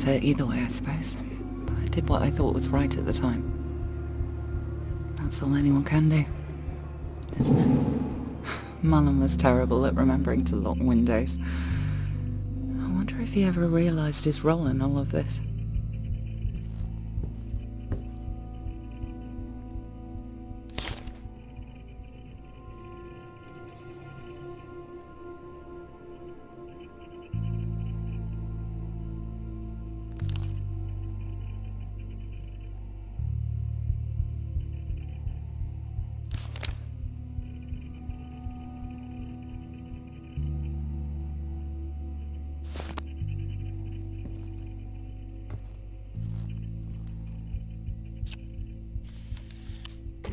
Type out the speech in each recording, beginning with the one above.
matter either way, I suppose. I did what I thought was right at the time. That's all anyone can do, isn't it? Mullen was terrible at remembering to lock windows. I wonder if he ever realised his role in all of this.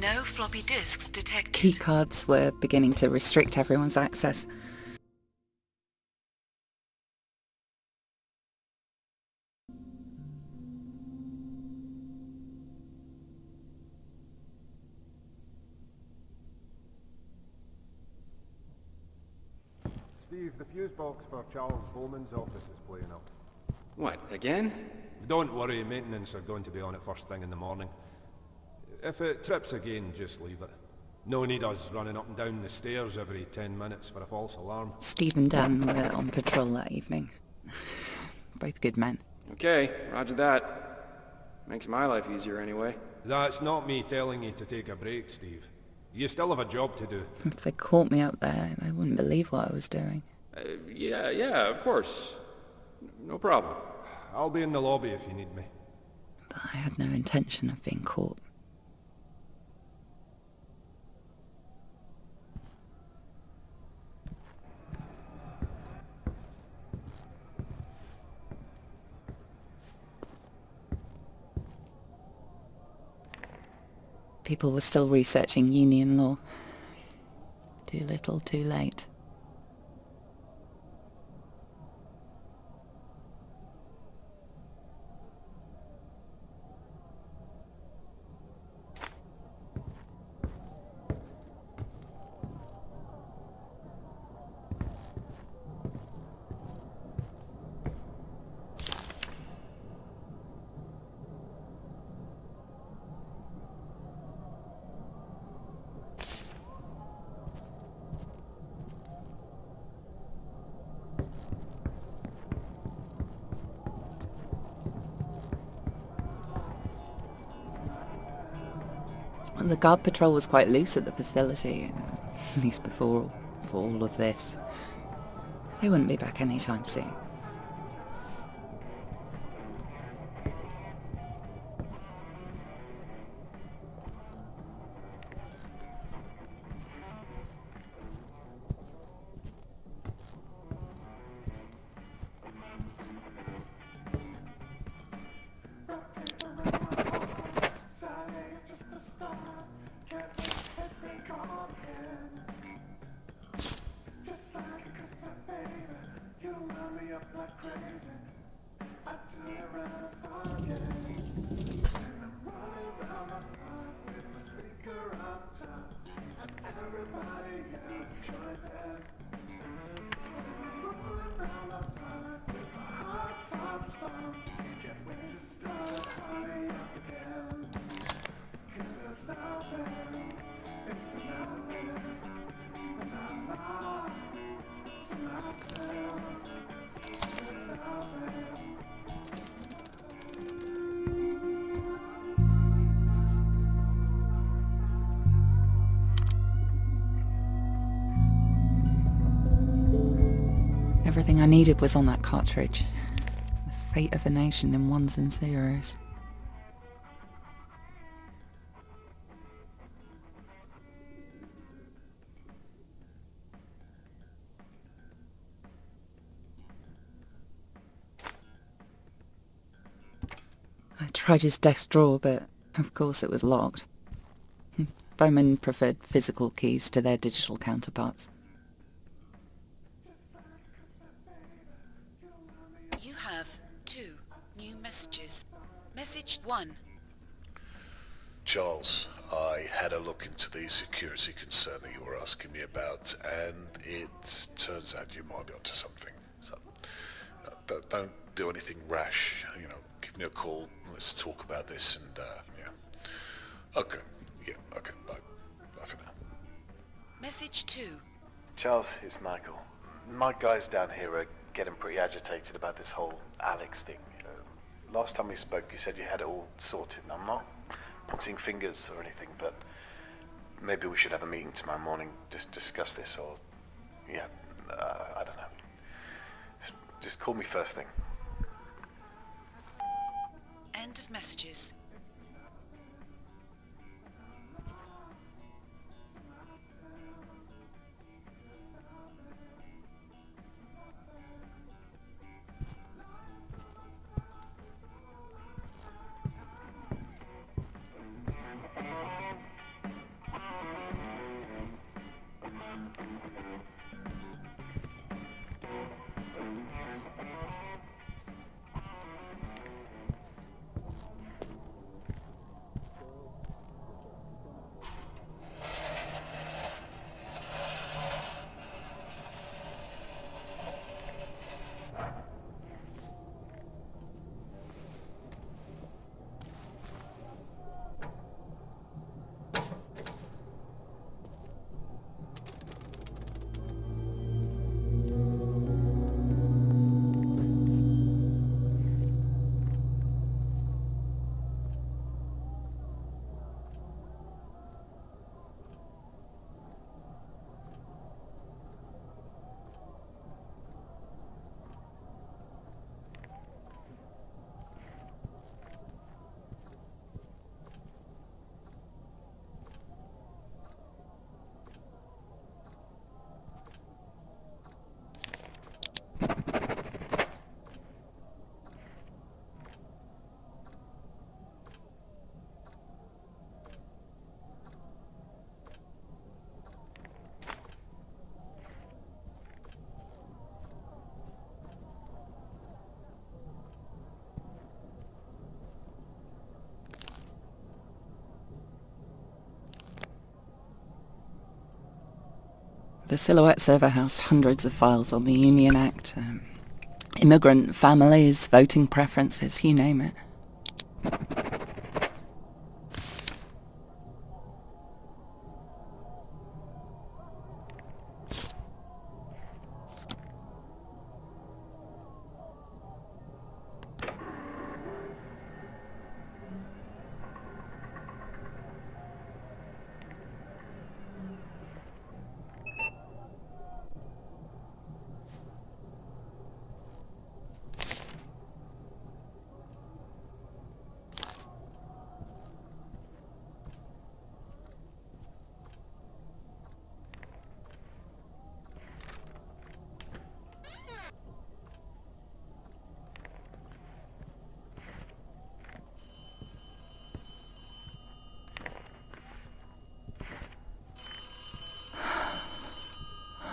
No floppy disks detected. Keycards were beginning to restrict everyone's access. Steve, the fuse box for Charles Bowman's office is playing up. What, again? Don't worry, maintenance are going to be on it first thing in the morning. If it trips again, just leave it. No need us running up and down the stairs every 10 minutes for a false alarm. Steve and Dan were on patrol that evening. Both good men. Okay, roger that. Makes my life easier anyway. That's not me telling you to take a break, Steve. You still have a job to do. If they caught me up there, they wouldn't believe what I was doing. Yeah, of course. No problem. I'll be in the lobby if you need me. But I had no intention of being caught. People were still researching union law. Too little, too late. The guard patrol was quite loose at the facility, at least before all of this. They wouldn't be back anytime soon. Everything I needed was on that cartridge. The fate of a nation in ones and zeros. I tried his desk drawer, but of course it was locked. Bowman preferred physical keys to their digital counterparts. You have 2 new messages. Message 1. Charles, I had a look into the security concern that you were asking me about, and it turns out you might be onto something. So, don't do anything rash. You know, give me a call. Let's talk about this and, yeah. Okay. Yeah, okay. Bye. Bye for now. Message 2. Charles, it's Michael. My guys down here are getting pretty agitated about this whole Alex thing. Last time we spoke, you said you had it all sorted, and I'm not pointing fingers or anything, but maybe we should have a meeting tomorrow morning, just discuss this, or, yeah, I don't know. Just call me first thing. End of messages. The Silhouette server housed hundreds of files on the Union Act, immigrant families, voting preferences, you name it.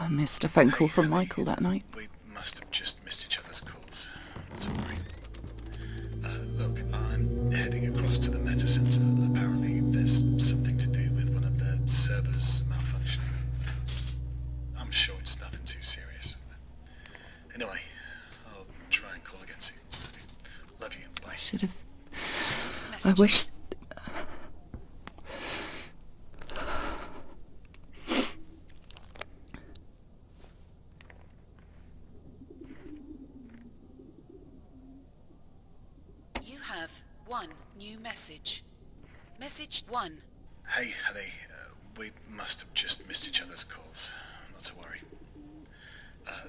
I missed a phone call from Michael that night. We must have just missed each other's calls. Not to worry. Look, I'm heading across to the Metacentre. Apparently there's something to do with one of the servers malfunctioning. I'm sure it's nothing too serious. Anyway, I'll try and call again soon. Love you. Bye. Should have... I wish... You have 1 new message. Message 1. Hey, honey. We must have just missed each other's calls. Not to worry.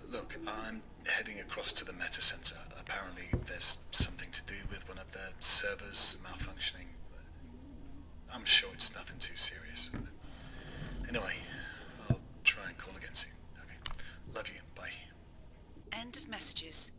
Look, I'm heading across to the Metacentre. Apparently there's something to do with one of the servers malfunctioning. I'm sure it's nothing too serious. Anyway, I'll try and call again soon. Okay. Love you. Bye. End of messages.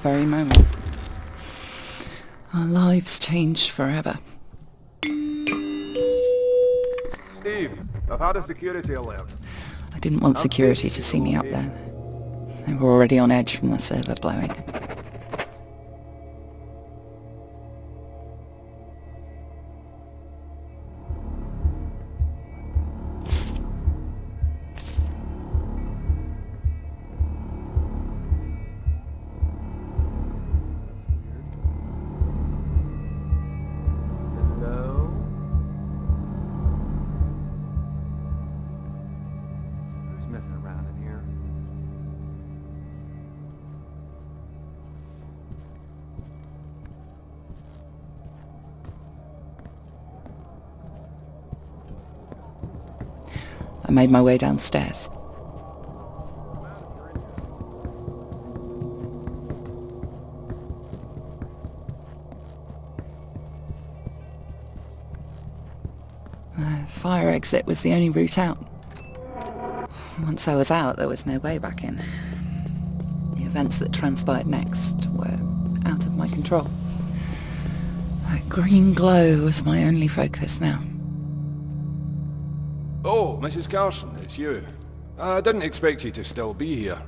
very moment. Our lives changed forever. Steve, I've had a security alert. I didn't want security to see me up there. They were already on edge from the server blowing. Hello? Who's messing around in here? I made my way downstairs. The fire exit was the only route out. Once I was out, there was no way back in. The events that transpired next were out of my control. That green glow was my only focus now. Oh, Mrs. Carson, it's you. I didn't expect you to still be here.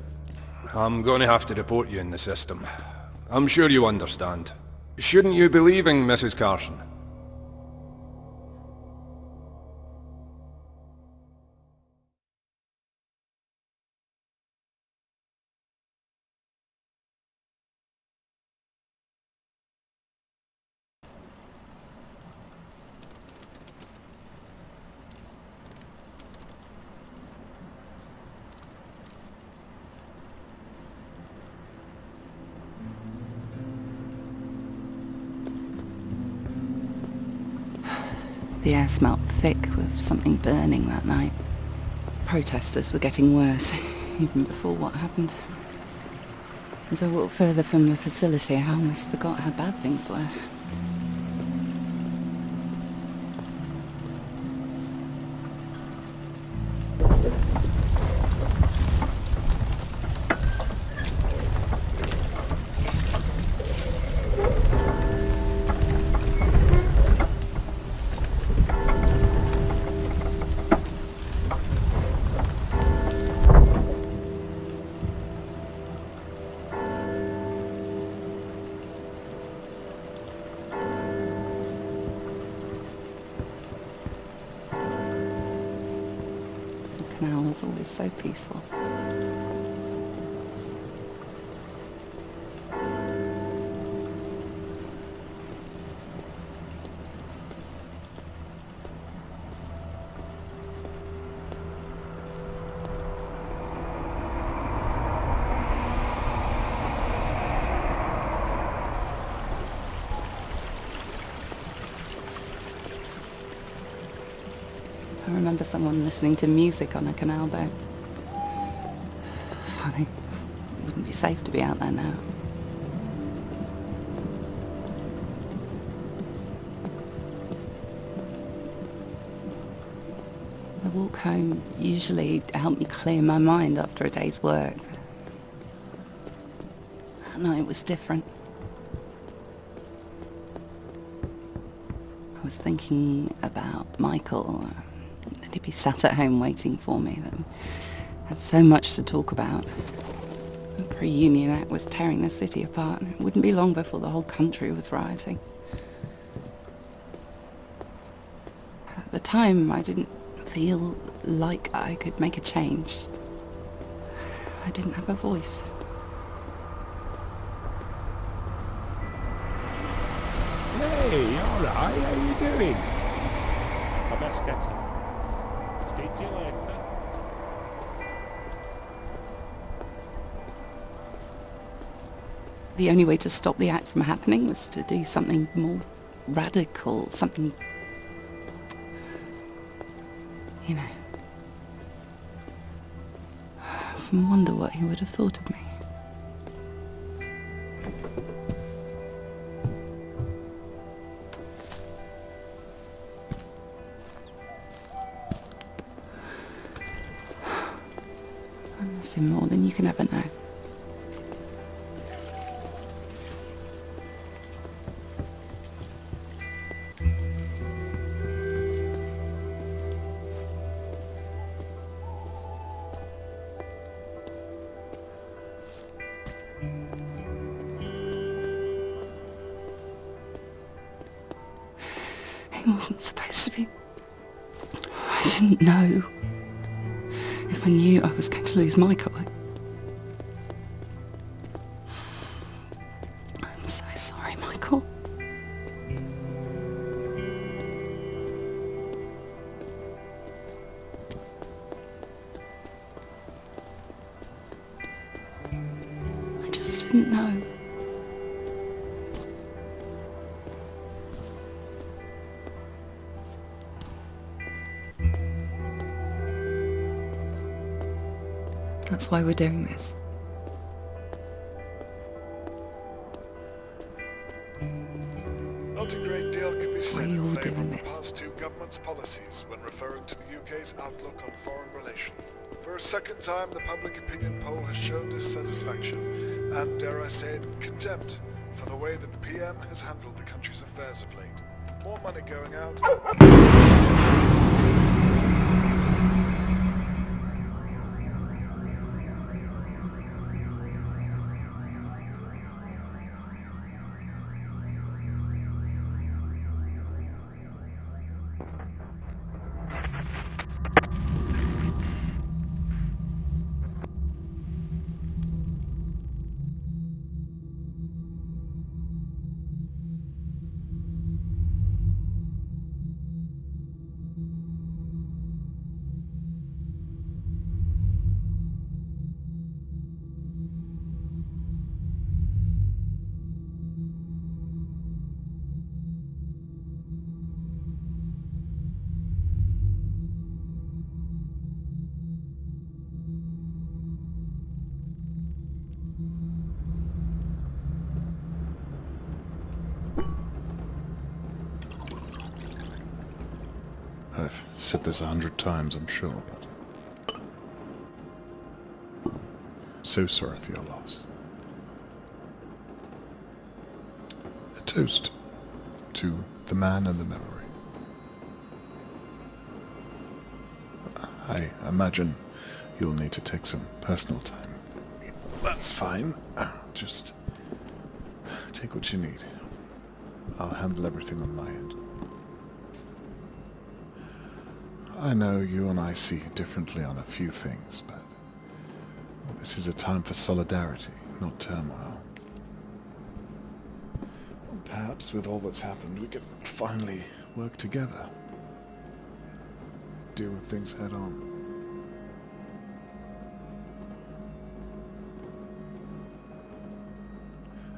I'm going to have to report you in the system. I'm sure you understand. Shouldn't you be leaving, Mrs. Carson? The air smelt thick with something burning that night. Protesters were getting worse, even before what happened. As I walked further from the facility, I almost forgot how bad things were. The canal was always so peaceful. I remember someone listening to music on a canal boat. Funny. It wouldn't be safe to be out there now. The walk home usually helped me clear my mind after a day's work. That night was different. I was thinking about Michael. That he'd be sat at home waiting for me. That had so much to talk about. The pre-Union Act was tearing the city apart. It wouldn't be long before the whole country was rioting. At the time, I didn't feel like I could make a change. I didn't have a voice. Hey, alright, how you doing? I best get it. Speak to you later. The only way to stop the act from happening was to do something more radical, something, you know. I often wonder what he would have thought of me. I miss him more than you can ever know. He wasn't supposed to be... I didn't know. If I knew I was going to lose Michael, I'm so sorry, Michael. I just didn't know. That's why we're doing this. Not a great deal can be That's why said you're in all favour doing of the this. past two governments' policies when referring to the UK's outlook on foreign relations. For a second time, the public opinion poll has shown dissatisfaction and, dare I say it, contempt for the way that the PM has handled the country's affairs of late. More money going out. I've said this 100 times, I'm sure, but I'm so sorry for your loss. A toast to the man and the memory. I imagine you'll need to take some personal time. That's fine. Just take what you need. I'll handle everything on my end. I know you and I see differently on a few things, but this is a time for solidarity, not turmoil. Well, perhaps with all that's happened, we can finally work together. Deal with things head on.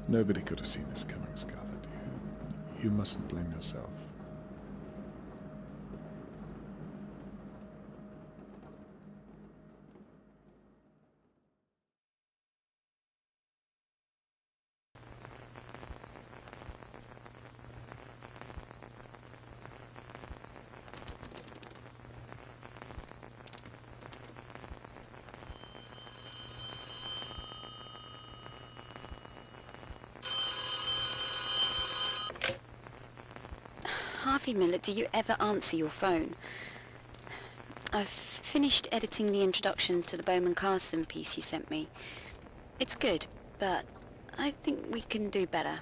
Nobody could have seen this coming, Scarlett. You mustn't blame yourself. Harvey Miller, do you ever answer your phone? I've finished editing the introduction to the Bowman Carson piece you sent me. It's good, but I think we can do better.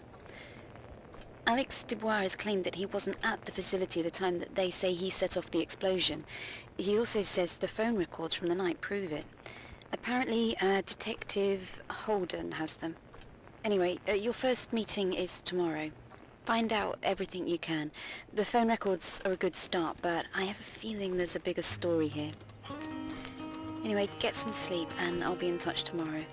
Alex Dubois has claimed that he wasn't at the facility the time that they say he set off the explosion. He also says the phone records from the night prove it. Apparently, Detective Holden has them. Anyway, your first meeting is tomorrow. Find out everything you can. The phone records are a good start, but I have a feeling there's a bigger story here. Anyway, get some sleep and I'll be in touch tomorrow.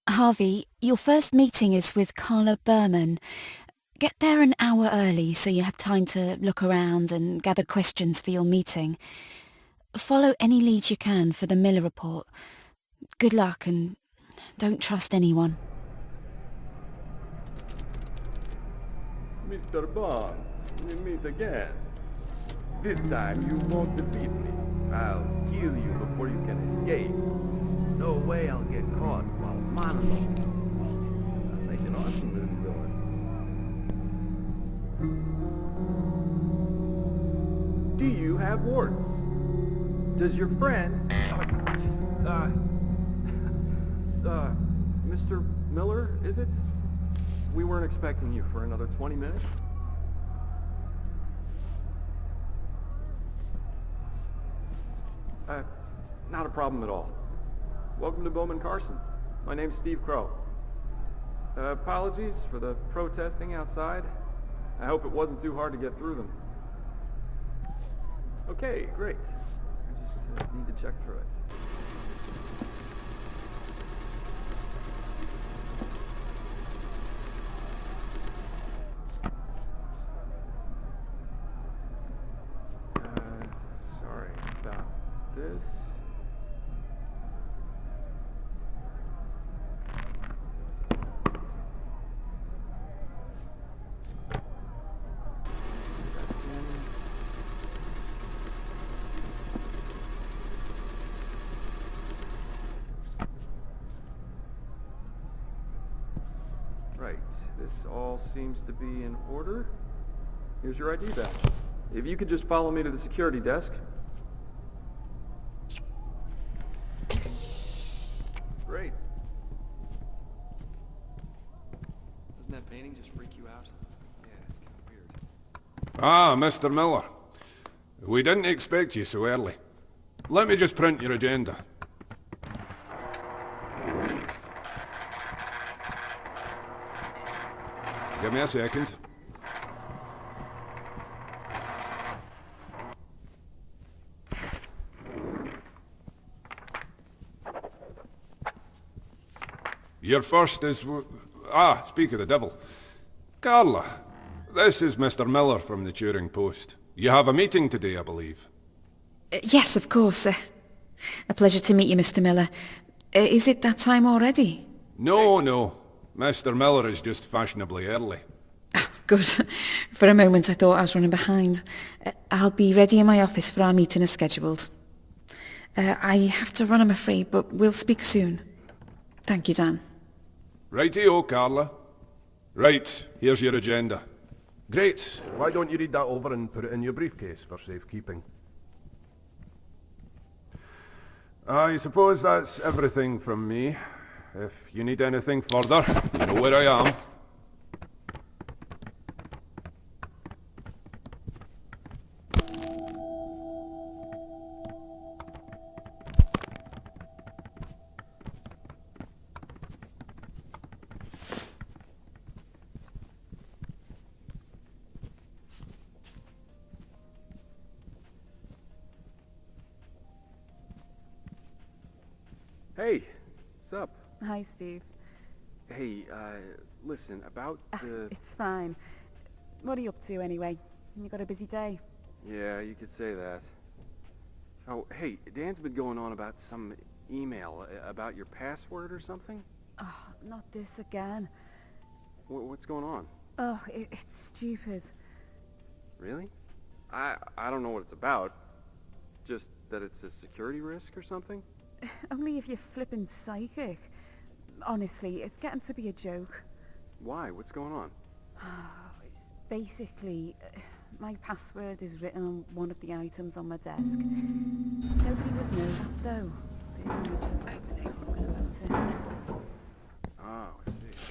Harvey, your first meeting is with Carla Berman. Get there an hour early so you have time to look around and gather questions for your meeting. Follow any leads you can for the Miller report. Good luck and don't trust anyone. Mr. Bond, we meet again. This time you won't defeat me. I'll kill you before you can escape. No way I'll get caught while monologuing. I'll make an awesome movie villain. Do you have warts? Does your friend... Mr. Miller, is it? We weren't expecting you for another 20 minutes. Not a problem at all. Welcome to Bowman Carson. My name's Steve Crow. Apologies for the protesting outside. I hope it wasn't too hard to get through them. Okay, great. I just need to check through it. Sorry about this. Right, this all seems to be in order. Here's your ID badge. If you could just follow me to the security desk. Great. Doesn't that painting just freak you out? Yeah, it's kind of weird. Ah, Mr. Miller. We didn't expect you so early. Let me just print your agenda. Give me a second. Your first is... speak of the devil. Carla, this is Mr. Miller from the Turing Post. You have a meeting today, I believe. Yes, of course. A pleasure to meet you, Mr. Miller. Is it that time already? No. Mr. Miller is just fashionably early. Good. For a moment I thought I was running behind. I'll be ready in my office for our meeting as scheduled. I have to run, I'm afraid, but we'll speak soon. Thank you, Dan. Righty-o, Carla. Right, here's your agenda. Great. Why don't you read that over and put it in your briefcase for safekeeping? I suppose that's everything from me. If you need anything further, you know where I am. Hey, what's up? Hi, Steve. Hey, listen, about the... It's fine. What are you up to, anyway? You got a busy day? Yeah, you could say that. Oh, hey, Dan's been going on about some email about your password or something? Oh, not this again. What's going on? Oh, it's stupid. Really? I don't know what it's about. Just that it's a security risk or something? Only if you're flippin' psychic. Honestly, it's getting to be a joke. Why? What's going on? Basically, my password is written on one of the items on my desk. Nobody would know that, though. Oh, I see.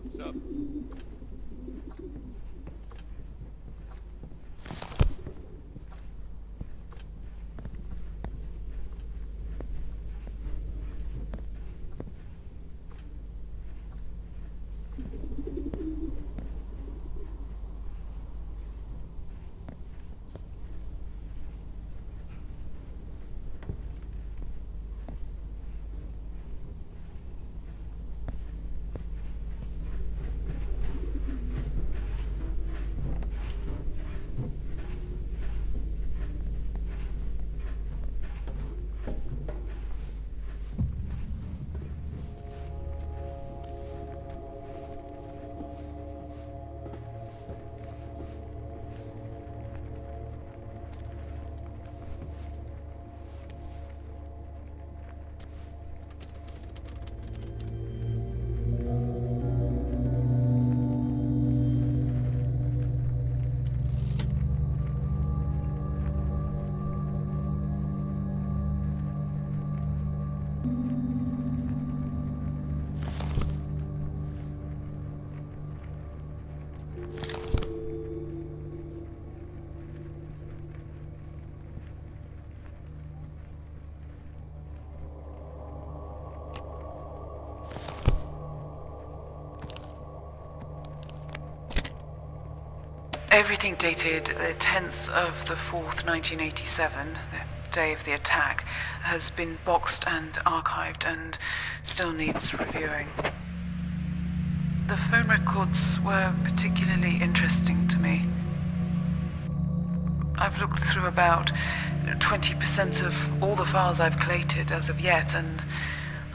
What's up? Everything dated the 10th of the 4th, 1987, the day of the attack, has been boxed and archived and still needs reviewing. The phone records were particularly interesting to me. I've looked through about 20% of all the files I've collated as of yet, and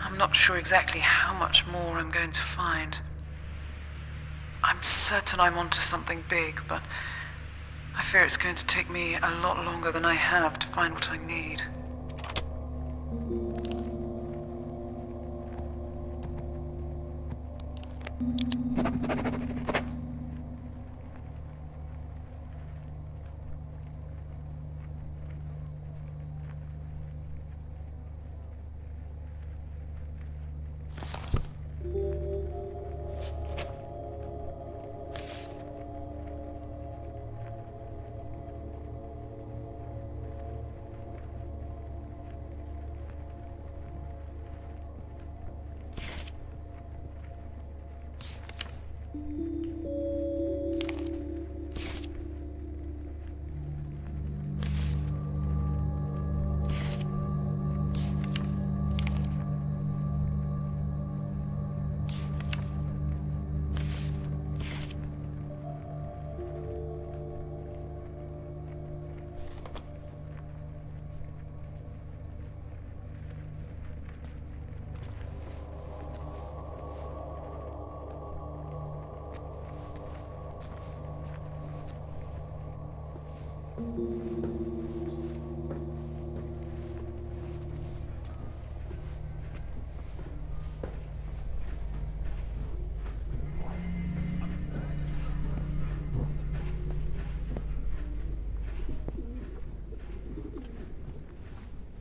I'm not sure exactly how much more I'm going to find. I'm certain I'm onto something big, but I fear it's going to take me a lot longer than I have to find what I need.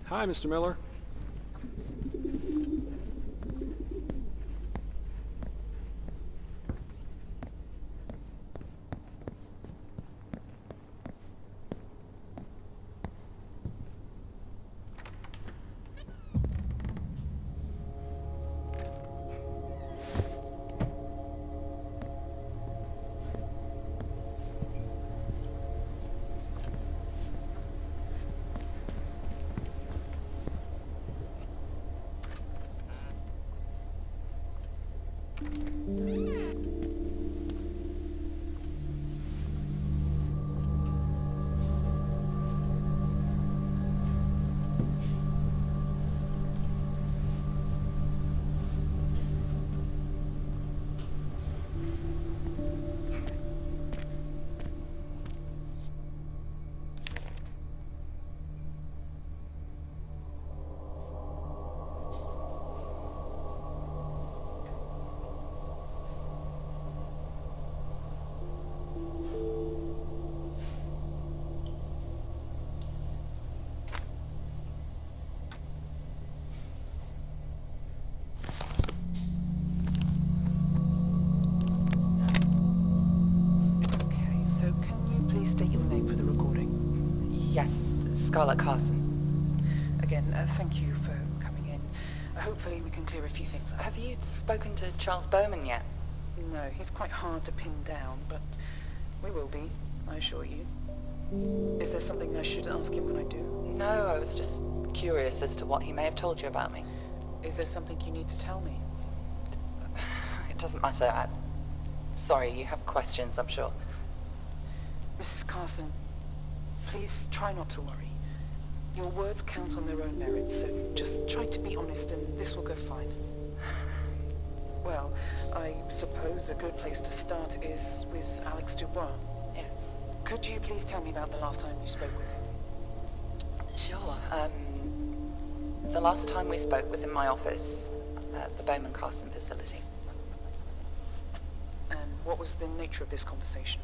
Hi, Mr. Miller. Yes, Scarlett Carson. Again, thank you for coming in. Hopefully we can clear a few things up. Have you spoken to Charles Bowman yet? No, he's quite hard to pin down, but we will be, I assure you. Is there something I should ask him when I do? No, I was just curious as to what he may have told you about me. Is there something you need to tell me? It doesn't matter. Sorry, you have questions, I'm sure. Mrs. Carson, please try not to worry. Your words count on their own merits, so just try to be honest and this will go fine. Well, I suppose a good place to start is with Alex Dubois. Yes. Could you please tell me about the last time you spoke with him? Sure. The last time we spoke was in my office at the Bowman Carson facility. And what was the nature of this conversation?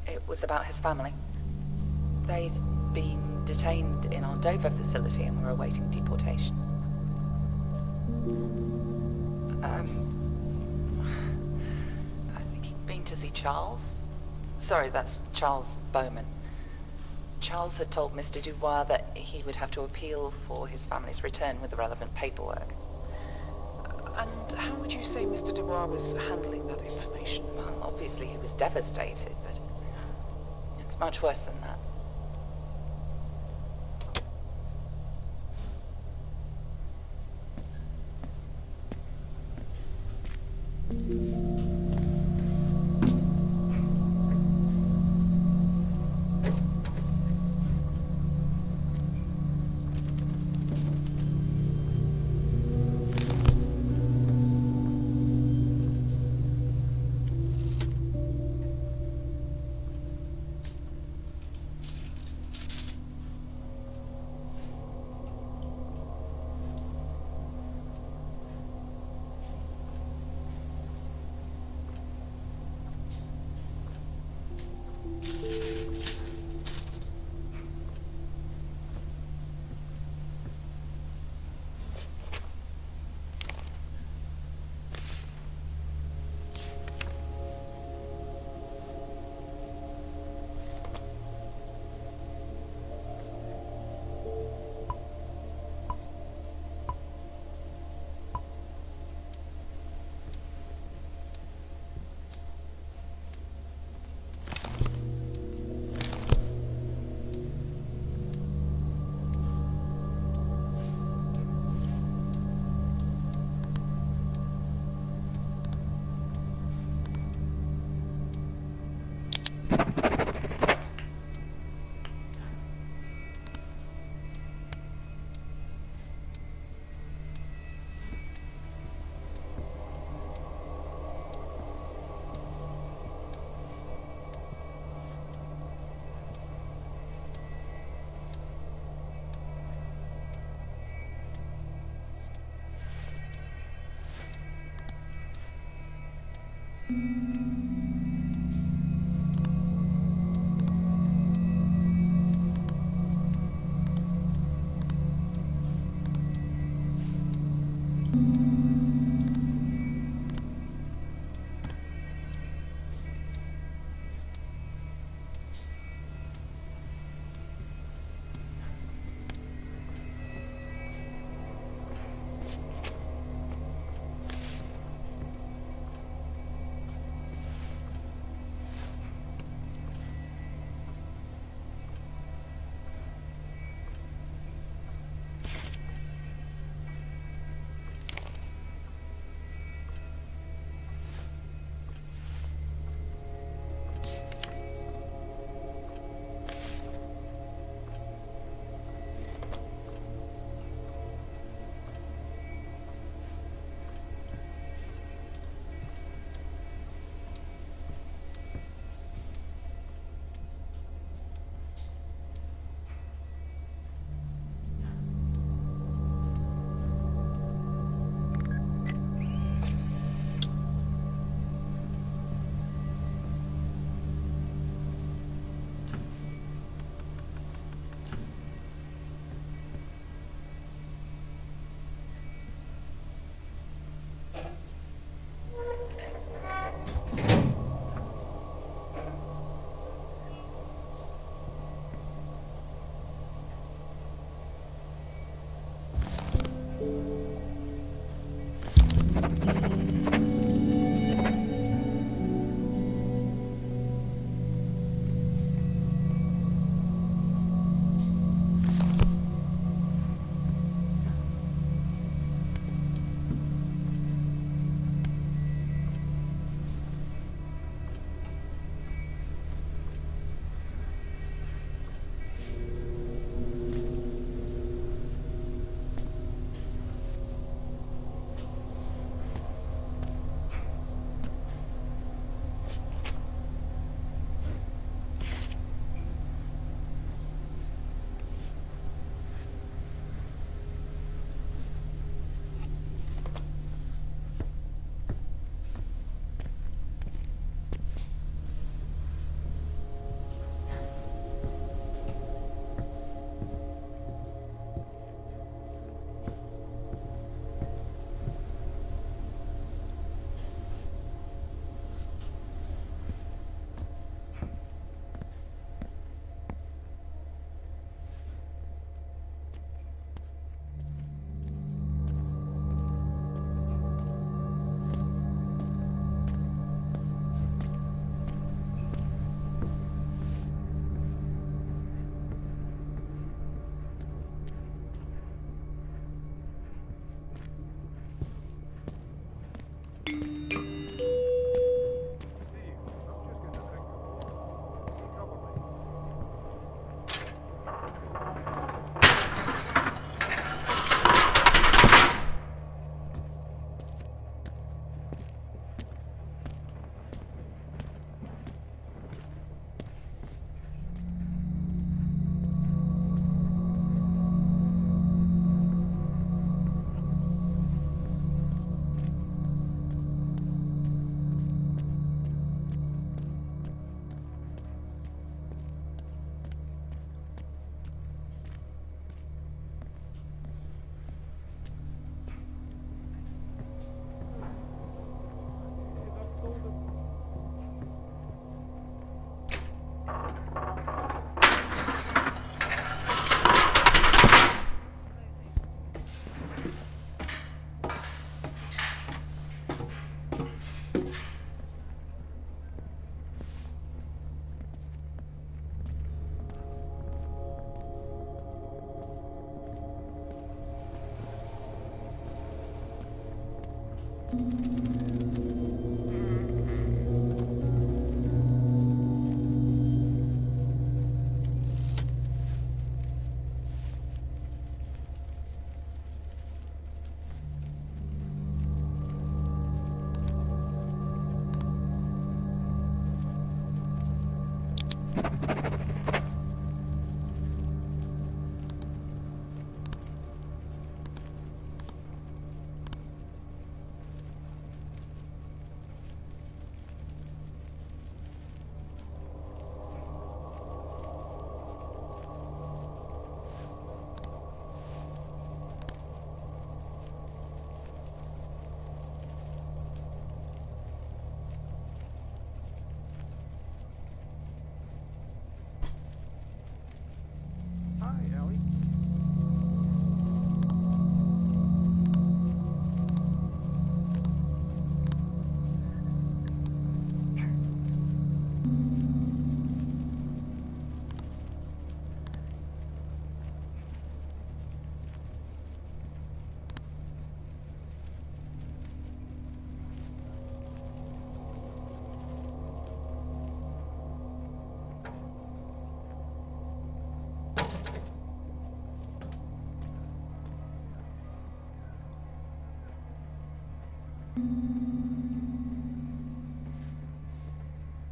It was about his family. They'd been detained in our Dover facility and were awaiting deportation. I think he'd been to see Charles. Sorry, that's Charles Bowman. Charles had told Mr. Dubois that he would have to appeal for his family's return with the relevant paperwork. And how would you say Mr. Dubois was handling that information? Well, obviously he was devastated, but it's much worse than that.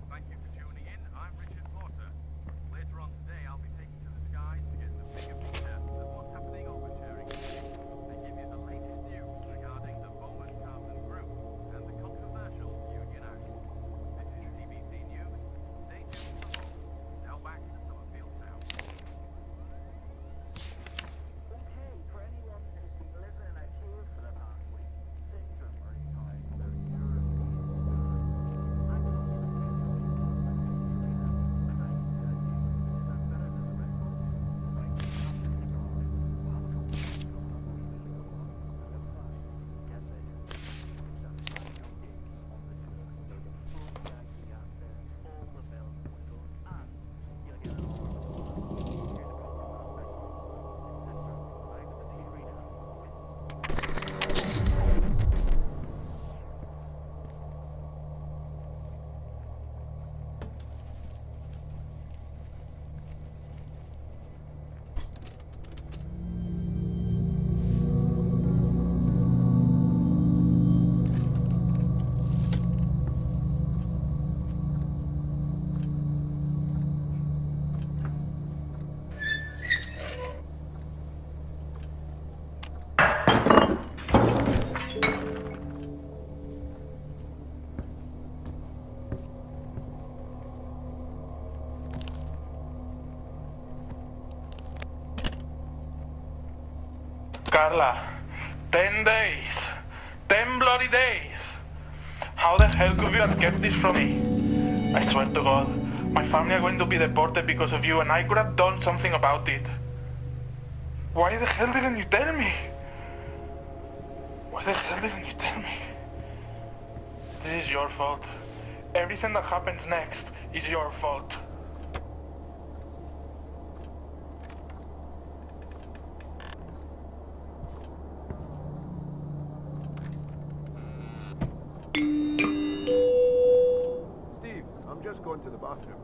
Thank you for tuning in. I'm Richard Porter. Later on today, I'll be taking to the skies to get the bigger picture of what's happening over Turing Canal and give you the latest news regarding the Bowman Group and the controversial Union Act. This is TBC News. Stay tuned for more. Now back to Summerfield Sound. Okay, for anyone who's been living in a cave for the past week, things are very tight. They're European. Carla, 10 days. 10 bloody days. How the hell could you have kept this from me? I swear to God, my family are going to be deported because of you and I could have done something about it. Why the hell didn't you tell me? Why the hell didn't you tell me? This is your fault. Everything that happens next is your fault. Steve, I'm just going to the bathroom.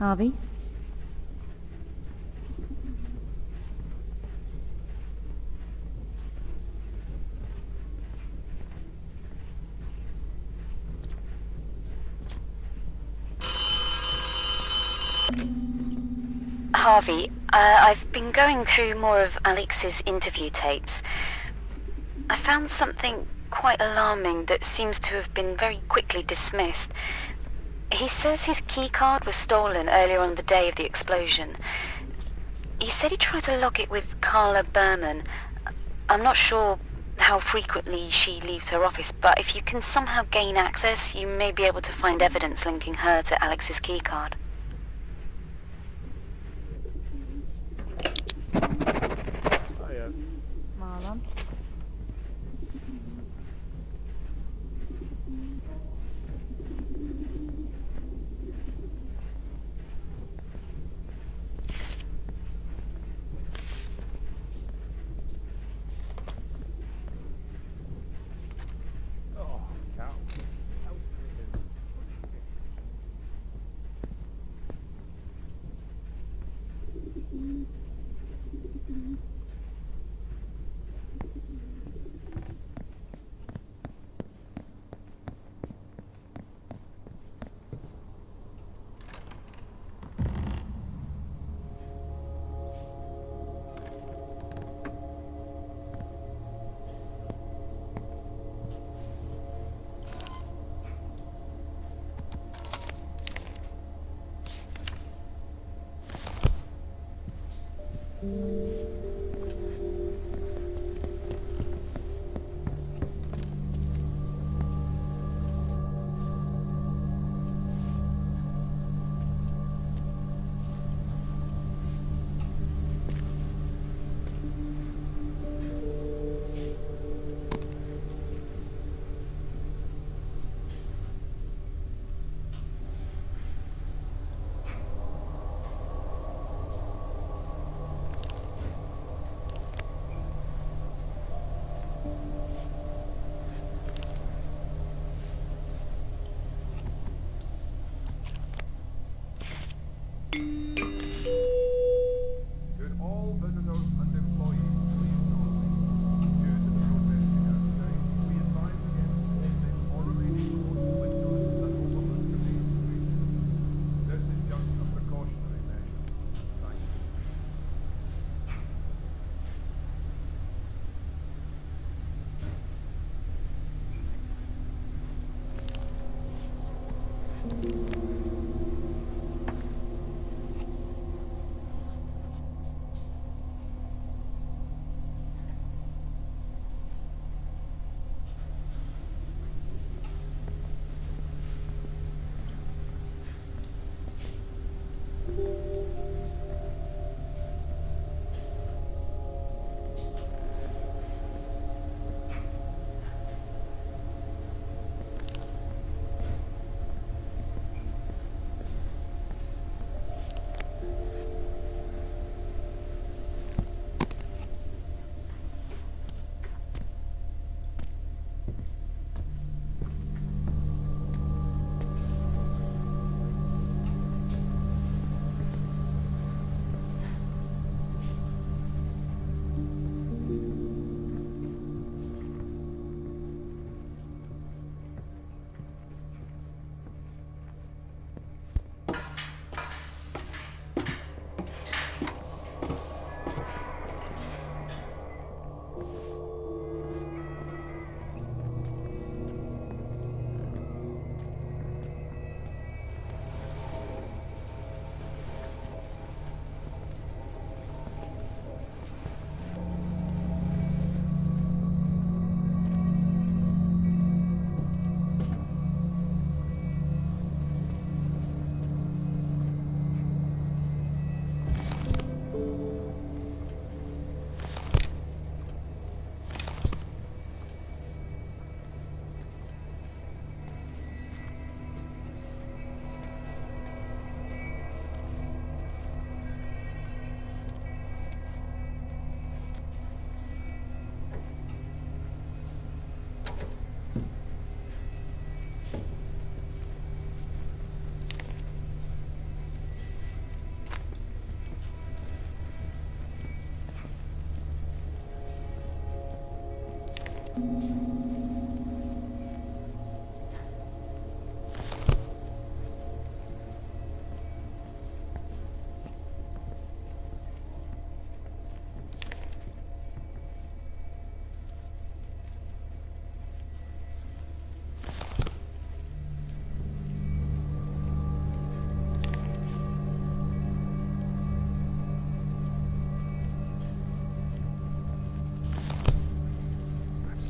Harvey? Harvey, I've been going through more of Alex's interview tapes. I found something quite alarming that seems to have been very quickly dismissed. He says his keycard was stolen earlier on the day of the explosion. He said he tried to log it with Carla Berman. I'm not sure how frequently she leaves her office, but if you can somehow gain access, you may be able to find evidence linking her to Alex's keycard. Marlon? Oh, cow.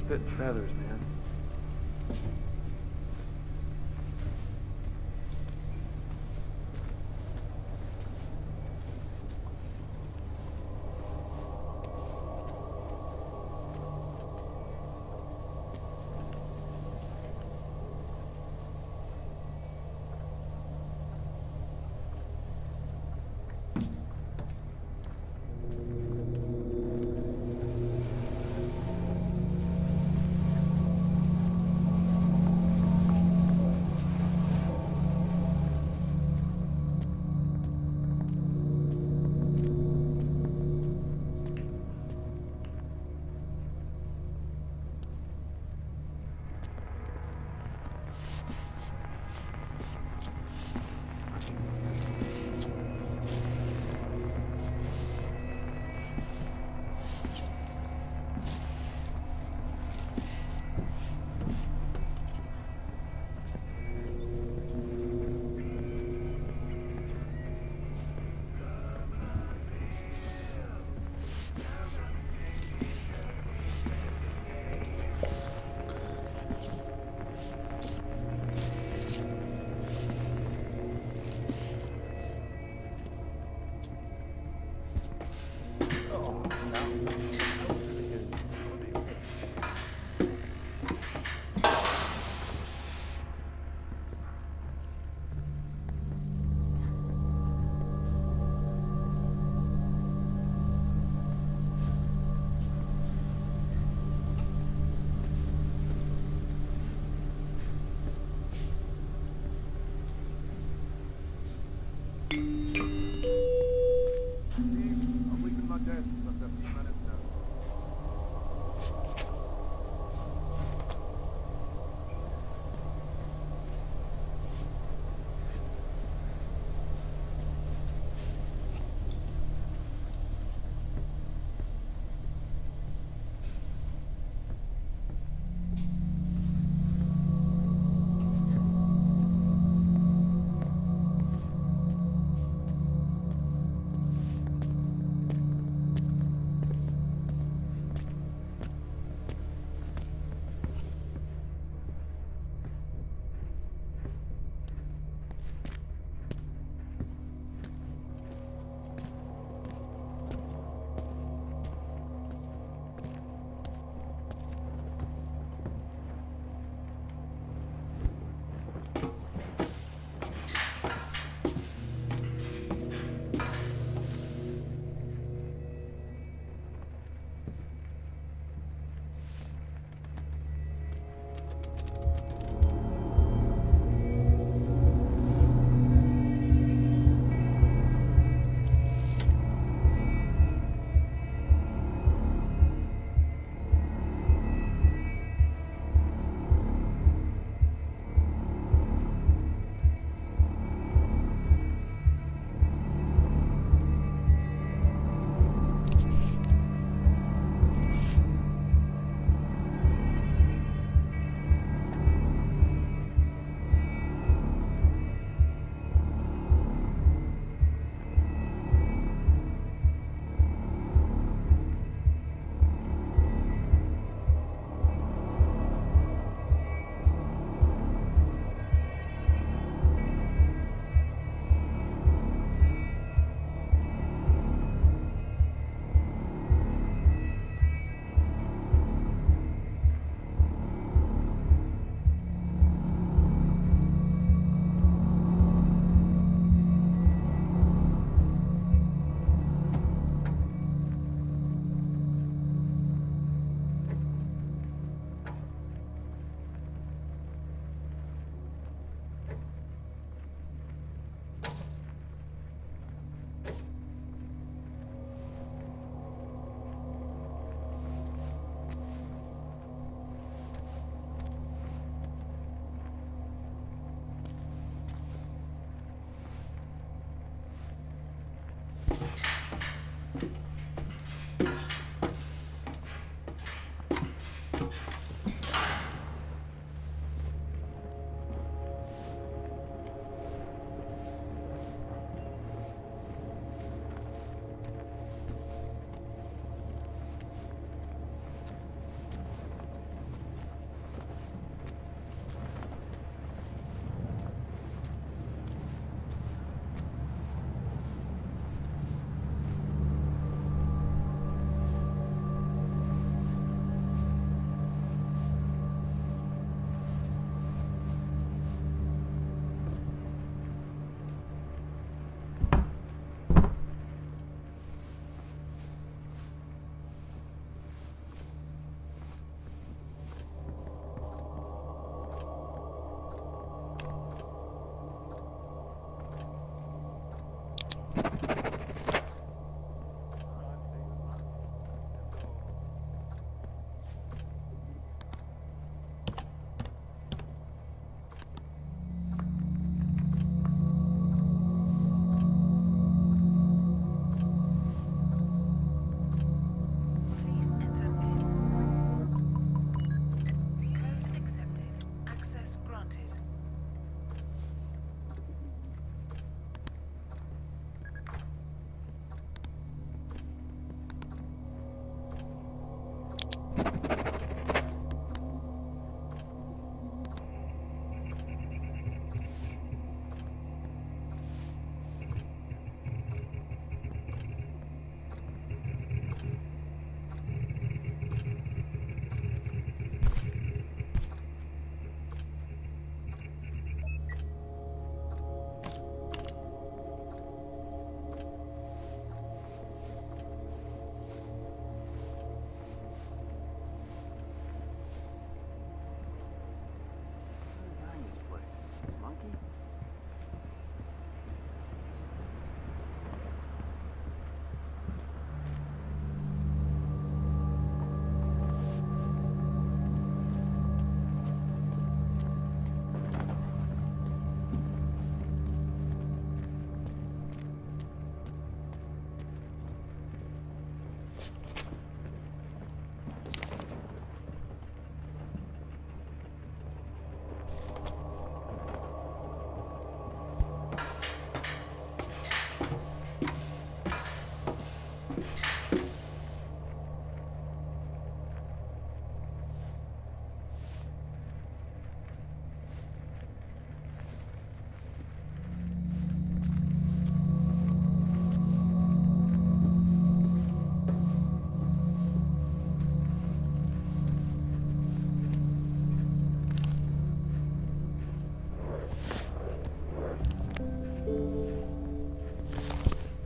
Spitting feathers, man.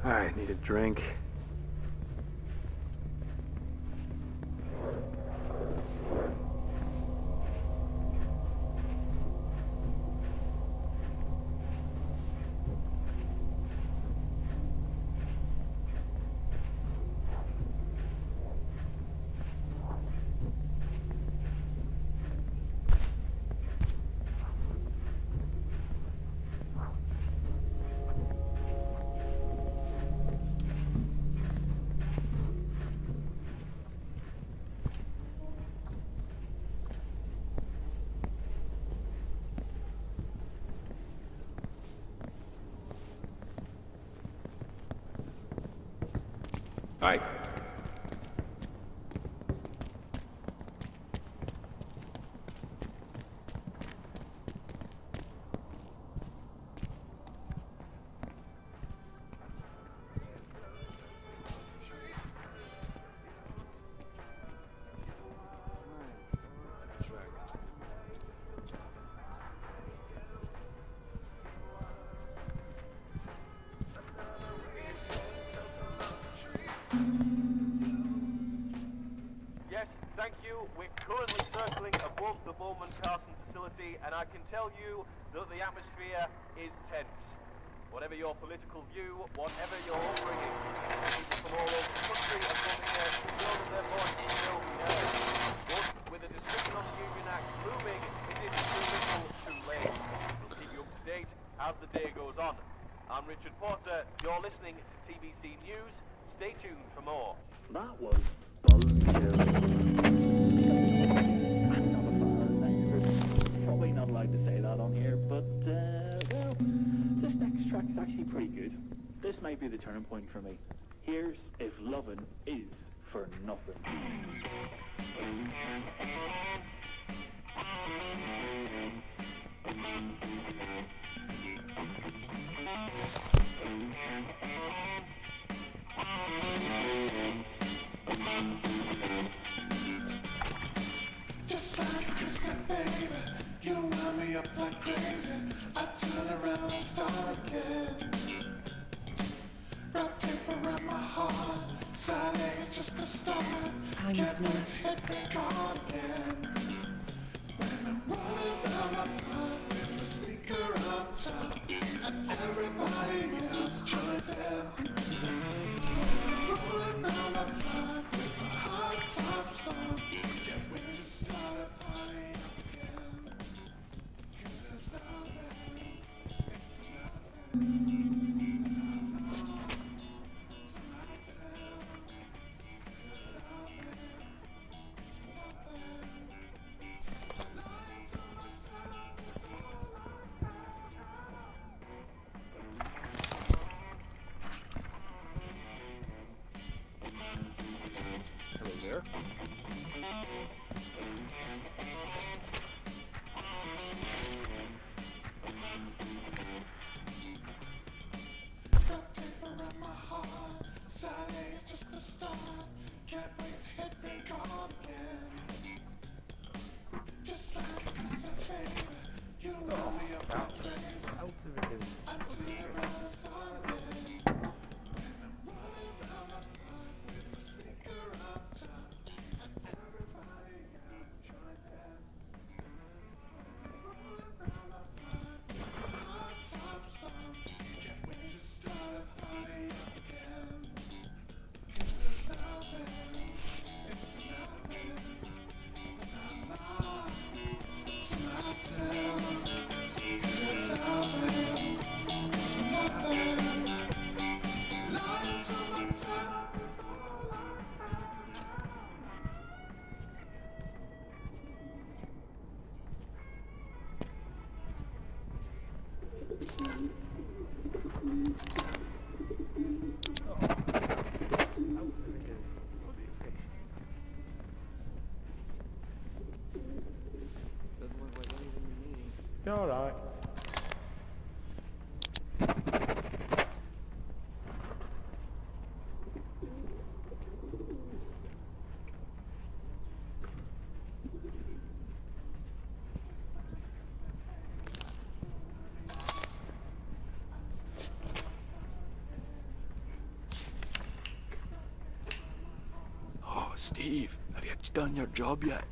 I need a drink. Hi. Yes, thank you. We're currently circling above the Bowman facility, and I can tell you that the atmosphere is tense. Whatever your political view, whatever your upbringing, people from all over the country are coming here to know that their voices will be heard. But with the discussion on the Union Act looming, it is too little, too late. We'll keep you up to date as the day goes on. I'm Richard Porter. You're listening to TBC News. Stay tuned for more. That was bullshit. I'm not a fan of thanks. Probably not allowed to say that on here, but, well, this next track's actually pretty good. This might be the turning point for me. Here's If Lovin' Is For Nothing. Just like a cassette, baby, you wind me up like crazy. I turn around and start again. Wrap tape around my heart, side A's just gonna start. Can't wait to hit record again. When I'm rolling around my block with the sneaker on top, and everybody else joins in. Rolling around my block with my hot tops on. Can't wait to start a party up again. 'Cause it's nothing, it's nothing. Hello there. Wrap tape around my heart, side A's just gonna start. Can't wait to hit record again. Just like a cassette, baby, you know me up like crazy. Out of it. I turn around and start again. When I'm rolling around my block with the sneaker on top, and everybody else joins in. Rolling around my block with my hot tops on. Can't wait to start a party up again. 'Cause there's nothing, it's nothing, and I lie to myself. 'Cause there's nothing, it's nothing, lying to myself. Doesn't look like anything to me. You alright? Oh, Steve, have you done your job yet?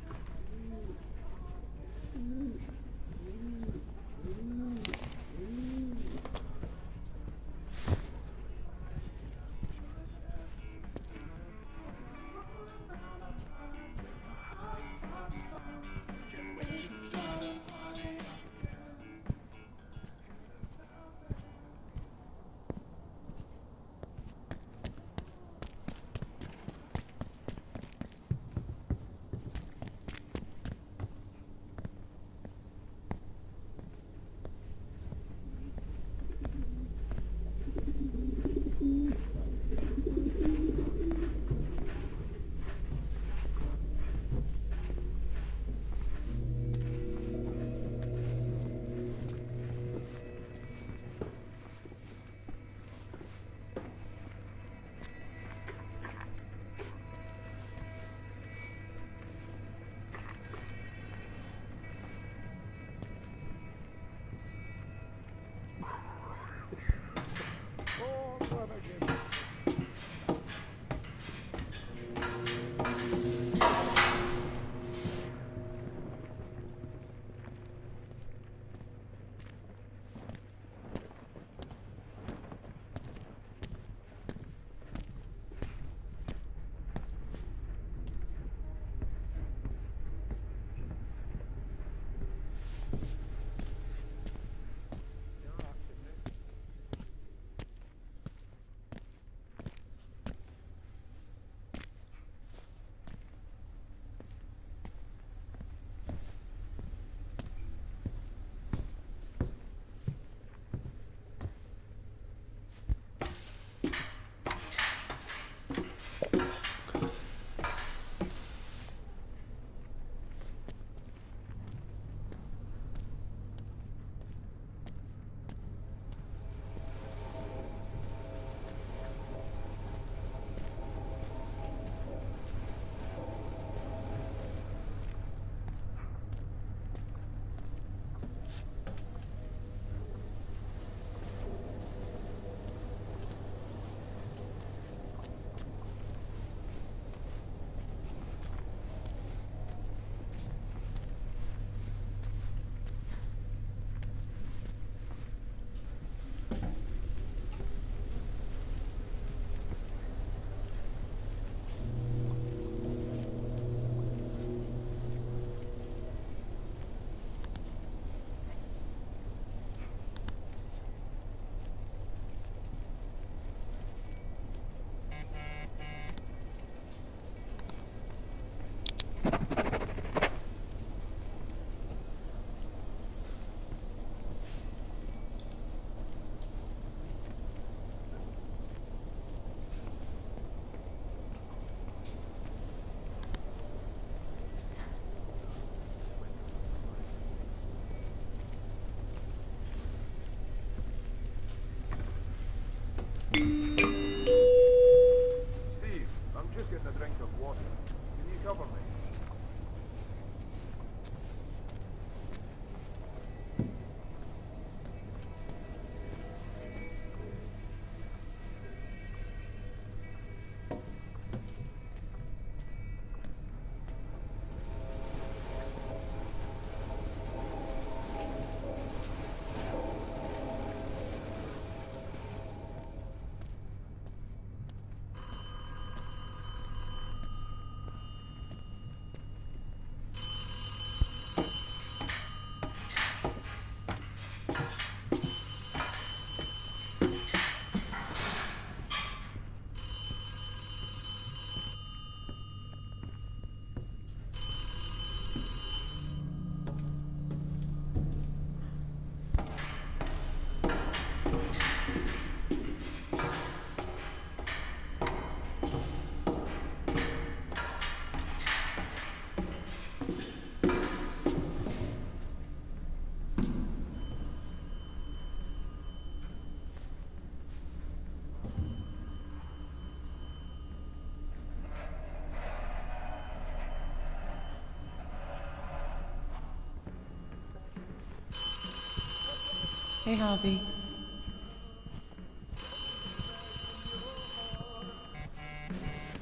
Hey, Harvey.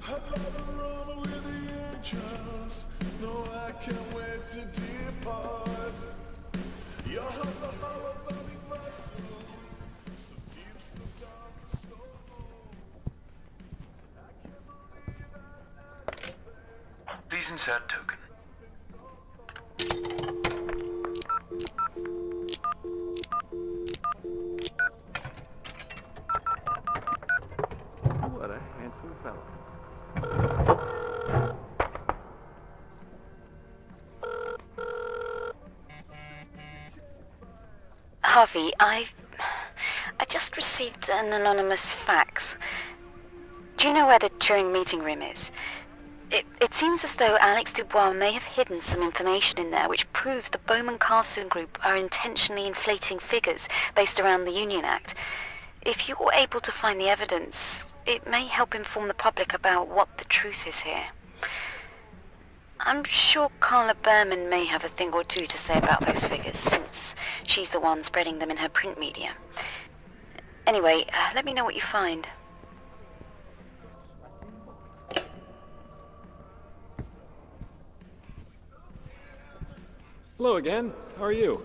I'd rather run with the angels. No, I can't wait to depart. Your heart's a hollow burning vessel, so deep, so dark, and so low. Please insert token. What a handsome fella. Harvey, I just received an anonymous fax. Do you know where the Turing meeting room is? It seems as though Alex Dubois may have hidden some information in there which proves the Bowman Carson group are intentionally inflating figures based around the Union Act. If you're able to find the evidence, it may help inform the public about what the truth is here. I'm sure Carla Berman may have a thing or two to say about those figures, since she's the one spreading them in her print media. Anyway, let me know what you find. Hello again. How are you?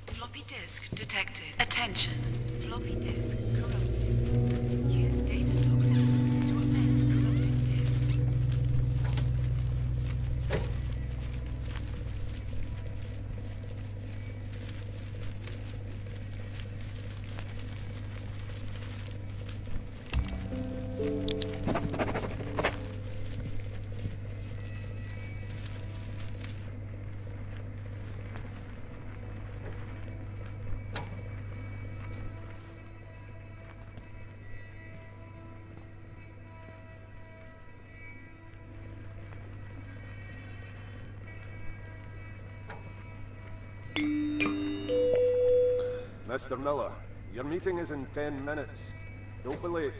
Floppy disk detected. Attention. Floppy disk corrupted. Use data doctor to amend corrupted disks. Mr. Miller, your meeting is in 10 minutes. Don't be late.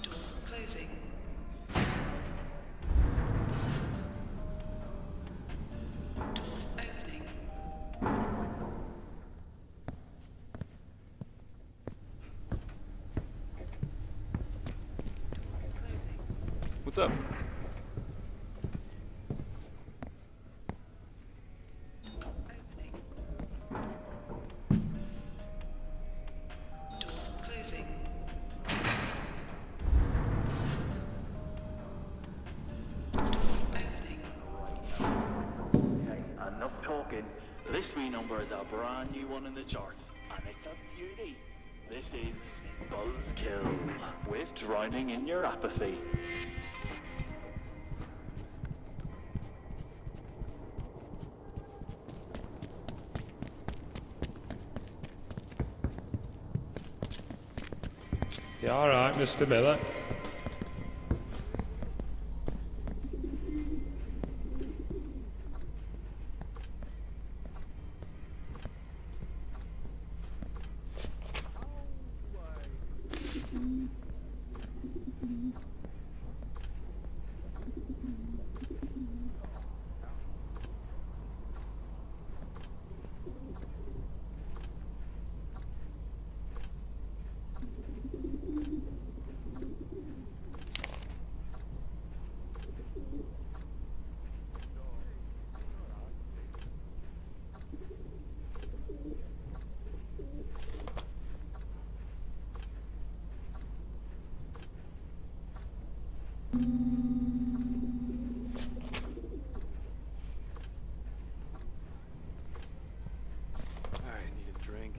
Doors closing. Doors opening. What's up? Doors closing. Doors opening. Okay, enough talking. This wee number is a brand new one in the charts, and it's a beauty. This is Buzzkill, with Drowning in Your Apathy. You alright, Mr. Miller? I need a drink.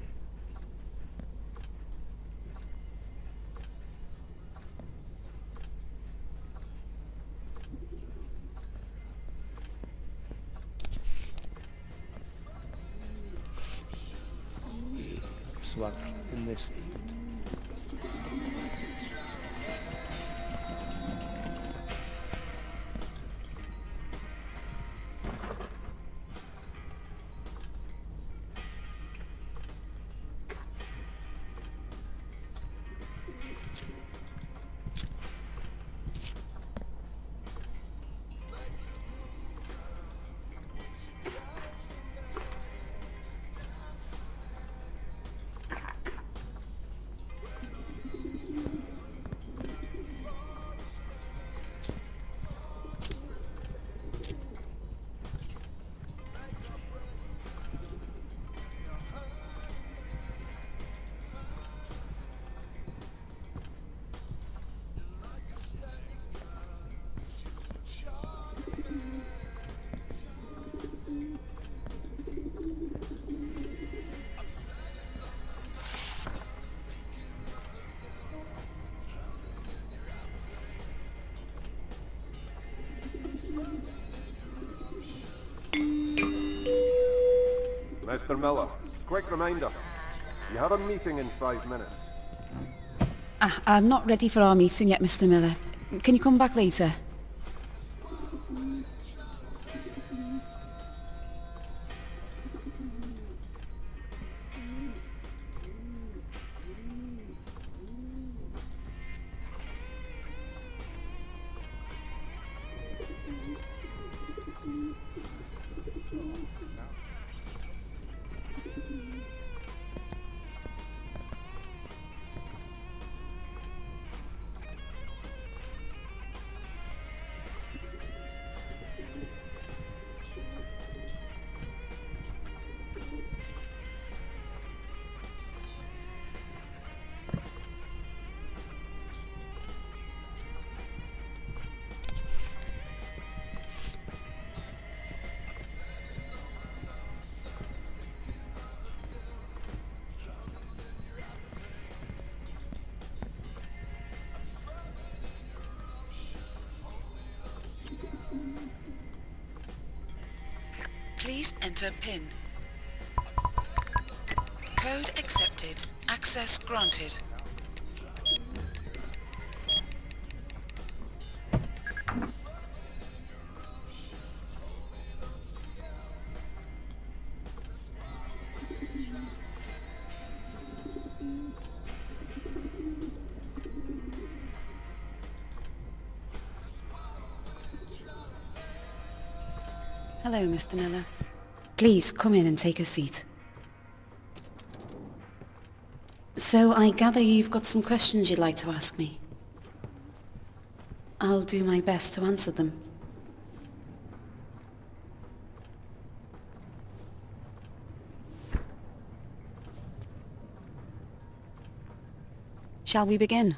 Swag in this end. Mr. Miller, quick reminder. You have a meeting in 5 minutes. I'm not ready for our meeting yet, Mr. Miller. Can you come back later? Please enter PIN. Code accepted. Access granted. Hello, Mr. Miller. Please, come in and take a seat. So, I gather you've got some questions you'd like to ask me. I'll do my best to answer them. Shall we begin?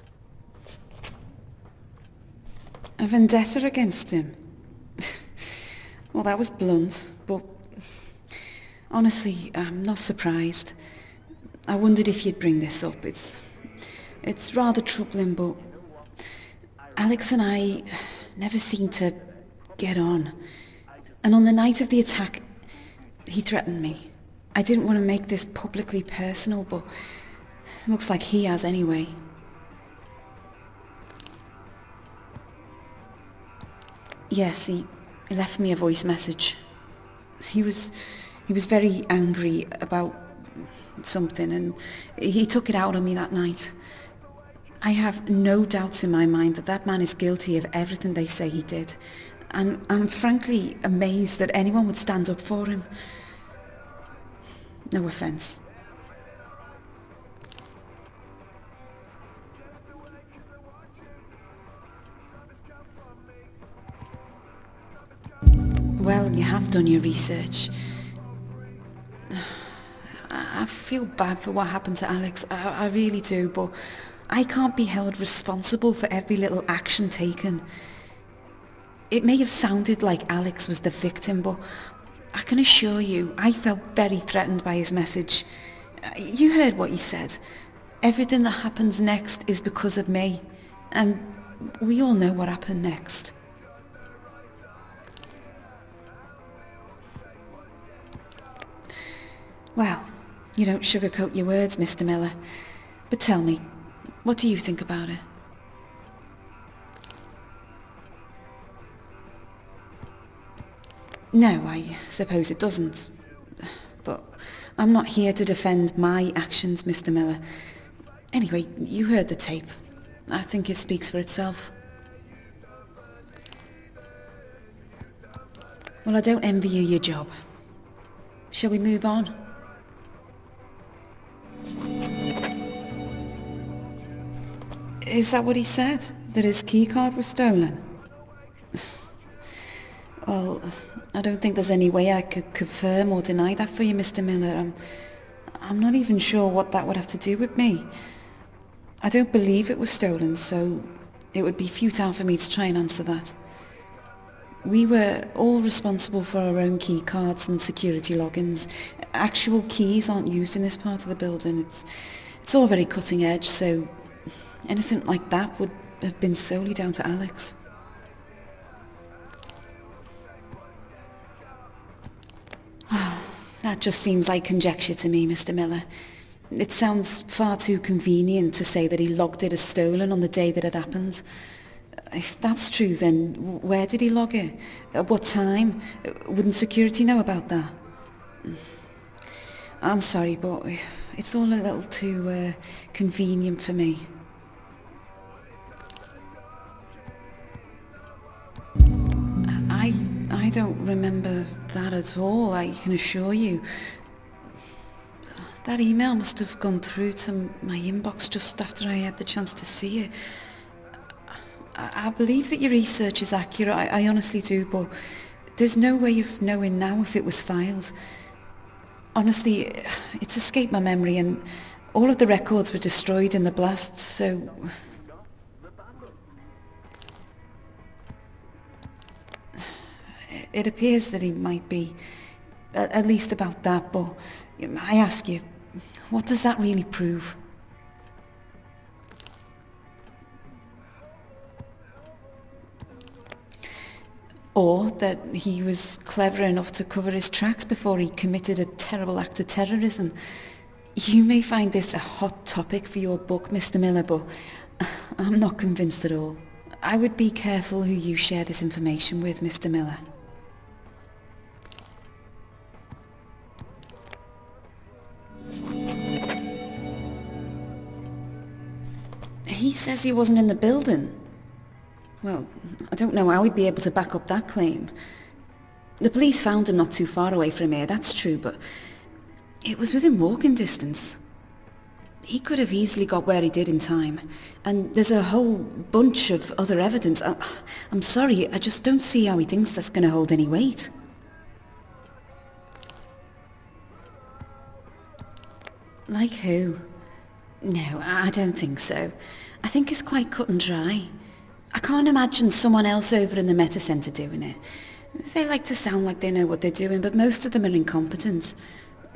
A vendetta against him? Well, that was blunt, but honestly, I'm not surprised. I wondered if you'd bring this up. It's rather troubling, but Alex and I never seemed to get on. And on the night of the attack, he threatened me. I didn't want to make this publicly personal, but it looks like he has anyway. Yes, he left me a voice message. He was very angry about something, and he took it out on me that night. I have no doubts in my mind that that man is guilty of everything they say he did. And I'm frankly amazed that anyone would stand up for him. No offence. Well, you have done your research. I feel bad for what happened to Alex. I really do, but I can't be held responsible for every little action taken. It may have sounded like Alex was the victim, but I can assure you, I felt very threatened by his message. You heard what he said. Everything that happens next is because of me. And we all know what happened next. Well, you don't sugarcoat your words, Mr. Miller. But tell me, what do you think about it? No, I suppose it doesn't. But I'm not here to defend my actions, Mr. Miller. Anyway, you heard the tape. I think it speaks for itself. Well, I don't envy you your job. Shall we move on? Is that what he said? That his keycard was stolen? Well, I don't think there's any way I could confirm or deny that for you, Mr. Miller. I'm not even sure what that would have to do with me. I don't believe it was stolen, so it would be futile for me to try and answer that. We were all responsible for our own key cards and security logins. Actual keys aren't used in this part of the building. It's all very cutting edge, so anything like that would have been solely down to Alex. That just seems like conjecture to me, Mr. Miller. It sounds far too convenient to say that he logged it as stolen on the day that it happened. If that's true, then where did he log it? At what time? Wouldn't security know about that? I'm sorry, but it's all a little too convenient for me. I don't remember that at all, I can assure you. That email must have gone through to my inbox just after I had the chance to see it. I believe that your research is accurate, I honestly do, but there's no way of knowing now if it was filed. Honestly, it's escaped my memory, and all of the records were destroyed in the blast, so... It appears that he might be, at least about that, but I ask you, what does that really prove? Or that he was clever enough to cover his tracks before he committed a terrible act of terrorism. You may find this a hot topic for your book, Mr. Miller, but I'm not convinced at all. I would be careful who you share this information with, Mr. Miller. He says he wasn't in the building. Well, I don't know how he'd be able to back up that claim. The police found him not too far away from here, that's true, but it was within walking distance. He could have easily got where he did in time, and there's a whole bunch of other evidence. I'm sorry, I just don't see how he thinks that's going to hold any weight. Like who? No, I don't think so. I think it's quite cut and dry. I can't imagine someone else over in the Metacentre doing it. They like to sound like they know what they're doing, but most of them are incompetent.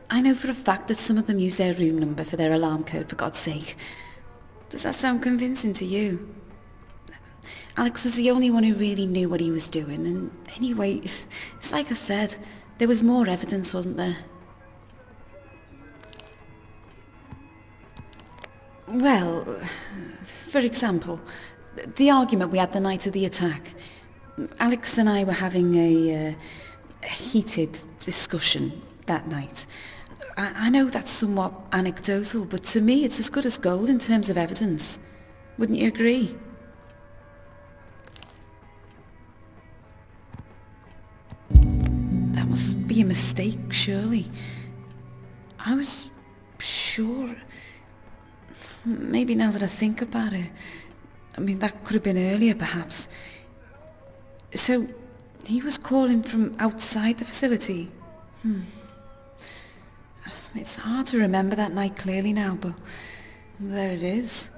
I know for a fact that some of them use their room number for their alarm code, for God's sake. Does that sound convincing to you? Alex was the only one who really knew what he was doing, and anyway, it's like I said, there was more evidence, wasn't there? Well, for example, the argument we had the night of the attack. Alex and I were having a heated discussion that night. I know that's somewhat anecdotal, but to me it's as good as gold in terms of evidence. Wouldn't you agree? That must be a mistake, surely. I was sure... Maybe now that I think about it, I mean, that could have been earlier, perhaps. So, he was calling from outside the facility. It's hard to remember that night clearly now, but there it is.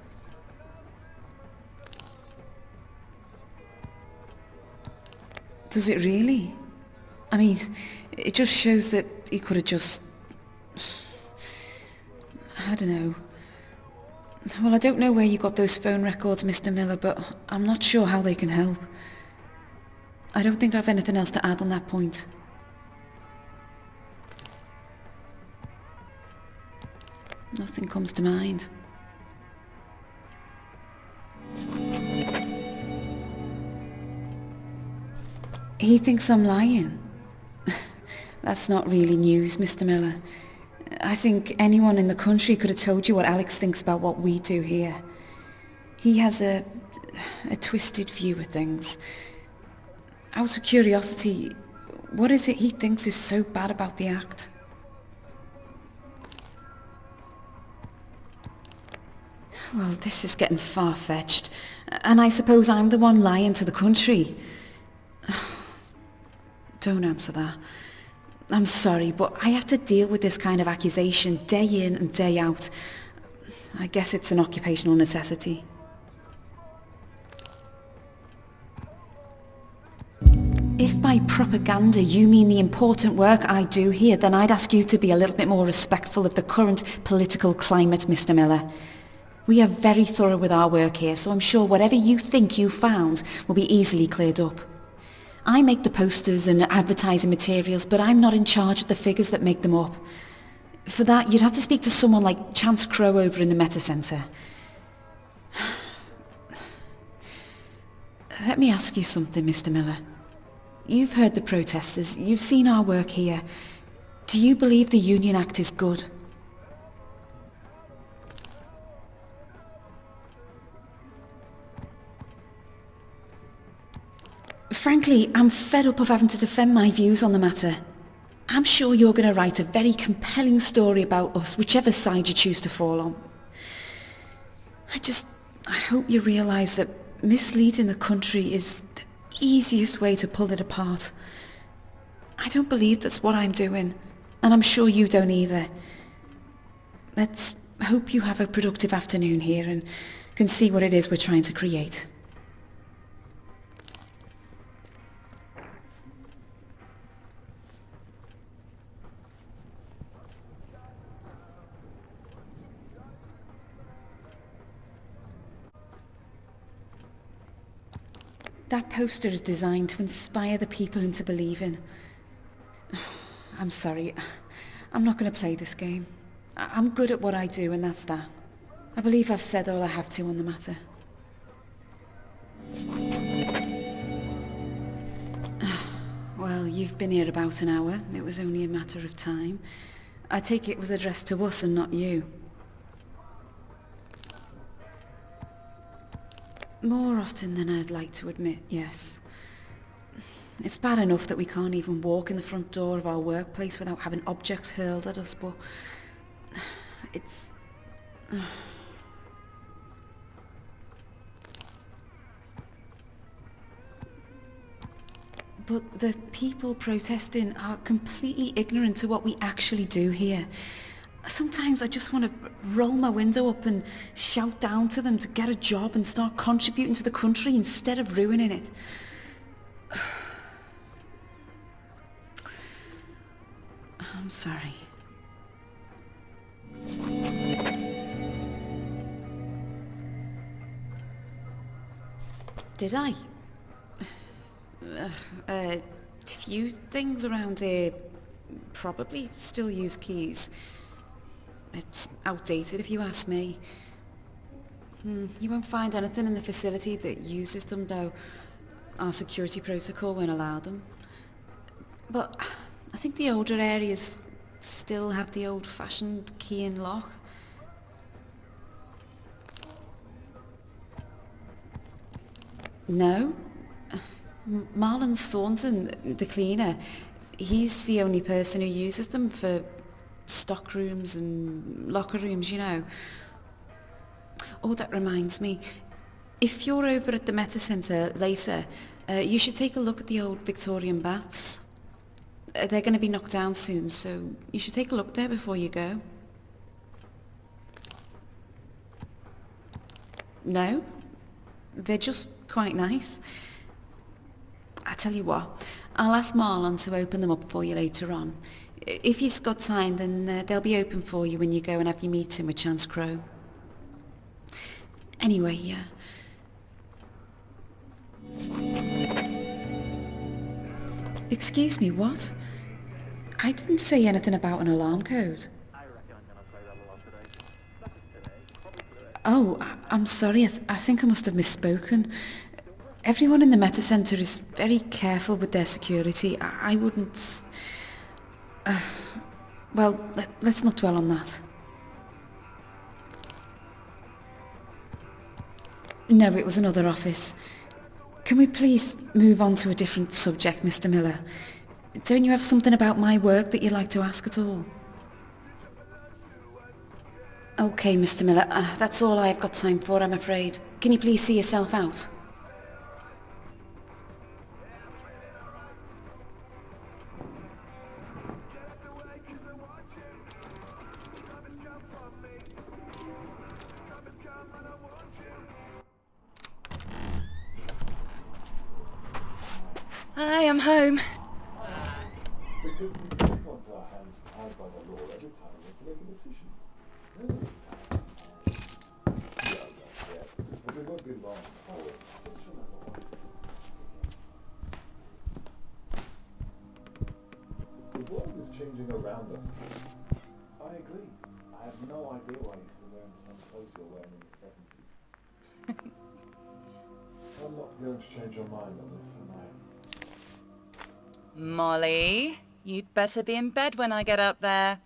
Does it really? I mean, it just shows that he could have just... I don't know. Well, I don't know where you got those phone records, Mr. Miller, but I'm not sure how they can help. I don't think I've anything else to add on that point. Nothing comes to mind. He thinks I'm lying. That's not really news, Mr. Miller. I think anyone in the country could have told you what Alex thinks about what we do here. He has a twisted view of things. Out of curiosity, what is it he thinks is so bad about the act? Well, this is getting far-fetched, and I suppose I'm the one lying to the country. Don't answer that. I'm sorry, but I have to deal with this kind of accusation day in and day out. I guess it's an occupational necessity. If by propaganda you mean the important work I do here, then I'd ask you to be a little bit more respectful of the current political climate, Mr. Miller. We are very thorough with our work here, so I'm sure whatever you think you found will be easily cleared up. I make the posters and advertising materials, but I'm not in charge of the figures that make them up. For that, you'd have to speak to someone like Chance Crow over in the Metacentre. Let me ask you something, Mr. Miller. You've heard the protesters, you've seen our work here. Do you believe the Union Act is good? Frankly, I'm fed up of having to defend my views on the matter. I'm sure you're going to write a very compelling story about us, whichever side you choose to fall on. I hope you realise that misleading the country is the easiest way to pull it apart. I don't believe that's what I'm doing, and I'm sure you don't either. Let's hope you have a productive afternoon here and can see what it is we're trying to create. That poster is designed to inspire the people into believing. I'm sorry, I'm not going to play this game. I'm good at what I do, and that's that. I believe I've said all I have to on the matter. Well, you've been here about an hour. It was only a matter of time. I take it was addressed to us and not you. More often than I'd like to admit, yes. It's bad enough that we can't even walk in the front door of our workplace without having objects hurled at us, but it's... But the people protesting are completely ignorant to what we actually do here. Sometimes I just want to roll my window up and shout down to them to get a job and start contributing to the country instead of ruining it. I'm sorry. Did I? A few things around here probably still use keys. It's outdated if you ask me. You won't find anything in the facility that uses them though. Our security protocol won't allow them. But I think the older areas still have the old-fashioned key and lock. No? Marlon Thornton, the cleaner, he's the only person who uses them for stock rooms and locker rooms, you know. Oh, that reminds me. If you're over at the Metacentre later, you should take a look at the old Victorian baths. They're going to be knocked down soon, so you should take a look there before you go. No? They're just quite nice. I tell you what, I'll ask Marlon to open them up for you later on. If he's got time, then they'll be open for you when you go and have your meeting with Chance Crow. Anyway, excuse me, what? I didn't say anything about an alarm code. Oh, I'm sorry, I think I must have misspoken. Everyone in the Metacentre is very careful with their security. I wouldn't... well, let's not dwell on that. No, it was another office. Can we please move on to a different subject, Mr. Miller? Don't you have something about my work that you'd like to ask at all? Okay, Mr. Miller, that's all I've got time for, I'm afraid. Can you please see yourself out? Hi, I'm home. Because we don't want our hands tied by the law every time we have to make a decision. Yeah. But we won't be long. Just remember one thing. The world is changing around us. I agree. I have no idea why you're still wearing the same clothes you were wearing in the 70s. I'm not going to change your mind on this, am I? Molly, you'd better be in bed when I get up there.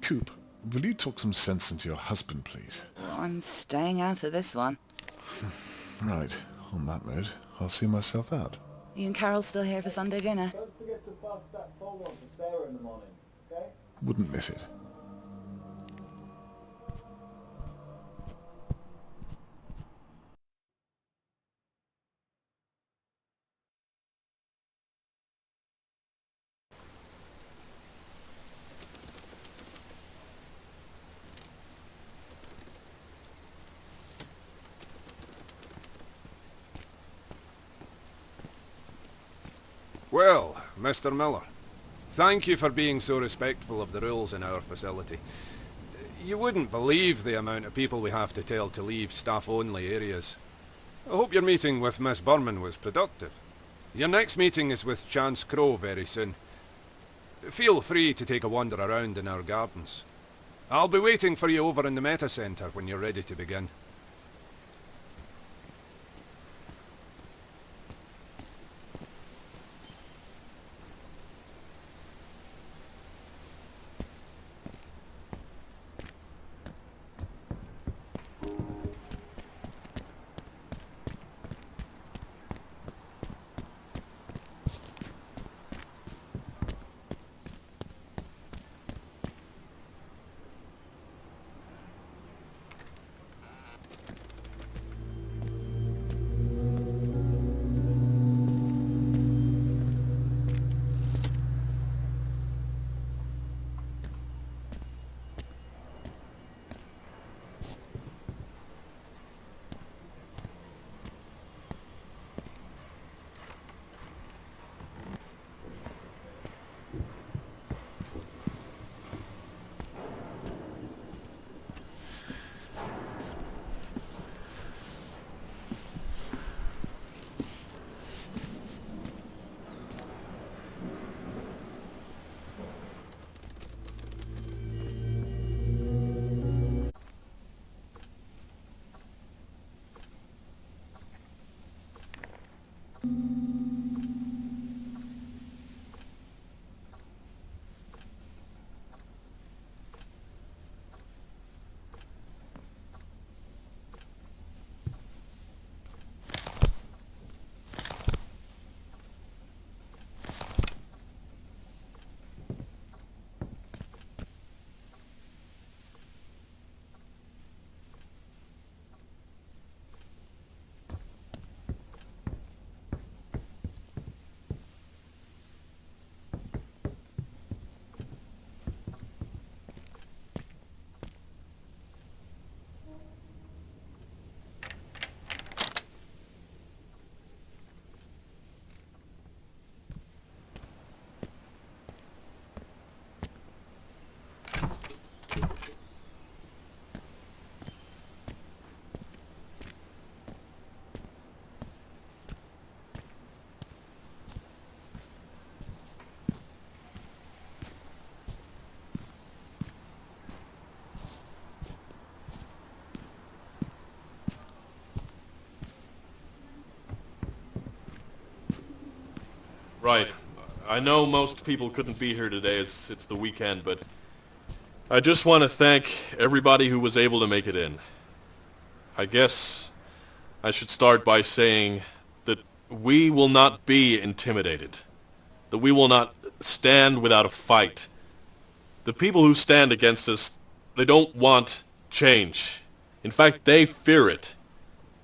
Coop, will you talk some sense into your husband, please? Well, I'm staying out of this one. Right, on that note, I'll see myself out. You and Carol still here for Sunday dinner? Don't forget to pass that folder on to Sarah in the morning, okay? Wouldn't miss it. Well, Mr. Miller, thank you for being so respectful of the rules in our facility. You wouldn't believe the amount of people we have to tell to leave staff-only areas. I hope your meeting with Miss Berman was productive. Your next meeting is with Chance Crow very soon. Feel free to take a wander around in our gardens. I'll be waiting for you over in the Metacentre when you're ready to begin. Right. I know most people couldn't be here today as it's the weekend, but I just want to thank everybody who was able to make it in. I guess I should start by saying that we will not be intimidated, that we will not stand without a fight. The people who stand against us, they don't want change. In fact, they fear it,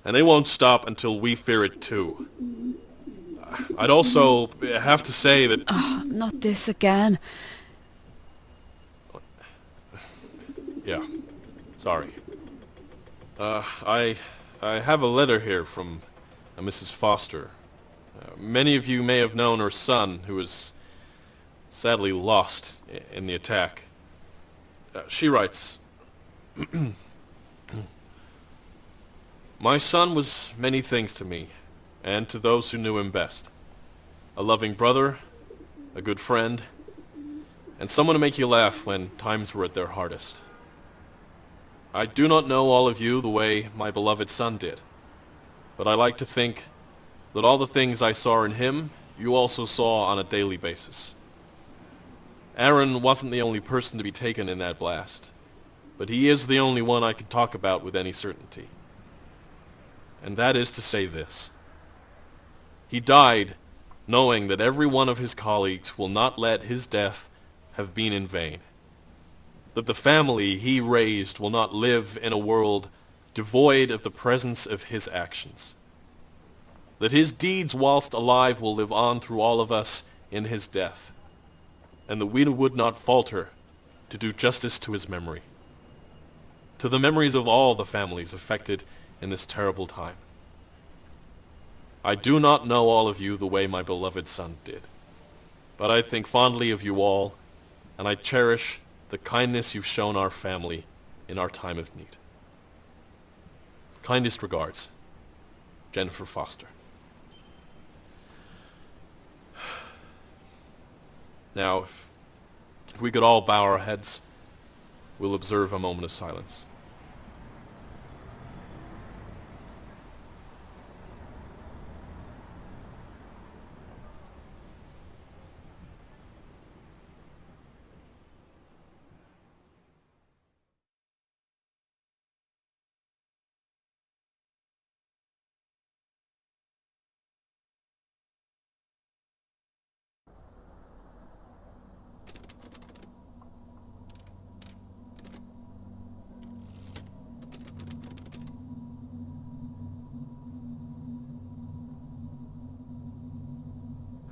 and they won't stop until we fear it too. I'd also have to say that... Oh, not this again. Yeah, sorry. I have a letter here from Mrs. Foster. Many of you may have known her son, who was sadly lost in the attack. She writes, "My son was many things to me, and to those who knew him best. A loving brother, a good friend, and someone to make you laugh when times were at their hardest. I do not know all of you the way my beloved son did, but I like to think that all the things I saw in him, you also saw on a daily basis. Aaron wasn't the only person to be taken in that blast, but he is the only one I could talk about with any certainty. And that is to say this. He died knowing that every one of his colleagues will not let his death have been in vain. That the family he raised will not live in a world devoid of the presence of his actions. That his deeds whilst alive will live on through all of us in his death. And that we would not falter to do justice to his memory. To the memories of all the families affected in this terrible time. I do not know all of you the way my beloved son did, but I think fondly of you all, and I cherish the kindness you've shown our family in our time of need. Kindest regards, Jennifer Foster." Now, if we could all bow our heads, we'll observe a moment of silence.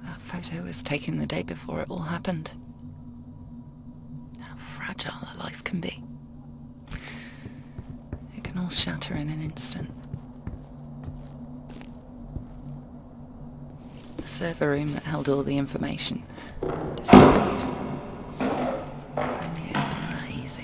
That photo was taken the day before it all happened. How fragile a life can be. It can all shatter in an instant. The server room that held all the information disappeared. If only it had been that easy.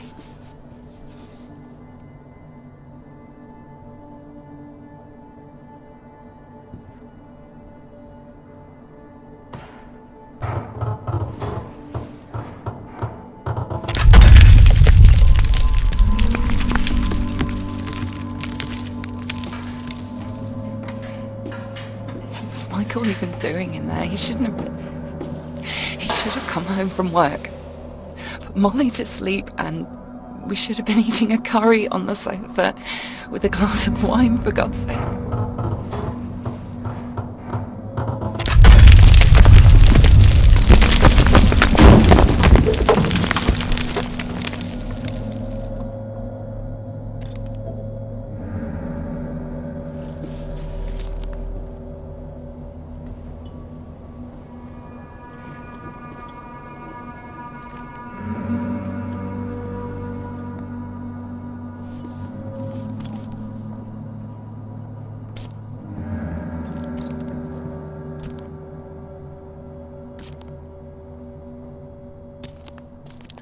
It was Michael. Michael even doing in there? He shouldn't have been... He should have come home from work, put Molly to sleep, and we should have been eating a curry on the sofa with a glass of wine, for God's sake.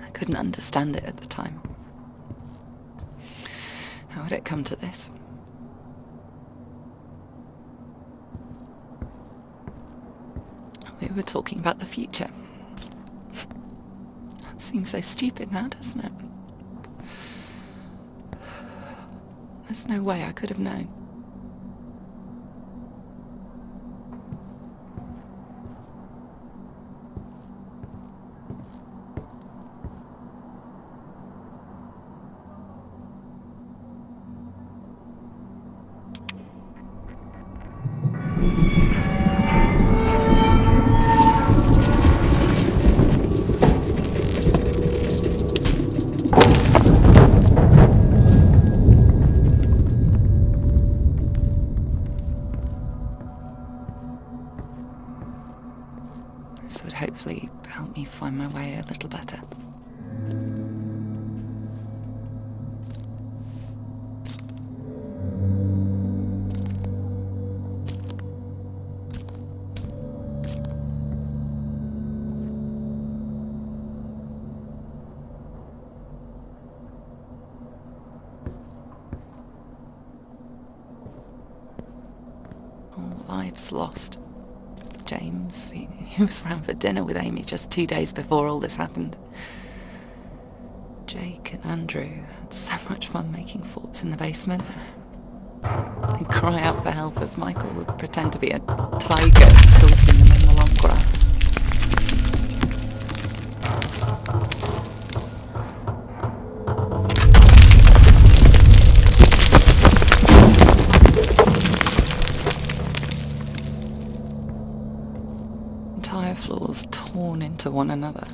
I couldn't understand it at the time. How had it come to this? We were talking about the future. That seems so stupid now, doesn't it? There's no way I could have known. This would hopefully help me find my way a little better. All lives lost. James, he was round for dinner with Amy just 2 days before all this happened. Jake and Andrew had so much fun making forts in the basement. They'd cry out for help as Michael would pretend to be a tiger stalking them in the long grass. Entire floors torn into one another.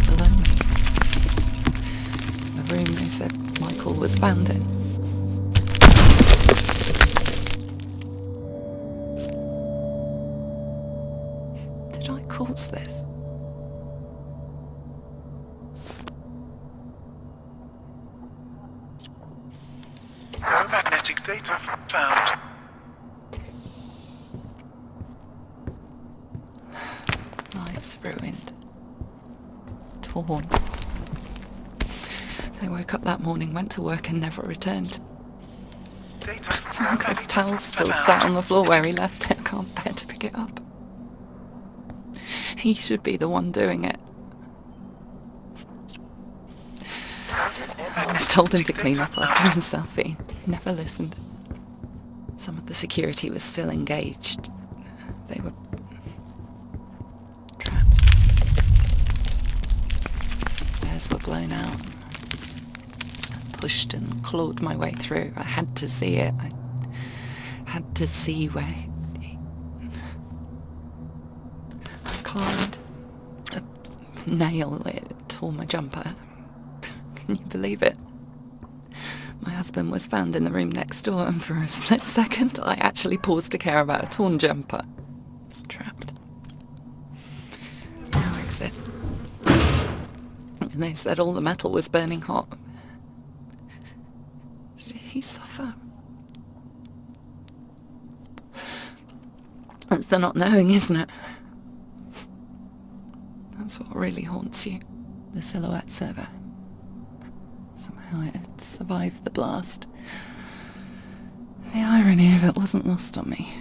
Below me. The room they said Michael was found in. Did I cause this? No magnetic data found. Lives ruined. Torn. They woke up that morning, went to work and never returned. Michael's towel still sat on the floor where he left it. I can't bear to pick it up. He should be the one doing it. I was told him to clean up after himself. He never listened. Some of the security was still engaged. They were trapped. Theirs were blown out. I pushed and clawed my way through. I had to see it. I had to see where he... I climbed. A nail, it tore my jumper. Can you believe it? My husband was found in the room next door, and for a split second I actually paused to care about a torn jumper. Trapped. No exit. And they said all the metal was burning hot. Did he suffer? That's the not knowing, isn't it? That's what really haunts you. The Silhouette server. Somehow it had survived the blast. The irony of it wasn't lost on me.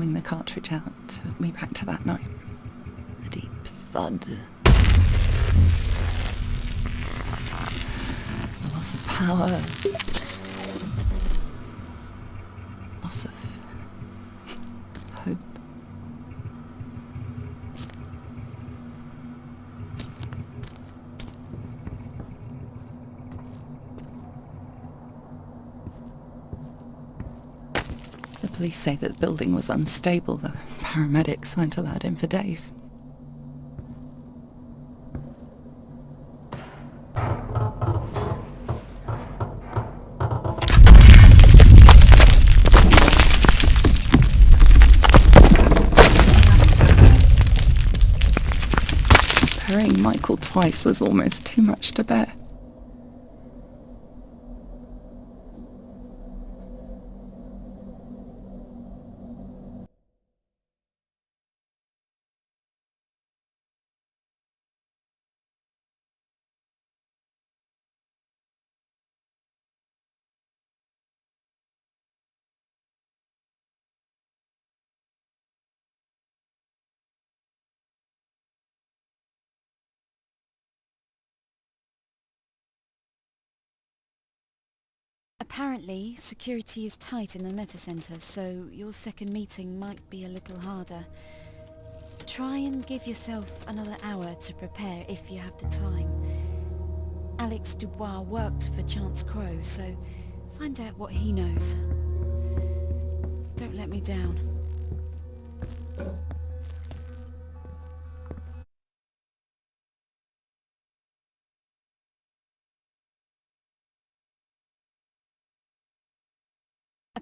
pulling the cartridge out took me back to that night. The deep thud. The loss of power. Loss of hope. The police say that the building was unstable. The paramedics weren't allowed in for days. Burying Michael twice was almost too much to bear. Apparently, security is tight in the Metacentre, so your second meeting might be a little harder. Try and give yourself another hour to prepare if you have the time. Alex Dubois worked for Chance Crow, so find out what he knows. Don't let me down.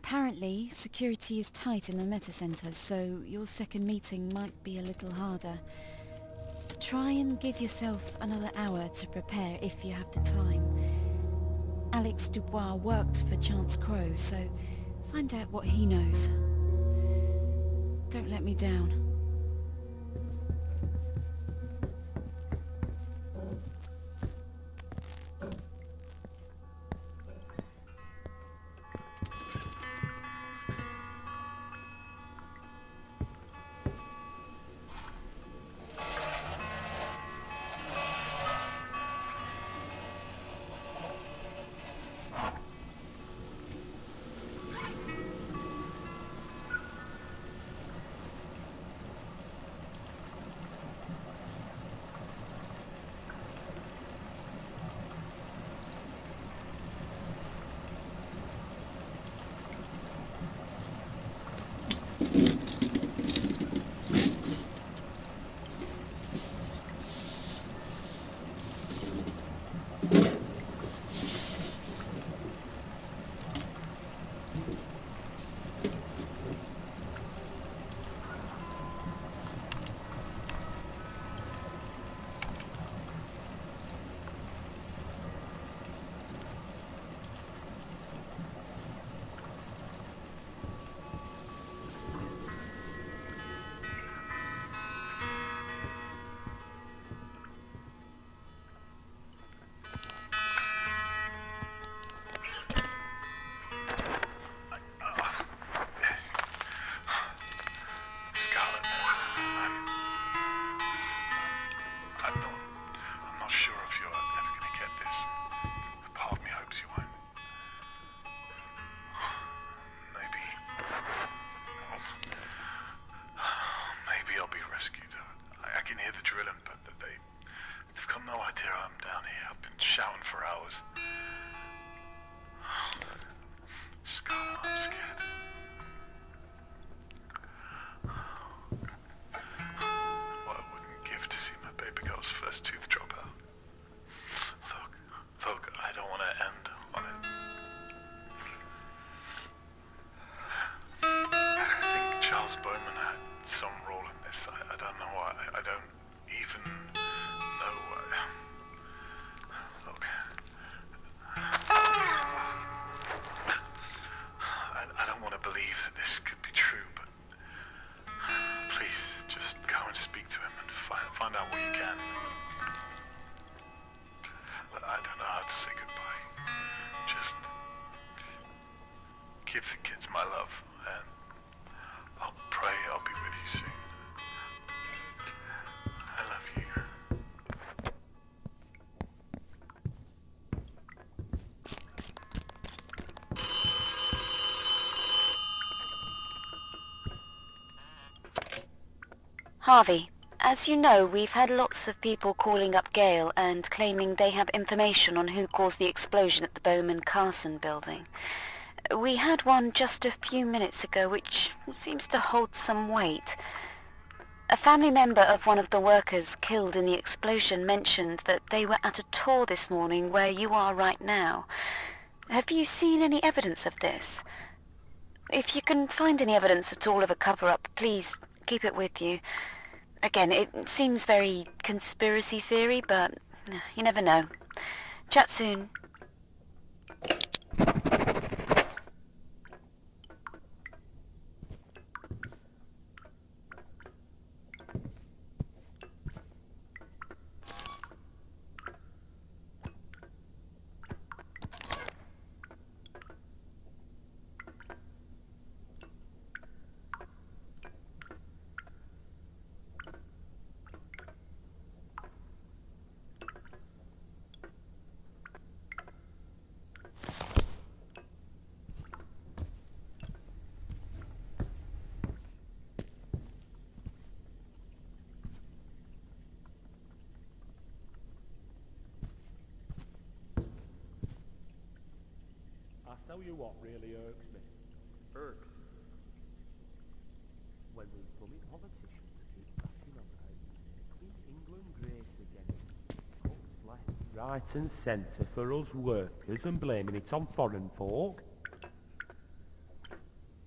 Apparently, security is tight in the Metacentre, so your second meeting might be a little harder. Try and give yourself another hour to prepare if you have the time. Alex Dubois worked for Chance Crow, so find out what he knows. Don't let me down. Bowman had some role in this. I don't know. I don't even know. Look, I don't want to believe that this could be true, but please just go and speak to him and find out what you can. I don't know how to say goodbye. Just give the kids my love, and I'll pray Harvey, as you know, we've had lots of people calling up Gale and claiming they have information on who caused the explosion at the Bowman Building. We had one just a few minutes ago which seems to hold some weight. A family member of one of the workers killed in the explosion mentioned that they were at a tour this morning where you are right now. Have you seen any evidence of this? If you can find any evidence at all of a cover-up, please keep it with you. Again, it seems very conspiracy theory, but you never know. Chat soon. I'll tell you what really irks me. Irks? When these bloody politicians keep backing on about making England great again. Cuts left, right and centre for us workers and blaming it on foreign folk.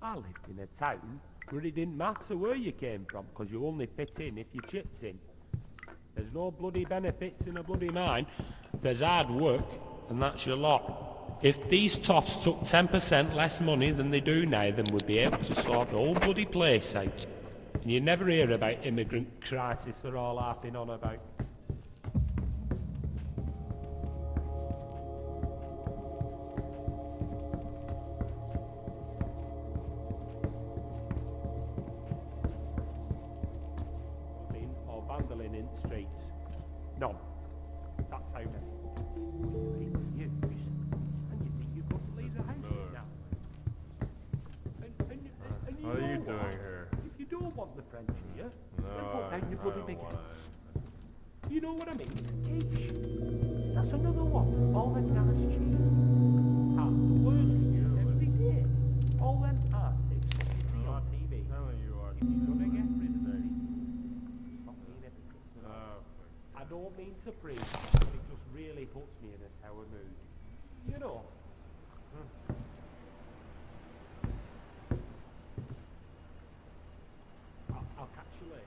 I lived in a town where it didn't matter where you came from because you only fit in if you chipped in. There's no bloody benefits in a bloody mine. There's hard work and that's your lot. If these toffs took 10% less money than they do now, then we'd be able to sort the whole bloody place out. And you never hear about immigrant crisis they're all harping on about. Or vandalism in the streets. None. That's how many. What are you doing here? If you don't want the French here, No, then put down your bloody I big don't house. want You know what I mean? Quiche. That's another one. All them nice cheese. The worst every day. All them artists you see on TV. telling you are. If you're gonna get rid of them, stop being hypocrites. I don't mean to preach, but it just really puts me in a sour mood. You know. I'll catch you later.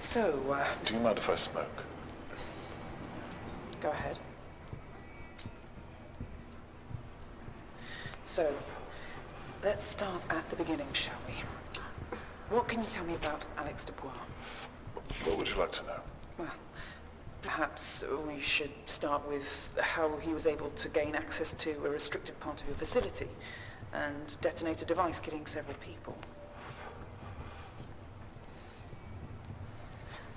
So, Do you mind if I smoke? go ahead. So, let's start at the beginning, shall we? What can you tell me about Alex Dubois? What would you like to know? Well, perhaps we should start with how he was able to gain access to a restricted part of your facility and detonate a device killing several people.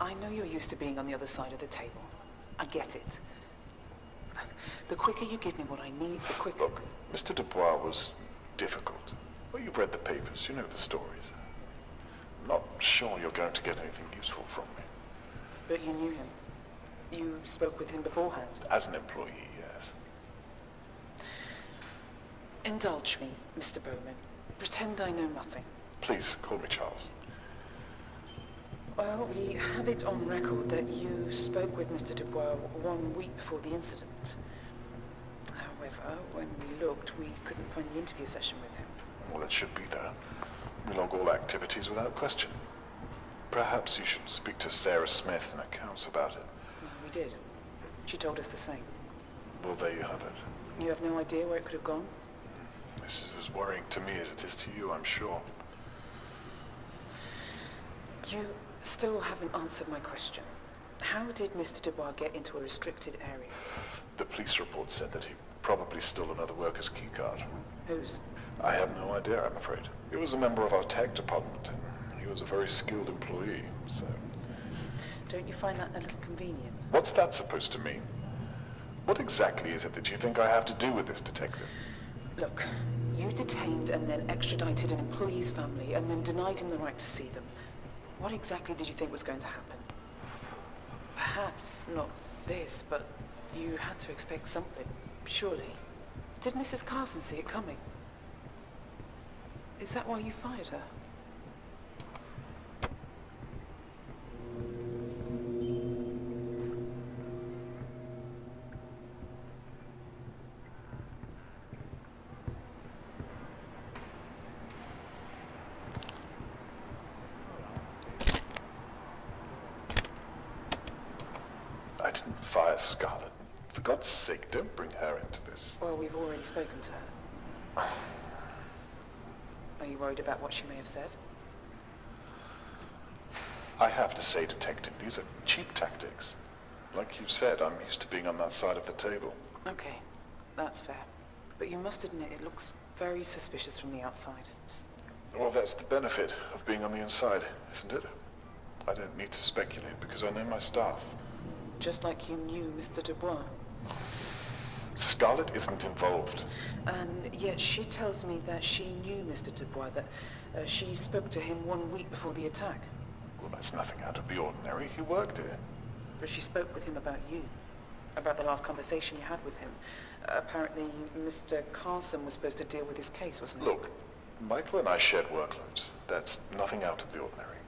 I know you're used to being on the other side of the table. I get it. The quicker you give me what I need, the quicker... Look, Mr. Dubois was difficult. Well, you've read the papers, you know the stories. I'm not sure you're going to get anything useful from me. But you knew him. You spoke with him beforehand. As an employee, yes. Indulge me, Mr. Bowman. Pretend I know nothing. Please, call me Charles. Well, we have it on record that you spoke with Mr. Dubois 1 week before the incident. However, when we looked, we couldn't find the interview session with him. Well, it should be there. We log all activities without question. Perhaps you should speak to Sarah Smith in accounts about it. We did. She told us the same. Well, there you have it. You have no idea where it could have gone? This is as worrying to me as it is to you, I'm sure. You still haven't answered my question. How did Mr. Dubois get into a restricted area? The police report said that he probably stole another worker's keycard. Whose? I have no idea, I'm afraid. He was a member of our tech department, and he was a very skilled employee, so... Don't you find that a little convenient? What's that supposed to mean? What exactly is it that you think I have to do with this, detective? Look, you detained and then extradited an employee's family and then denied him the right to see them. What exactly did you think was going to happen? Perhaps not this, but you had to expect something, surely. Did Mrs. Carson see it coming? Is that why you fired her? I didn't fire Scarlett. For God's sake, don't bring her into this. Well, we've already spoken to her. Are you worried about what she may have said? I have to say, detective, these are cheap tactics. Like you said, I'm used to being on that side of the table. Okay, that's fair. But you must admit it looks very suspicious from the outside. Well, that's the benefit of being on the inside, isn't it? I don't need to speculate because I know my staff. Just like you knew Mr. Dubois. Scarlett isn't involved. And yet she tells me that she knew Mr. Dubois, that she spoke to him 1 week before the attack. Well, that's nothing out of the ordinary. He worked here. But she spoke with him about you, about the last conversation you had with him. Apparently, Mr. Carson was supposed to deal with his case, wasn't he? Look, Michael and I shared workloads. That's nothing out of the ordinary.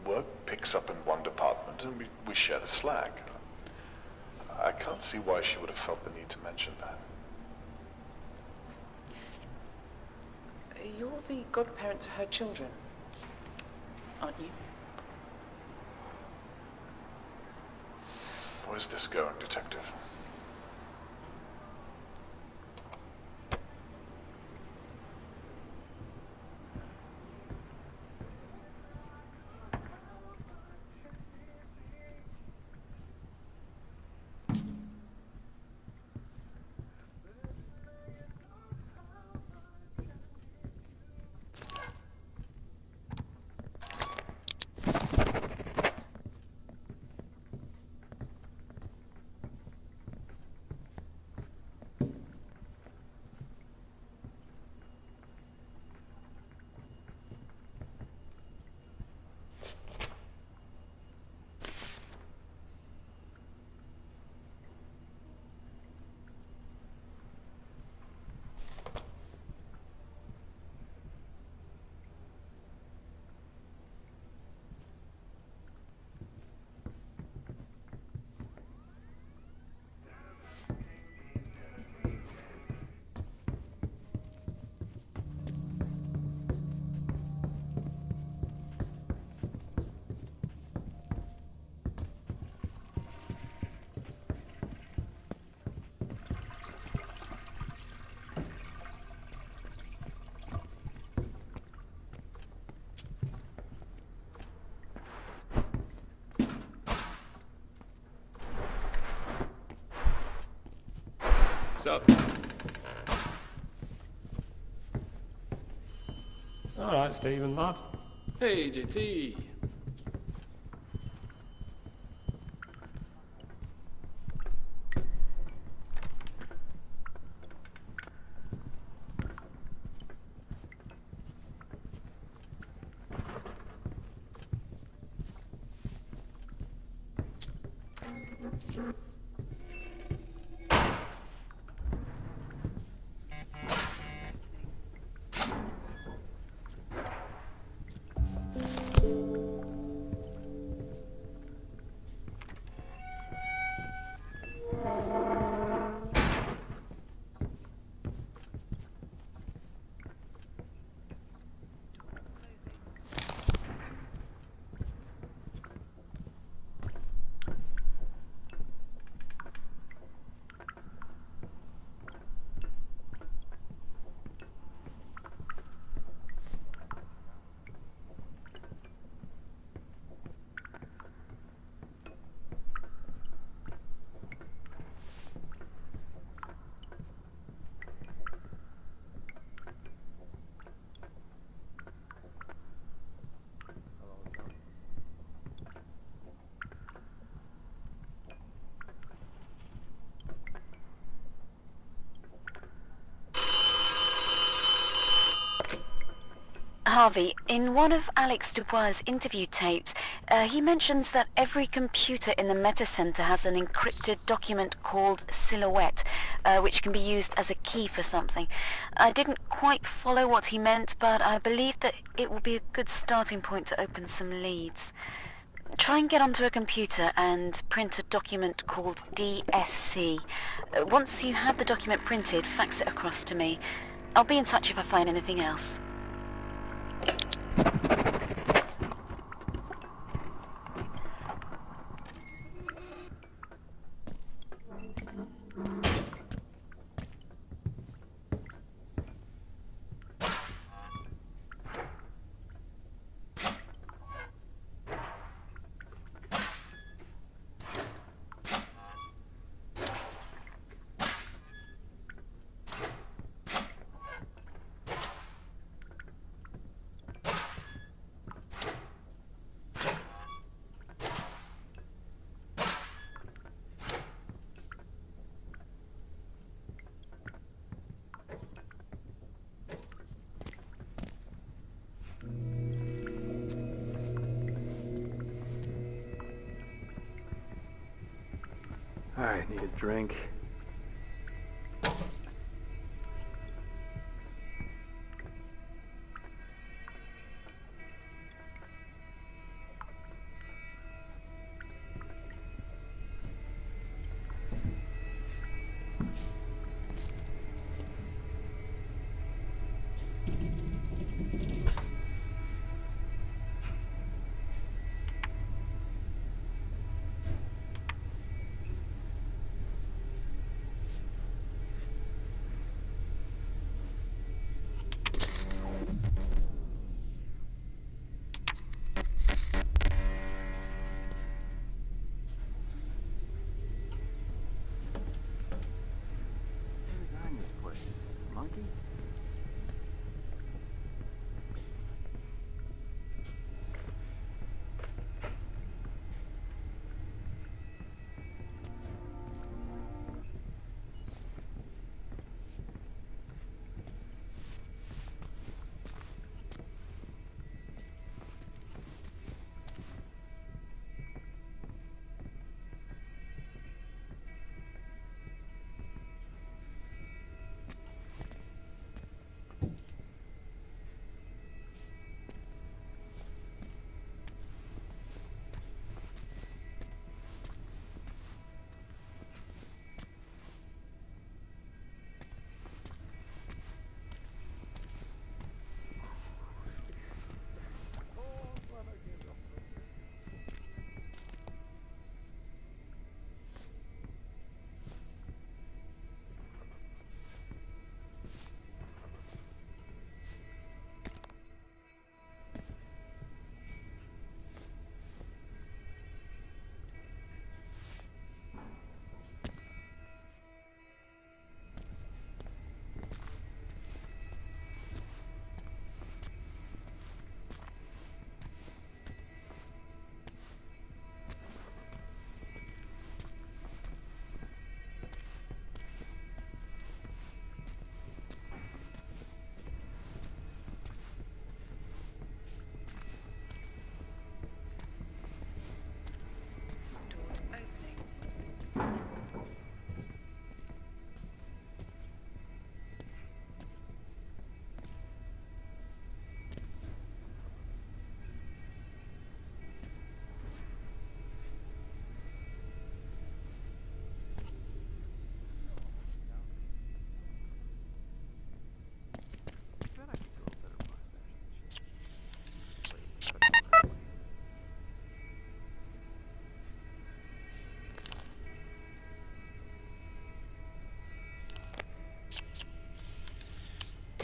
Work picks up in one department and we share the slack. I can't see why she would have felt the need to mention that. You're the godparent to her children, aren't you? Where's this going, detective? What's up? Alright, Stephen, lad. Hey, JT. Harvey, in one of Alex Dubois' interview tapes, he mentions that every computer in the Metacentre has an encrypted document called Silhouette, which can be used as a key for something. I didn't quite follow what he meant, but I believe that it will be a good starting point to open some leads. Try and get onto a computer and print a document called DSC. Once you have the document printed, fax it across to me. I'll be in touch if I find anything else. I need a drink.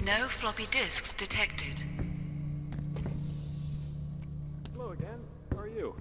No floppy disks detected. Hello again. How are you?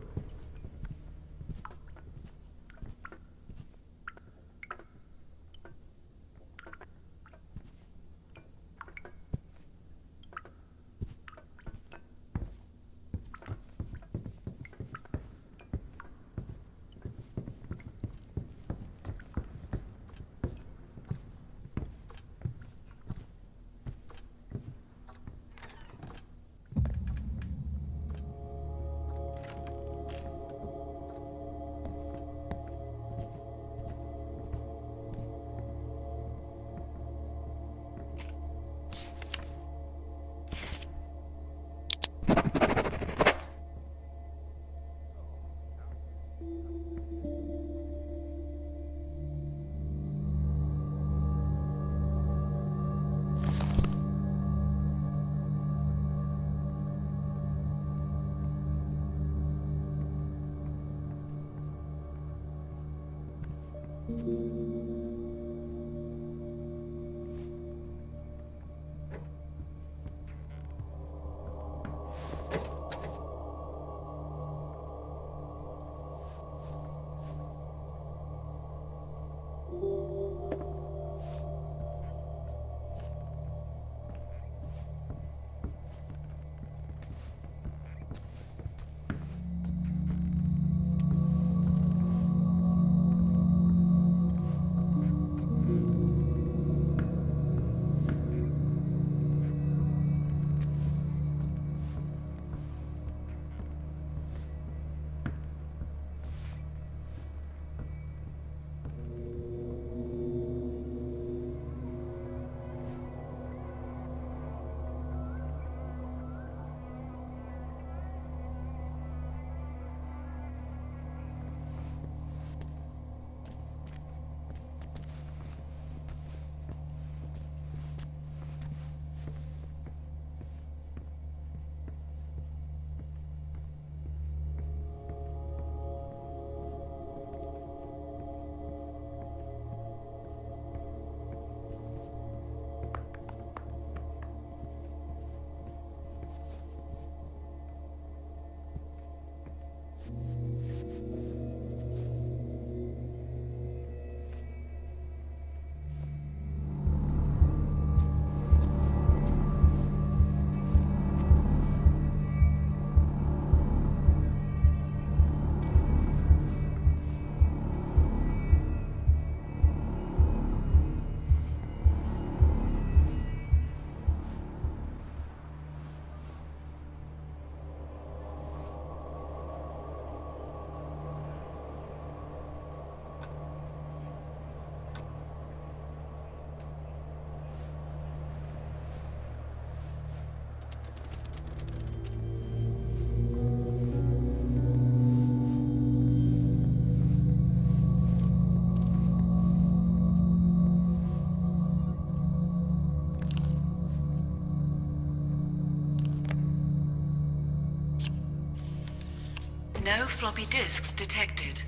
No floppy disks detected.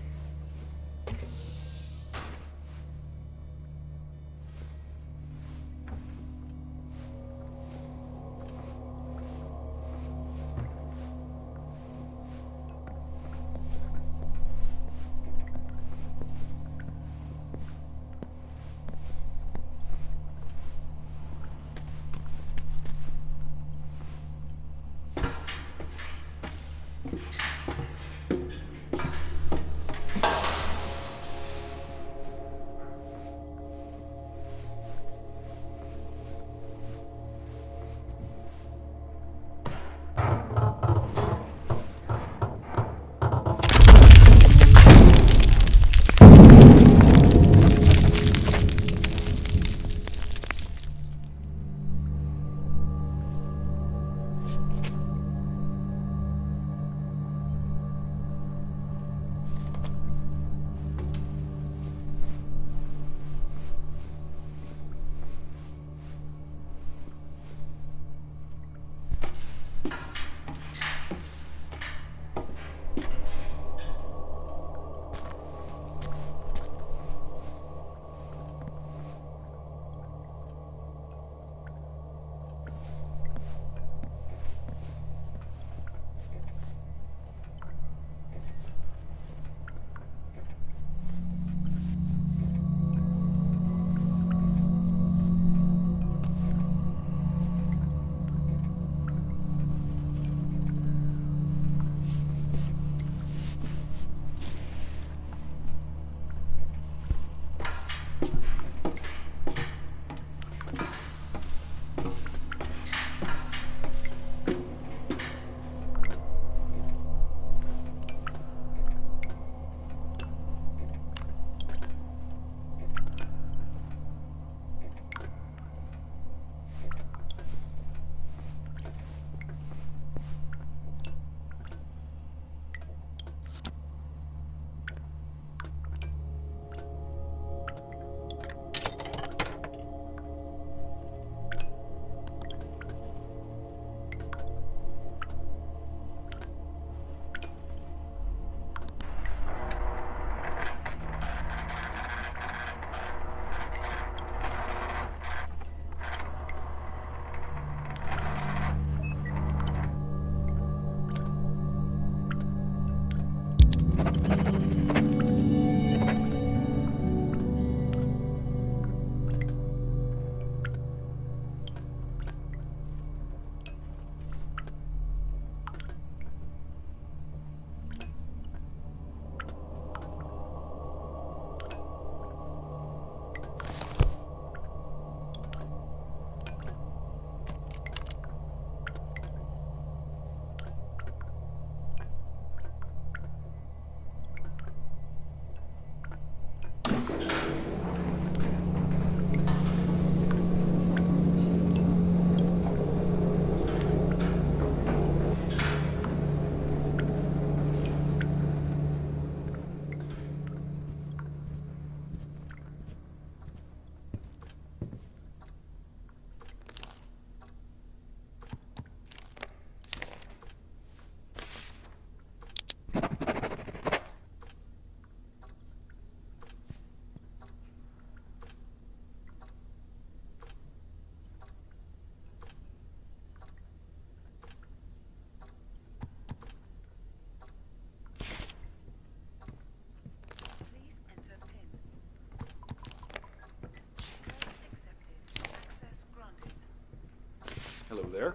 there.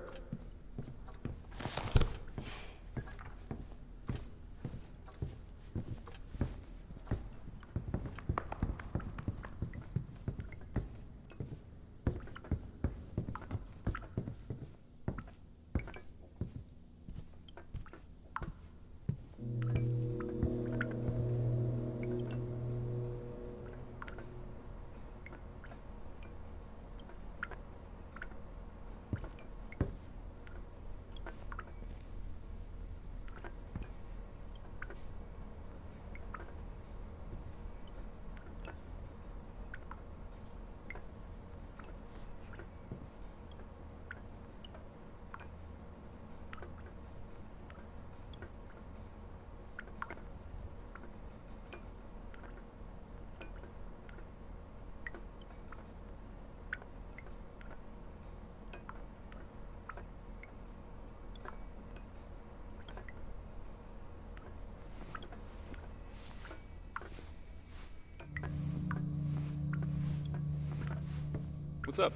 What's up?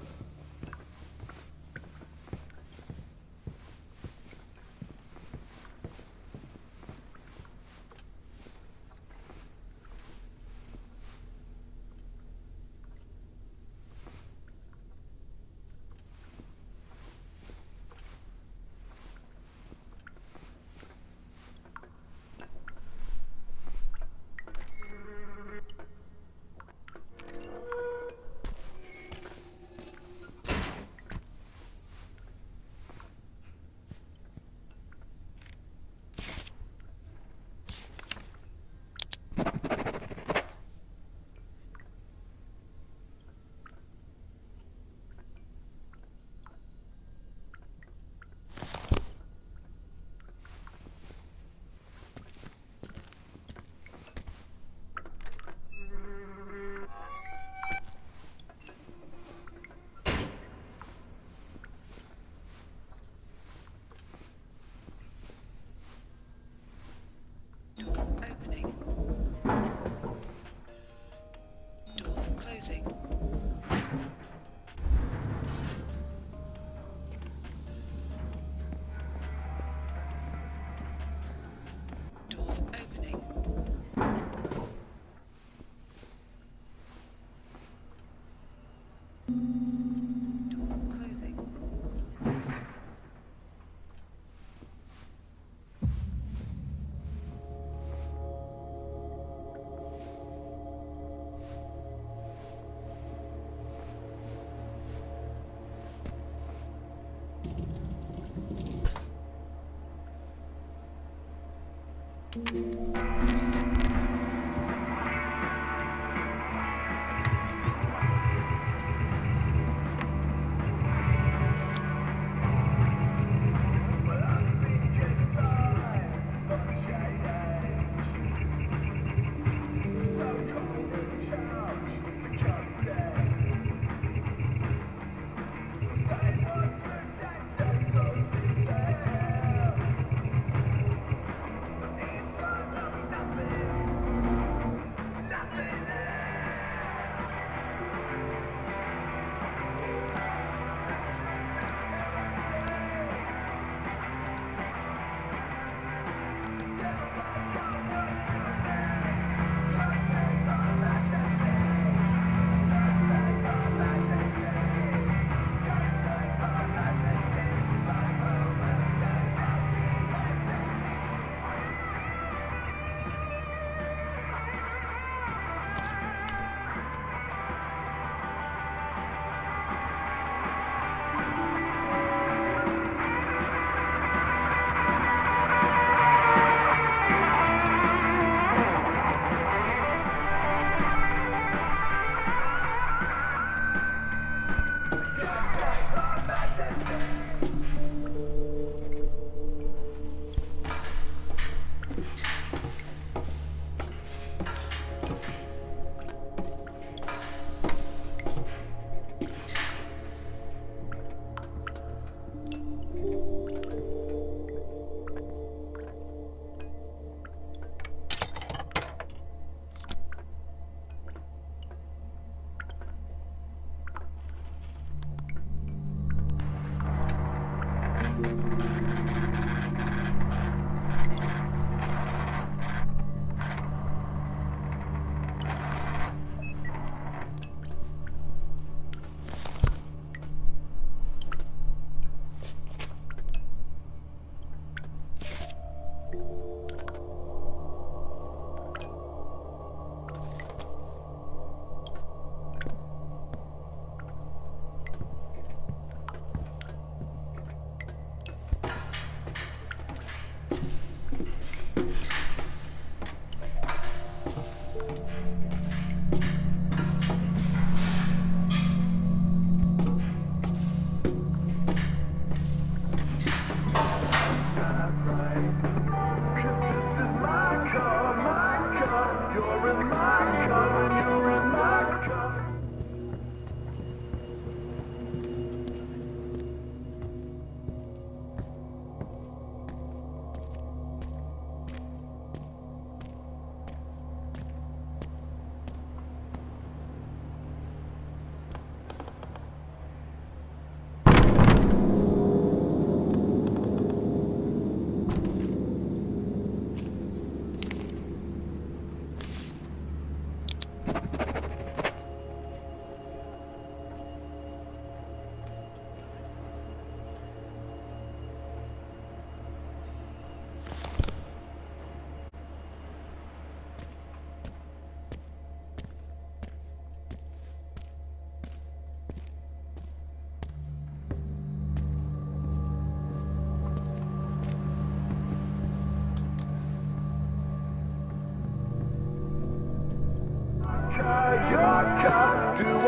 Opening. Doors closing. Doors opening. Door closing.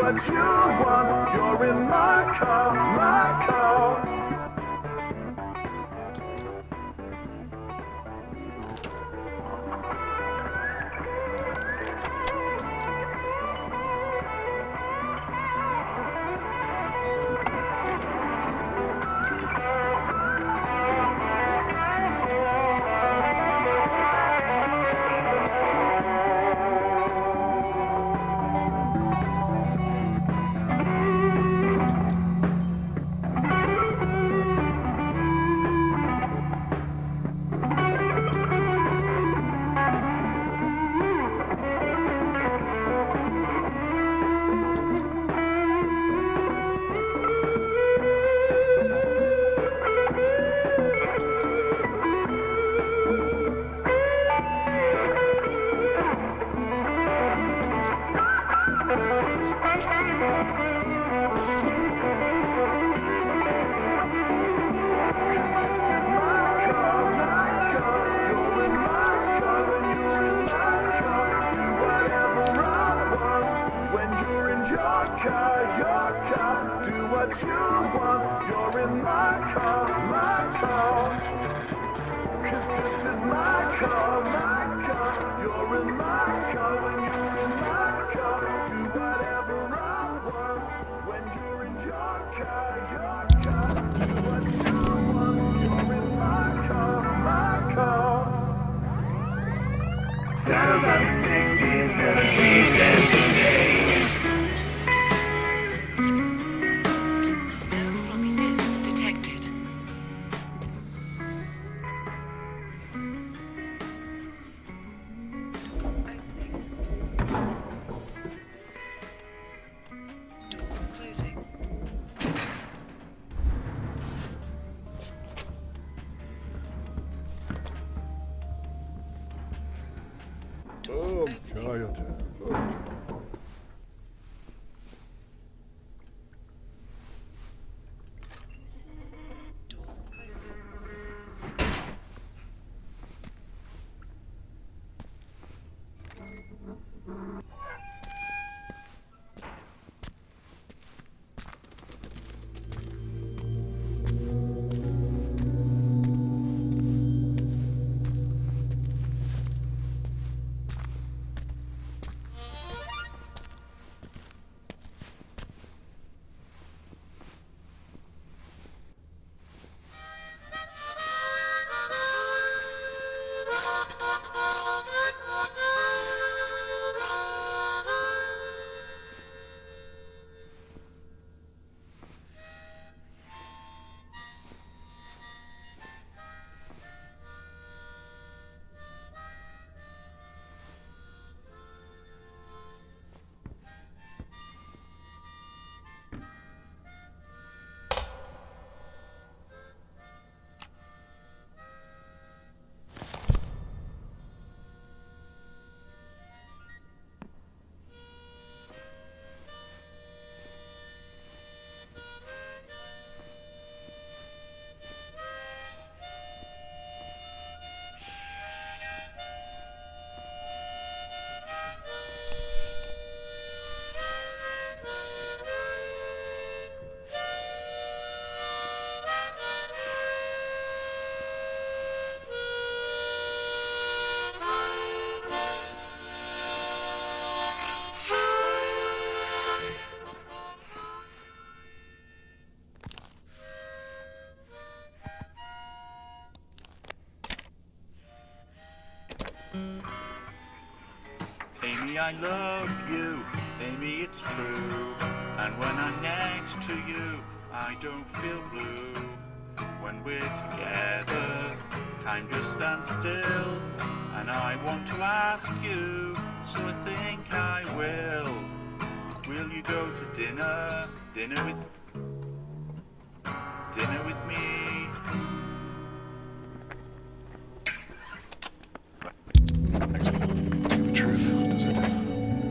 what you want. You're in my car, my car. Oh, I'm tired. Amy, I love you, Amy, it's true. And when I'm next to you, I don't feel blue. When we're together, time just stands still. And I want to ask you, so I think I will. Will you go to dinner, dinner with me?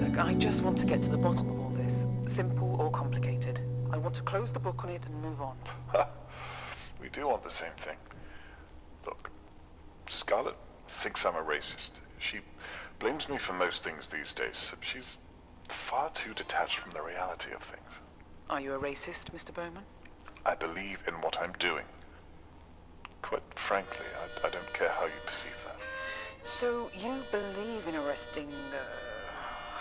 Look, I just want to get to the bottom of all this, simple or complicated. I want to close the book on it and move on. We do want the same thing. Look, Scarlett thinks I'm a racist. She blames me for most things these days. She's far too detached from the reality of things. Are you a racist, Mr. Bowman? I believe in what I'm doing. Quite frankly, I don't care how you perceive that. So you believe in arresting,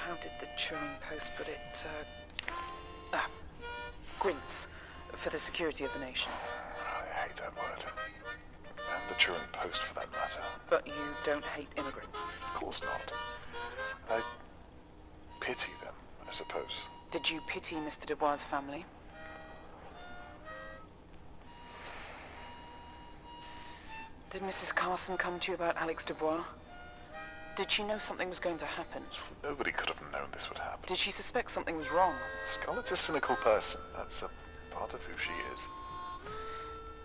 how did the Turing Post put it, Grints, for the security of the nation? I hate that word. And the Turing Post, for that matter. But you don't hate immigrants? Of course not. I pity them, I suppose. Did you pity Mr. Dubois' family? Did Mrs. Carson come to you about Alex Dubois? Did she know something was going to happen? Nobody could have known this would happen. Did she suspect something was wrong? Scarlett's a cynical person. That's a part of who she is.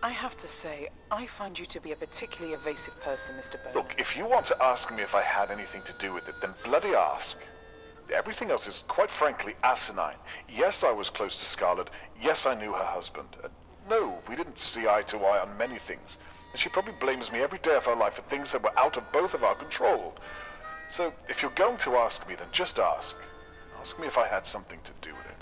I have to say, I find you to be a particularly evasive person, Mr. Bowman. Look, if you want to ask me if I had anything to do with it, then bloody ask. Everything else is, quite frankly, asinine. Yes, I was close to Scarlett. Yes, I knew her husband. No, we didn't see eye to eye on many things. And she probably blames me every day of her life for things that were out of both of our control. So, if you're going to ask me, then just ask. Ask me if I had something to do with it.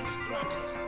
request granted.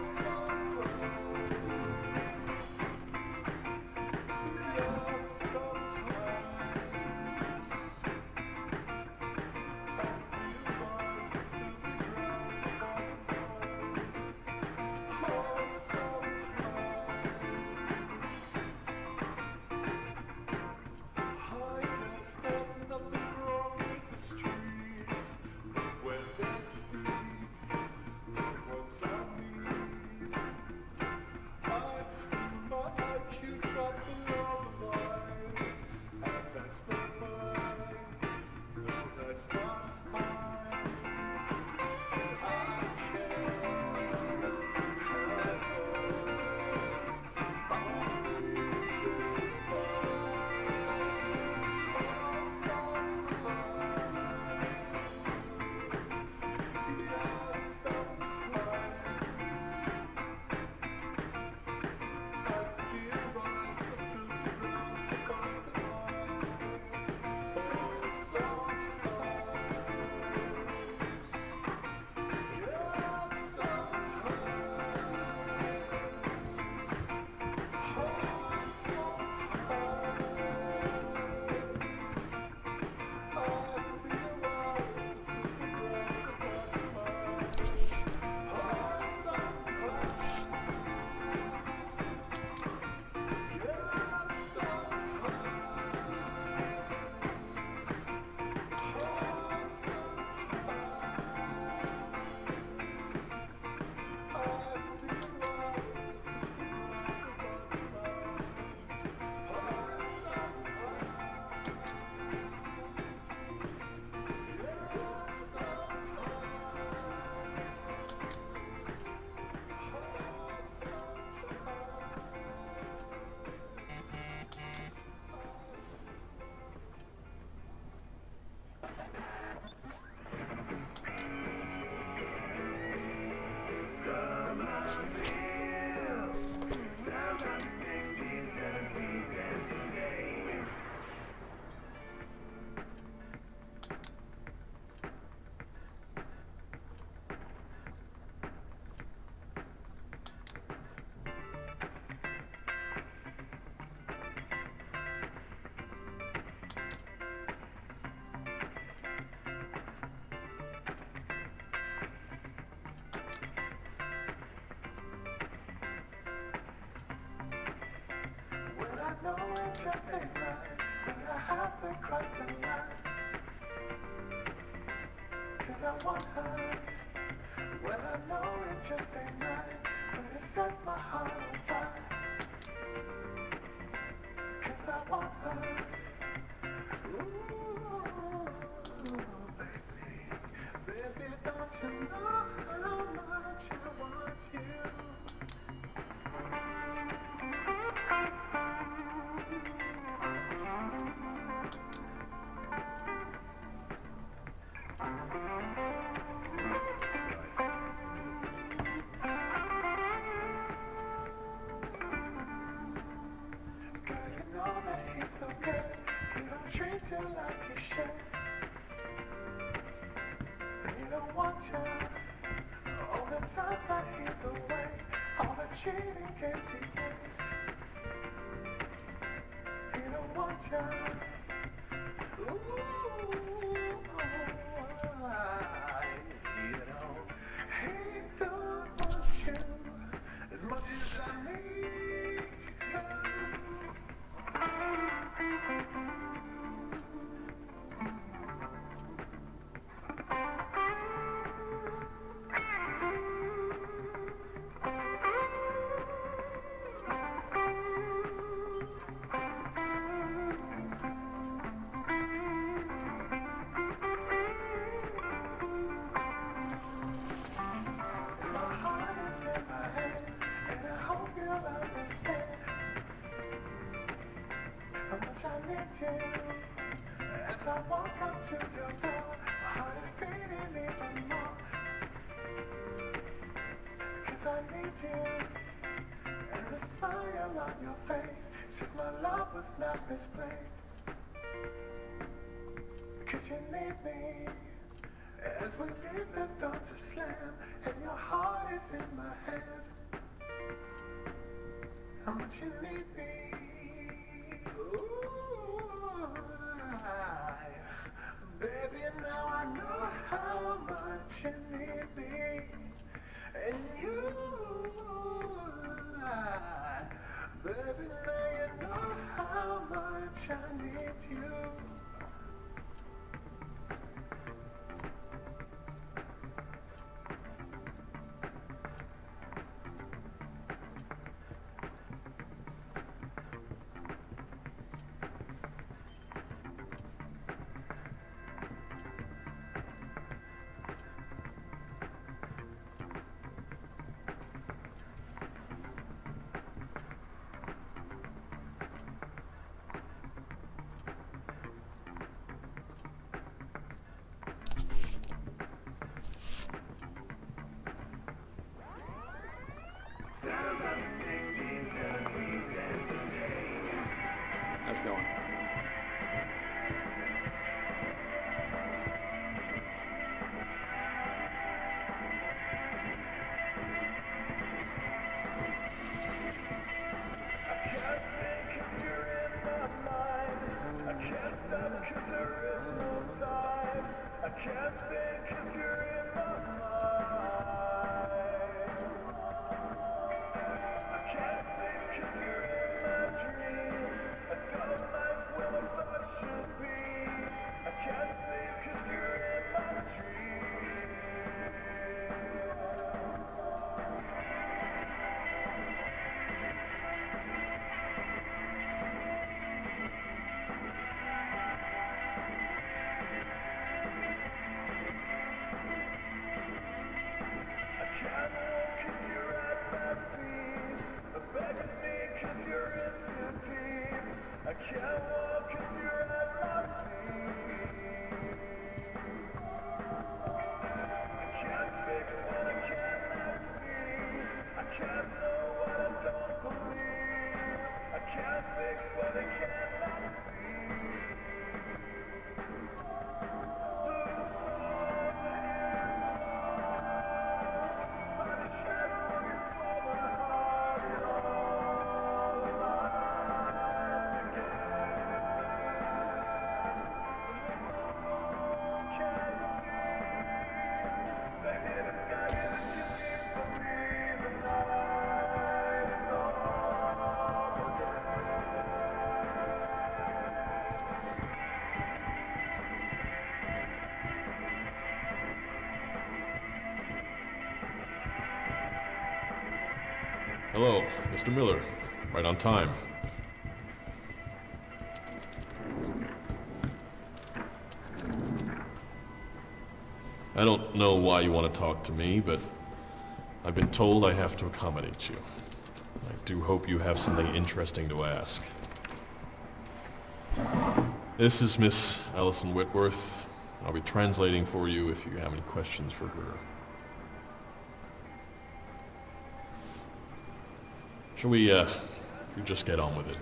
As we leave the door to slam, and your heart is in my hand. How much you need me? Ooh, baby, now I know how much you need me. And you, baby, now you know how much I need you. How's it going? Hello, Mr. Miller. Right on time. I don't know why you want to talk to me, but I've been told I have to accommodate you. I do hope you have something interesting to ask. This is Miss Allison Whitworth. I'll be translating for you if you have any questions for her. Shall we just get on with it?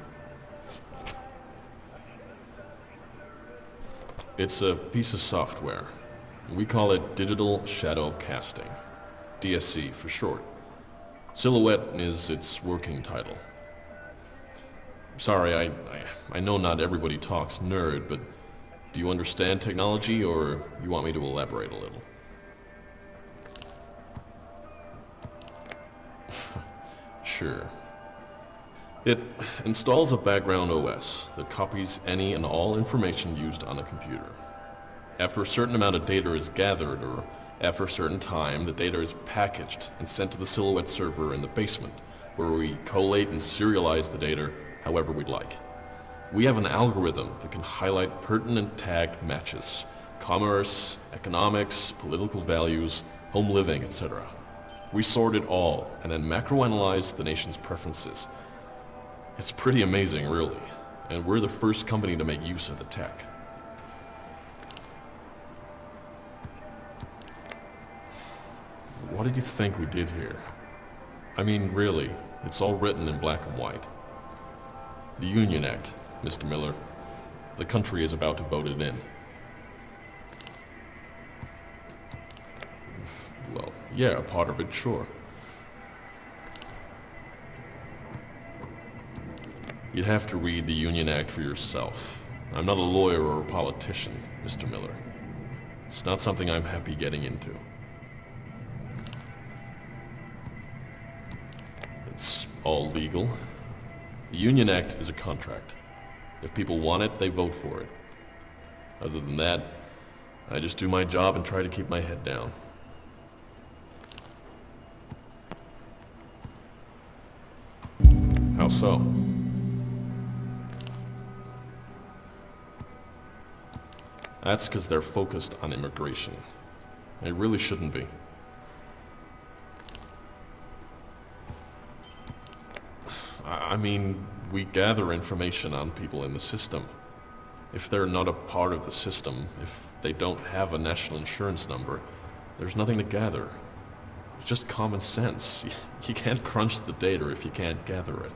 It's a piece of software. We call it Digital Shadow Casting. DSC for short. Silhouette is its working title. Sorry, I know not everybody talks nerd, but do you understand technology, or you want me to elaborate a little? Sure. It installs a background OS that copies any and all information used on a computer. After a certain amount of data is gathered, or after a certain time, the data is packaged and sent to the Silhouette server in the basement, where we collate and serialize the data however we'd like. We have an algorithm that can highlight pertinent tagged matches, commerce, economics, political values, home living, etc. We sort it all and then macroanalyze the nation's preferences. It's pretty amazing, really, and we're the first company to make use of the tech. What did you think we did here? I mean, really, it's all written in black and white. The Union Act, Mr. Miller. The country is about to vote it in. Yeah, part of it, sure. You'd have to read the Union Act for yourself. I'm not a lawyer or a politician, Mr. Miller. It's not something I'm happy getting into. It's all legal. The Union Act is a contract. If people want it, they vote for it. Other than that, I just do my job and try to keep my head down. How so? That's because they're focused on immigration. They really shouldn't be. I mean, we gather information on people in the system. If they're not a part of the system, if they don't have a national insurance number, there's nothing to gather. It's just common sense. You can't crunch the data if you can't gather it.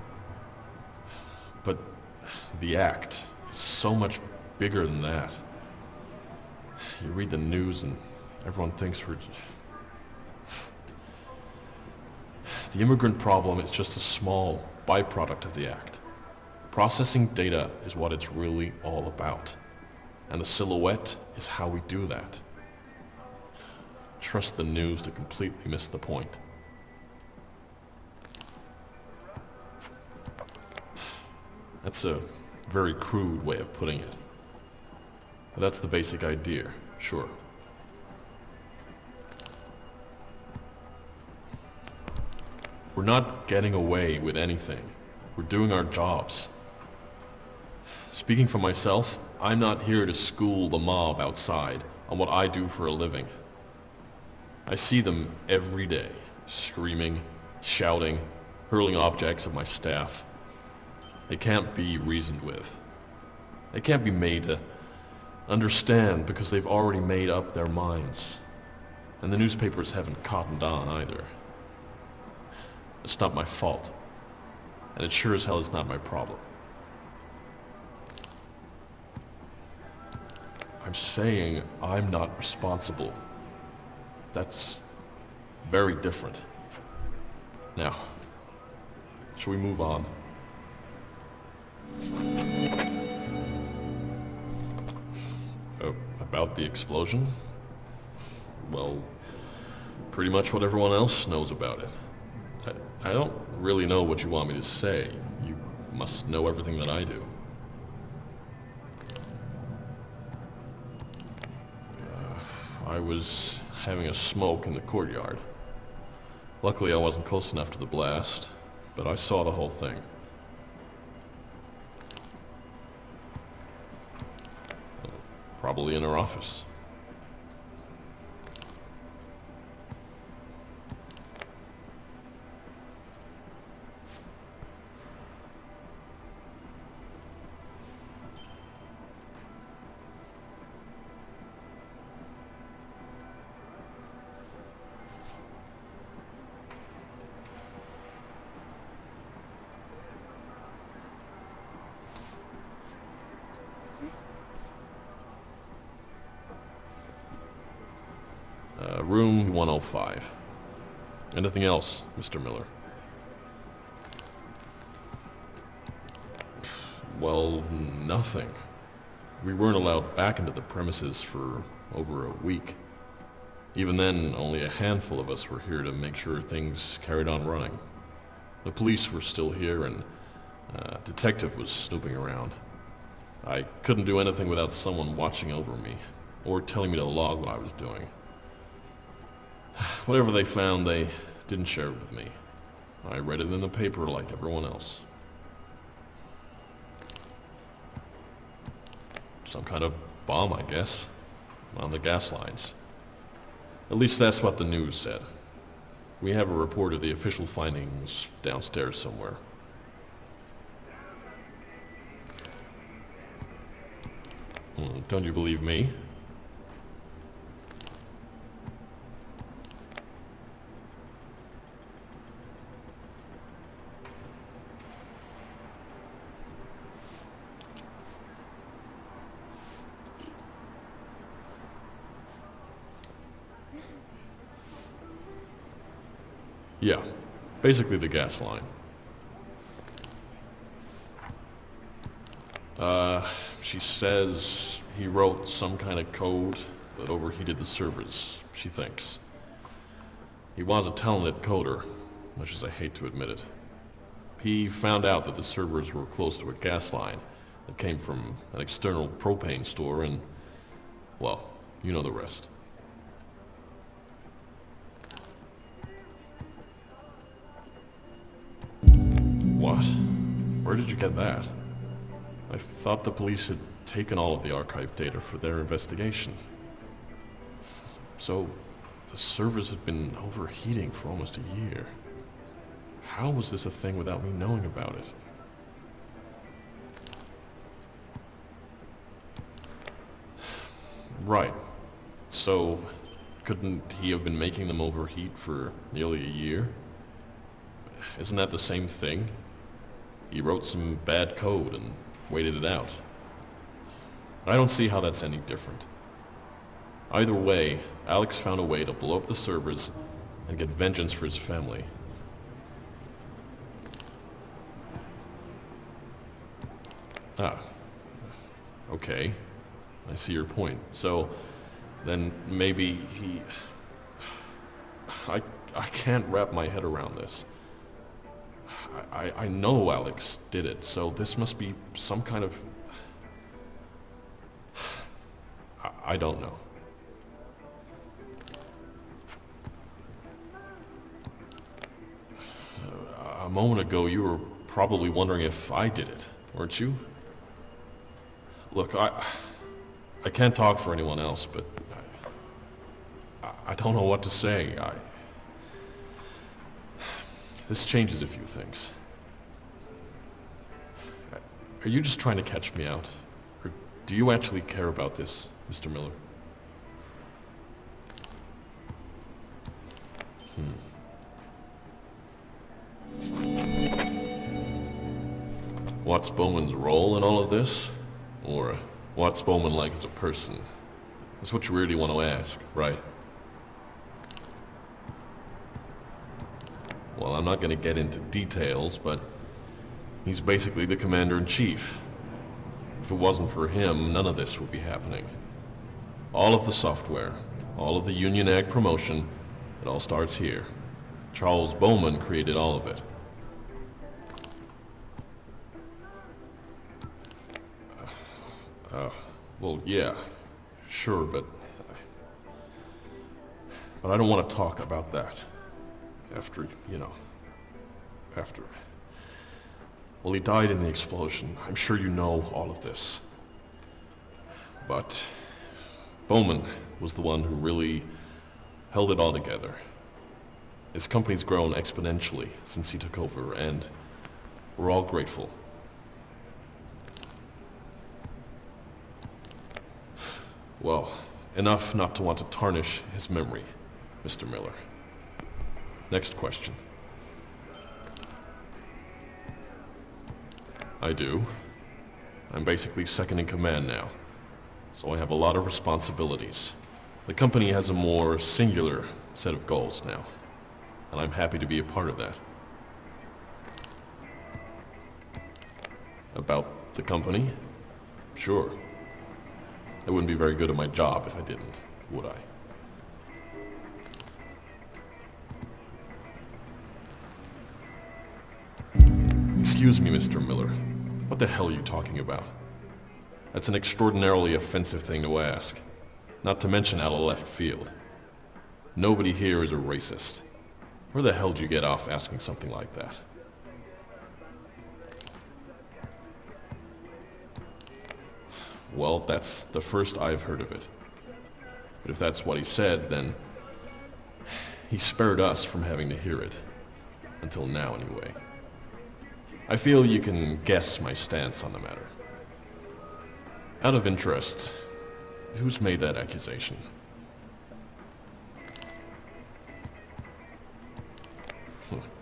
But the Act is so much bigger than that. You read the news and everyone thinks we're... The immigrant problem is just a small byproduct of the Act. Processing data is what it's really all about. And the silhouette is how we do that. Trust the news to completely miss the point. That's a very crude way of putting it. But that's the basic idea, sure. We're not getting away with anything. We're doing our jobs. Speaking for myself, I'm not here to school the mob outside on what I do for a living. I see them every day, screaming, shouting, hurling objects at my staff. They can't be reasoned with. They can't be made to understand because they've already made up their minds. And the newspapers haven't cottoned on either. It's not my fault. And it sure as hell is not my problem. I'm saying I'm not responsible. That's very different. Now, shall we move on? About the explosion? Well, pretty much what everyone else knows about it. I don't really know what you want me to say. You must know everything that I do. I was having a smoke in the courtyard. Luckily I wasn't close enough to the blast, but I saw the whole thing. Probably in her office. Room 105. Anything else, Mr. Miller? Well, nothing. We weren't allowed back into the premises for over a week. Even then, only a handful of us were here to make sure things carried on running. The police were still here and a detective was snooping around. I couldn't do anything without someone watching over me, or telling me to log what I was doing. Whatever they found, they didn't share it with me. I read it in the paper like everyone else. Some kind of bomb, I guess, on the gas lines. At least that's what the news said. We have a report of the official findings downstairs somewhere. Don't you believe me? Yeah, basically the gas line. She says he wrote some kind of code that overheated the servers, she thinks. He was a talented coder, much as I hate to admit it. He found out that the servers were close to a gas line that came from an external propane store and, well, you know the rest. What? Where did you get that? I thought the police had taken all of the archive data for their investigation. So, the servers had been overheating for almost a year. How was this a thing without me knowing about it? Right. So, couldn't he have been making them overheat for nearly a year? Isn't that the same thing? He wrote some bad code and waited it out. I don't see how that's any different. Either way, Alex found a way to blow up the servers and get vengeance for his family. Ah. Okay. I see your point. So, then maybe he... I can't wrap my head around this. I know Alex did it, so this must be some kind of... I don't know. A moment ago, you were probably wondering if I did it, weren't you? Look, I can't talk for anyone else, but I don't know what to say. This changes a few things. Are you just trying to catch me out? Or do you actually care about this, Mr. Miller? What's Bowman's role in all of this? Or what's Bowman like as a person? That's what you really want to ask, right? Well, I'm not going to get into details, but he's basically the commander-in-chief. If it wasn't for him, none of this would be happening. All of the software, all of the Union Ag promotion, it all starts here. Charles Bowman created all of it. Well, yeah, sure, but I don't want to talk about that. After. Well, he died in the explosion. I'm sure you know all of this. But Bowman was the one who really held it all together. His company's grown exponentially since he took over, and we're all grateful. Well, enough not to want to tarnish his memory, Mr. Miller. Next question. I do. I'm basically second in command now, so I have a lot of responsibilities. The company has a more singular set of goals now, and I'm happy to be a part of that. About the company? Sure. I wouldn't be very good at my job if I didn't, would I? Excuse me, Mr. Miller. What the hell are you talking about? That's an extraordinarily offensive thing to ask. Not to mention out of left field. Nobody here is a racist. Where the hell did you get off asking something like that? Well, that's the first I've heard of it. But if that's what he said, then he spared us from having to hear it. Until now, anyway. I feel you can guess my stance on the matter. Out of interest, who's made that accusation?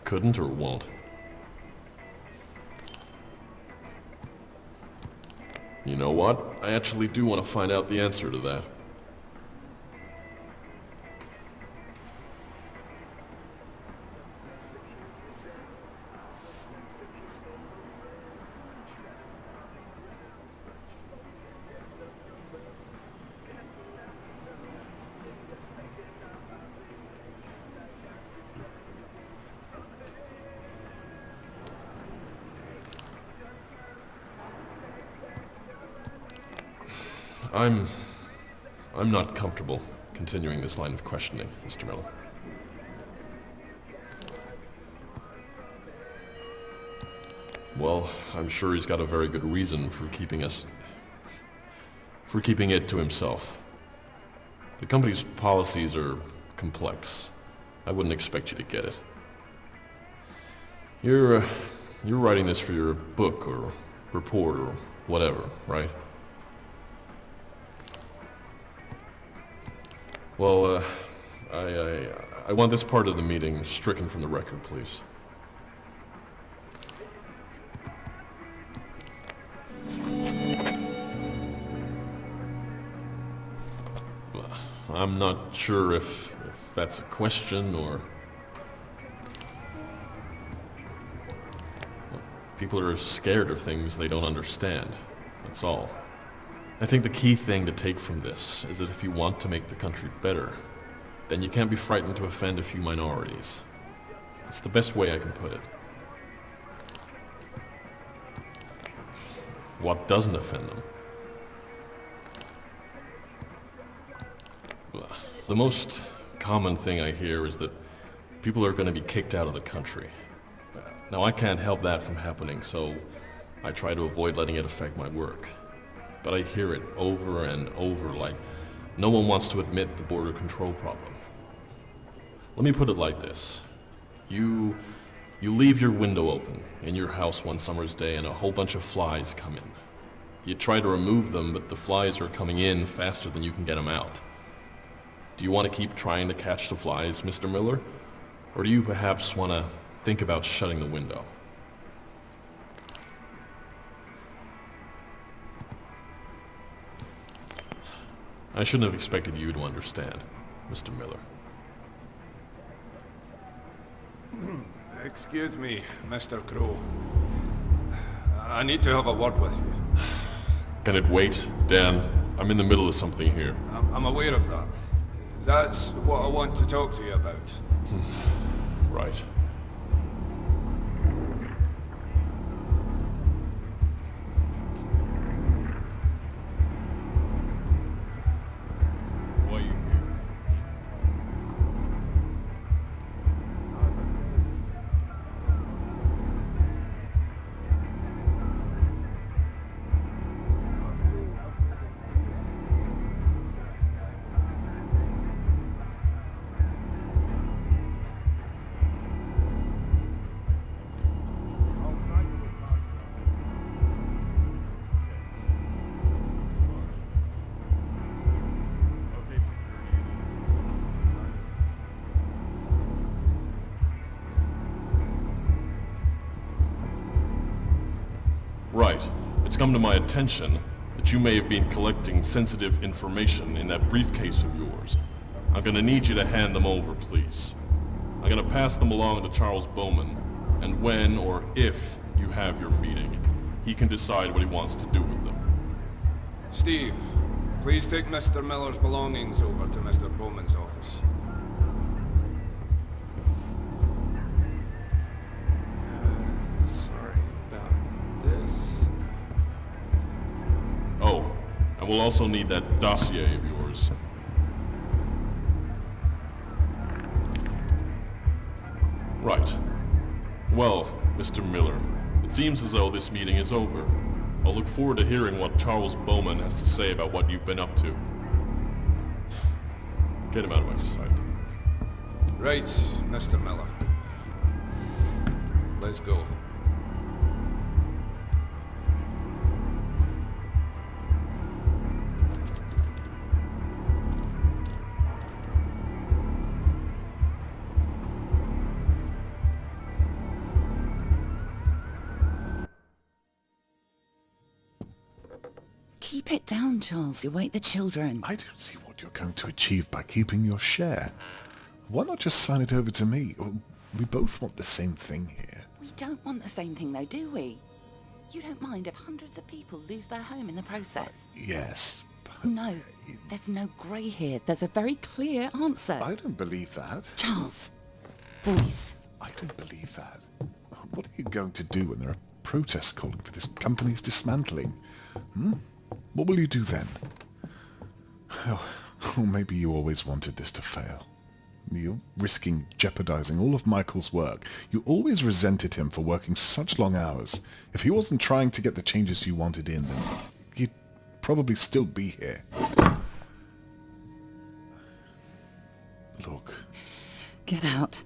Couldn't or won't? You know what? I actually do want to find out the answer to that. I'm not comfortable continuing this line of questioning, Mr. Miller. Well, I'm sure he's got a very good reason for keeping it to himself. The company's policies are complex. I wouldn't expect you to get it. You're writing this for your book or report or whatever, right? Well, I want this part of the meeting stricken from the record, please. I'm not sure if that's a question or... People are scared of things they don't understand. That's all. I think the key thing to take from this is that if you want to make the country better, then you can't be frightened to offend a few minorities. That's the best way I can put it. What doesn't offend them? The most common thing I hear is that people are going to be kicked out of the country. Now, I can't help that from happening, so I try to avoid letting it affect my work. But I hear it over and over, like no one wants to admit the border control problem. Let me put it like this. You leave your window open in your house one summer's day and a whole bunch of flies come in. You try to remove them, but the flies are coming in faster than you can get them out. Do you want to keep trying to catch the flies, Mr. Miller? Or do you perhaps want to think about shutting the window? I shouldn't have expected you to understand, Mr. Miller. Excuse me, Mr. Crow. I need to have a word with you. Can it wait, Dan? I'm in the middle of something here. I'm aware of that. That's what I want to talk to you about. Right. Why are you here? Right. It's come to my attention that you may have been collecting sensitive information in that briefcase of yours. I'm gonna need you to hand them over, please. I'm gonna pass them along to Charles Bowman, and when or if you have your meeting, he can decide what he wants to do with them. Steve, please take Mr. Miller's belongings over to Mr. Bowman's office. Sorry about this. Oh, and we'll also need that dossier of yours. Right. Well, Mr. Miller, it seems as though this meeting is over. I'll look forward to hearing what Charles Bowman has to say about what you've been up to. Get him out of my sight. Right, Mr. Miller. Let's go. Keep it down, Charles. You wake the children. I don't see what you're going to achieve by keeping your share. Why not just sign it over to me? We both want the same thing here. We don't want the same thing, though, do we? You don't mind if hundreds of people lose their home in the process? Yes. No, there's no grey here. There's a very clear answer. I don't believe that. Charles, voice. I don't believe that. What are you going to do when there are protests calling for this company's dismantling? What will you do then? Well, or maybe you always wanted this to fail. You're risking jeopardizing all of Michael's work. You always resented him for working such long hours. If he wasn't trying to get the changes you wanted in, then he'd probably still be here. Look. Get out.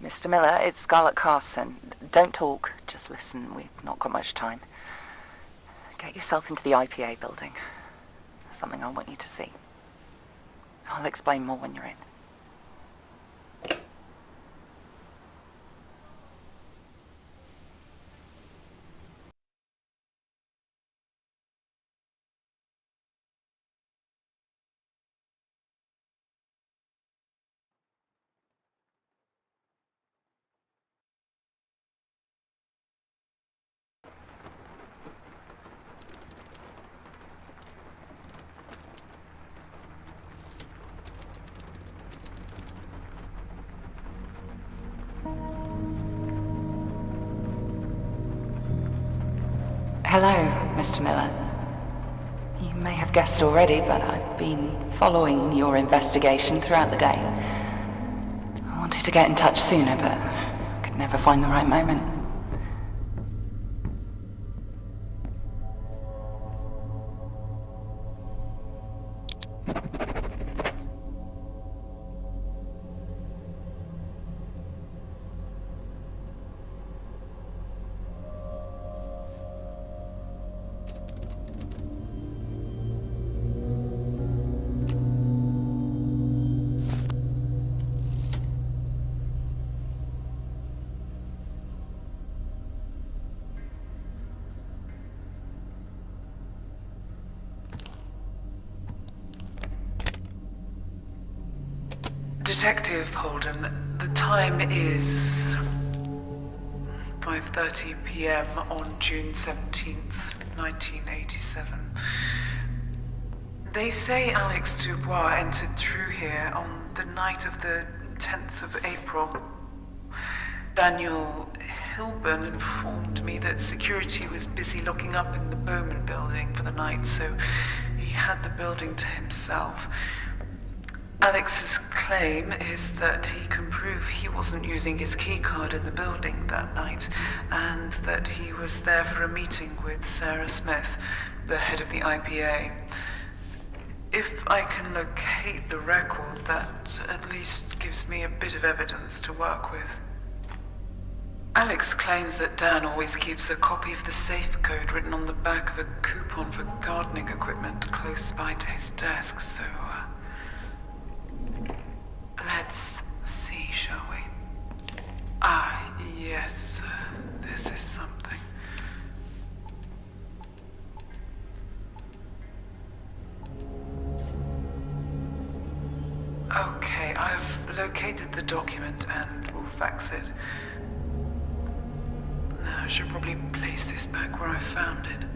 Mr. Miller, it's Scarlett Carson. Don't talk, just listen. We've not got much time. Get yourself into the I.P.A. building. There's something I want you to see. I'll explain more when you're in. Hello, Mr. Miller. You may have guessed already, but I've been following your investigation throughout the day. I wanted to get in touch sooner, but I could never find the right moment. Detective Holden, the time is 5:30 p.m. on June 17th, 1987. They say Alex Dubois entered through here on the night of the 10th of April. Daniel Hilburn informed me that security was busy locking up in the Bowman Building for the night, so he had the building to himself. Alex's claim is that he can prove he wasn't using his keycard in the building that night, and that he was there for a meeting with Sarah Smith, the head of the I.P.A. If I can locate the record, that at least gives me a bit of evidence to work with. Alex claims that Dan always keeps a copy of the safe code written on the back of a coupon for gardening equipment close by to his desk, so let's see, shall we? Ah, yes, this is something. Okay, I've located the document and will fax it. Now, I should probably place this back where I found it.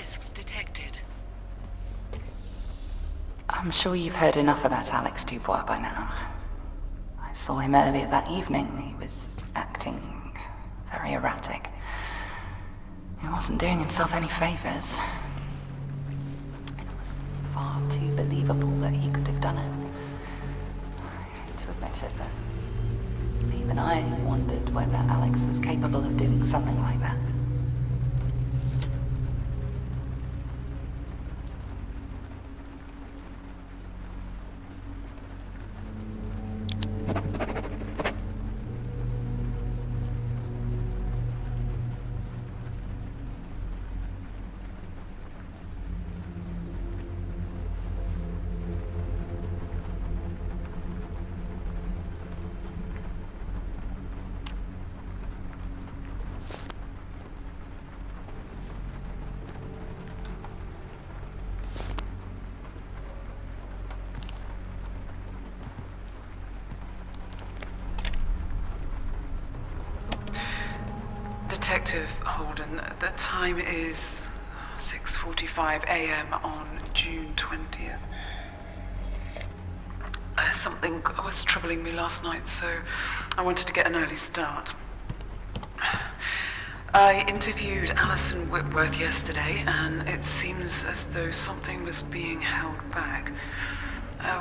disks detected. I'm sure you've heard enough about Alex Dubois by now. I saw him earlier that evening. He was acting very erratic. He wasn't doing himself any favors. It was far too believable that he could have done it. I hate to admit it, but even I wondered whether Alex was capable of doing something like that. Detective Holden, the time is 6:45 a.m. on June 20th. Something was troubling me last night, so I wanted to get an early start. I interviewed Alison Whitworth yesterday, and it seems as though something was being held back.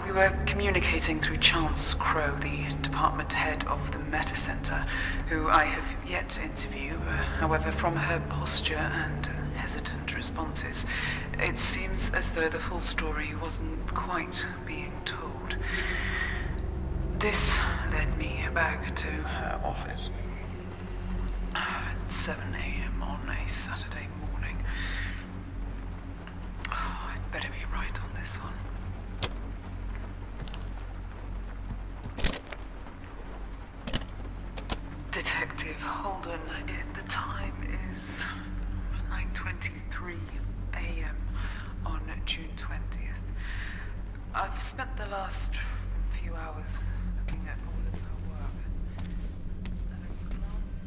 We were communicating through Chance Crow, the department head of the Metacentre, who I have yet to interview. However, from her posture and hesitant responses, it seems as though the full story wasn't quite being told. This led me back to her office at 7 a.m. on a Saturday morning. I'd better be right on this one. Detective Holden, the time is 9:23 a.m. on June 20th. I've spent the last few hours looking at all of her work. At a glance,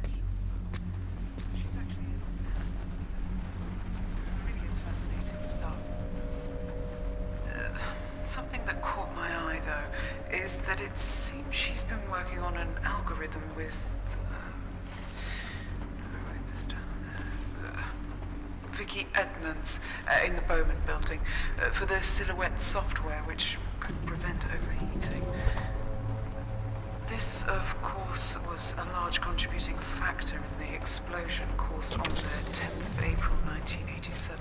looks like a passion. She's actually a talented. Really is fascinating stuff. Something that caught my eye, though, is that it seems she's been working on an algorithm with Vicky Edmonds in the Bowman Building for the silhouette software which could prevent overheating. This, of course, was a large contributing factor in the explosion caused on the 10th of April 1987.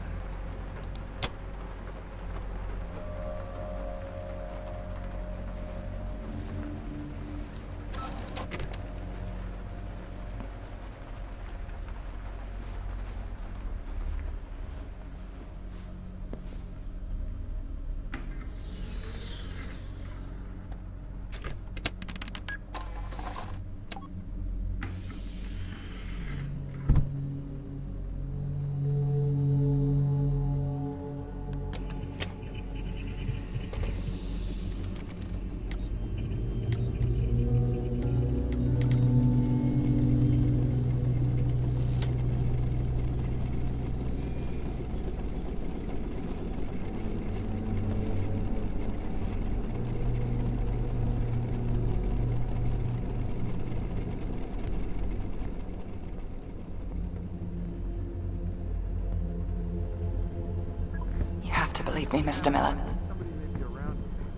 Believe me, Mr. Miller.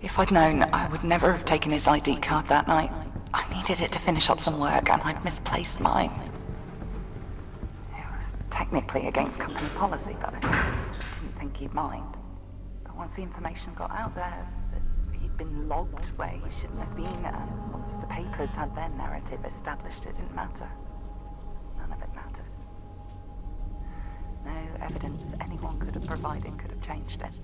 If I'd known, I would never have taken his ID card that night. I needed it to finish up some work, and I'd misplaced mine. It was technically against company policy, but I didn't think he'd mind. But once the information got out there, that he'd been logged where he shouldn't have been, and once the papers had their narrative established, it didn't matter. None of it mattered. No evidence anyone could have provided could have changed it.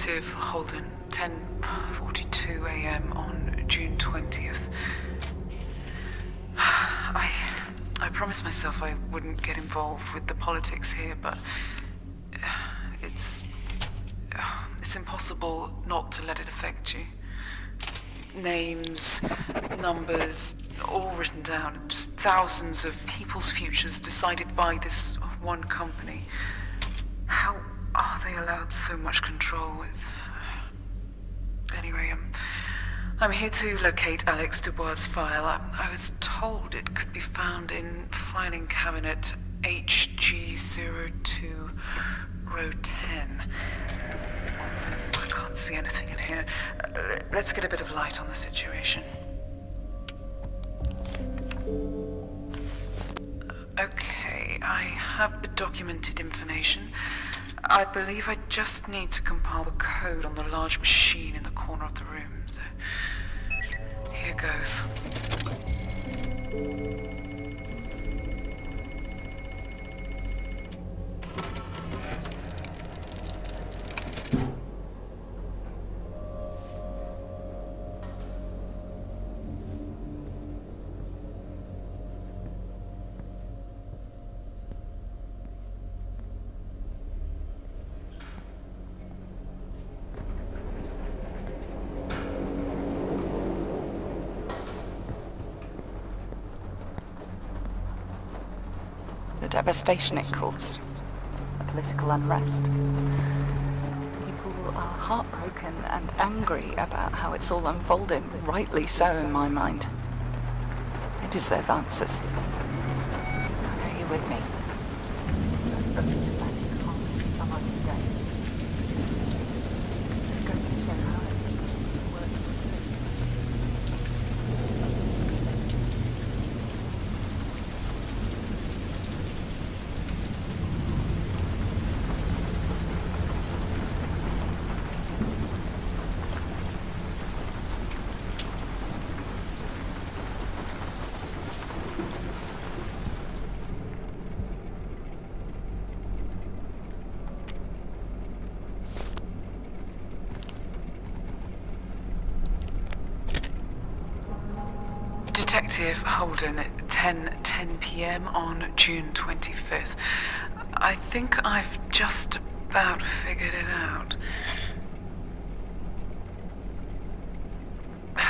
Detective Holden, 10:42 a.m. on June 20th. I promised myself I wouldn't get involved with the politics here, but it's impossible not to let it affect you. Names, numbers, all written down, just thousands of people's futures decided by this one company. How are they allowed so much control with... Anyway, I'm here to locate Alex Dubois' file. I was told it could be found in filing cabinet HG02, row 10. I can't see anything in here. Let's get a bit of light on the situation. Okay, I have the documented information. I believe I just need to compile the code on the large machine in the corner of the room. So, here goes. The devastation it caused, the political unrest. People are heartbroken and angry about how it's all unfolding, rightly so in my mind. They deserve answers. Are you with me? Detective Holden at 10:10 p.m. on June 25th. I think I've just about figured it out.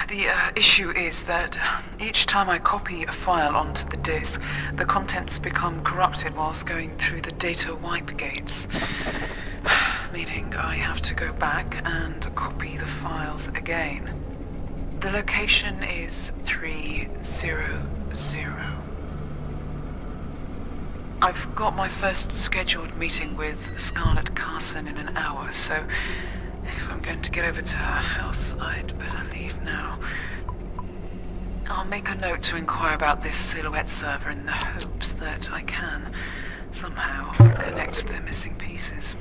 The issue is that each time I copy a file onto the disk, the contents become corrupted whilst going through the data wipe gates. Meaning I have to go back and copy the files again. The location is 300. I've got my first scheduled meeting with Scarlett Carson in an hour, so if I'm going to get over to her house, I'd better leave now. I'll make a note to inquire about this Silhouette server in the hopes that I can somehow connect the missing pieces.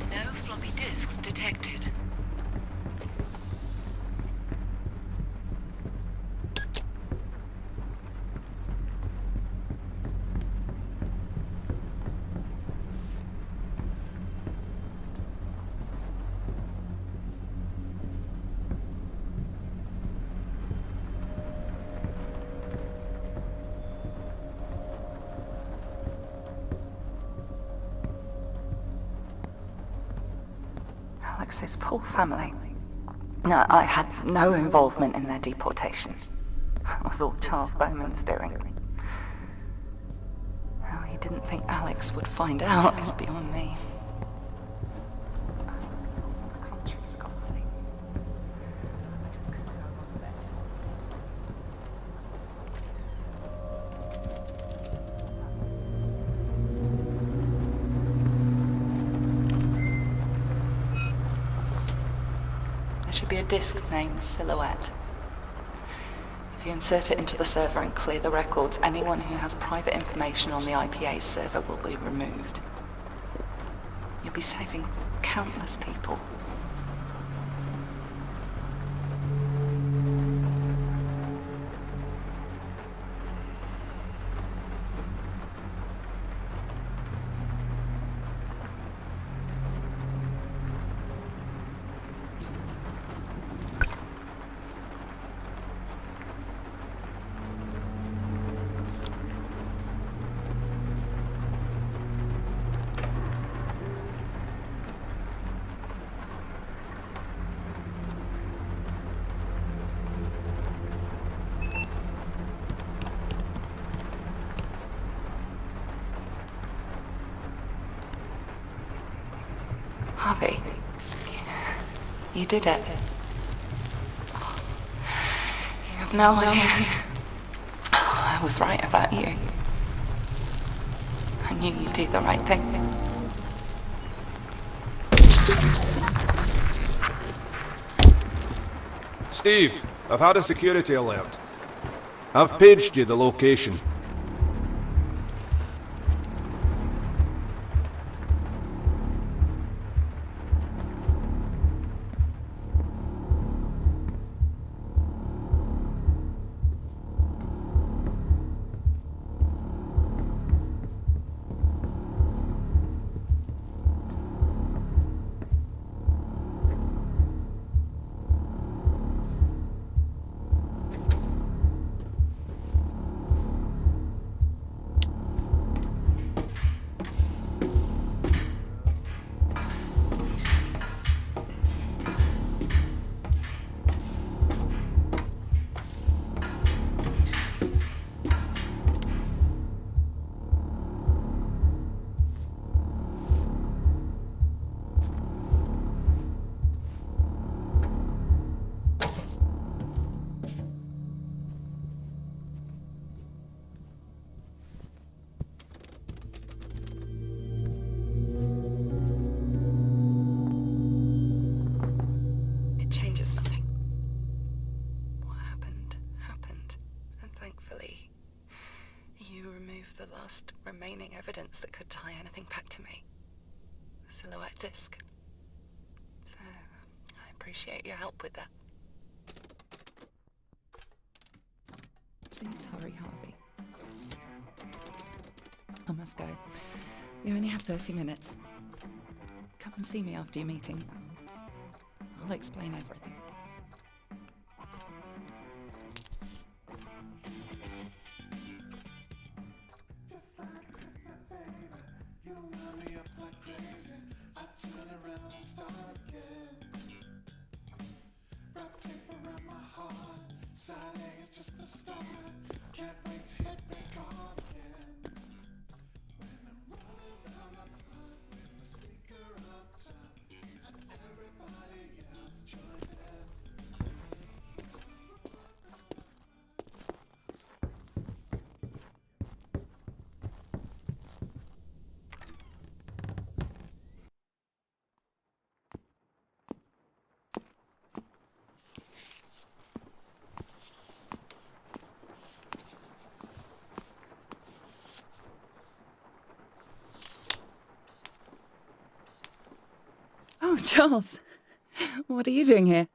No floppy disks detected. Alex's poor family. No, I had no involvement in their deportation. It was all Charles Bowman's doing. How he didn't think Alex would find out is beyond me. Be a disk named Silhouette. If you insert it into the server and clear the records, anyone who has private information on the I.P.A server will be removed. You'll be saving countless people. Harvey, you did it. You have no idea. I was right about you. I knew you'd do the right thing. Steve, I've had a security alert. I've paged you the location. It changes nothing. What happened, happened. And thankfully, you removed the last remaining evidence that could tie anything back to me. The silhouette disc. So, I appreciate your help with that. Please hurry, Harvey. I must go. You only have 30 minutes. Come and see me after your meeting. I'll explain everything. Oh, Charles. What are you doing here?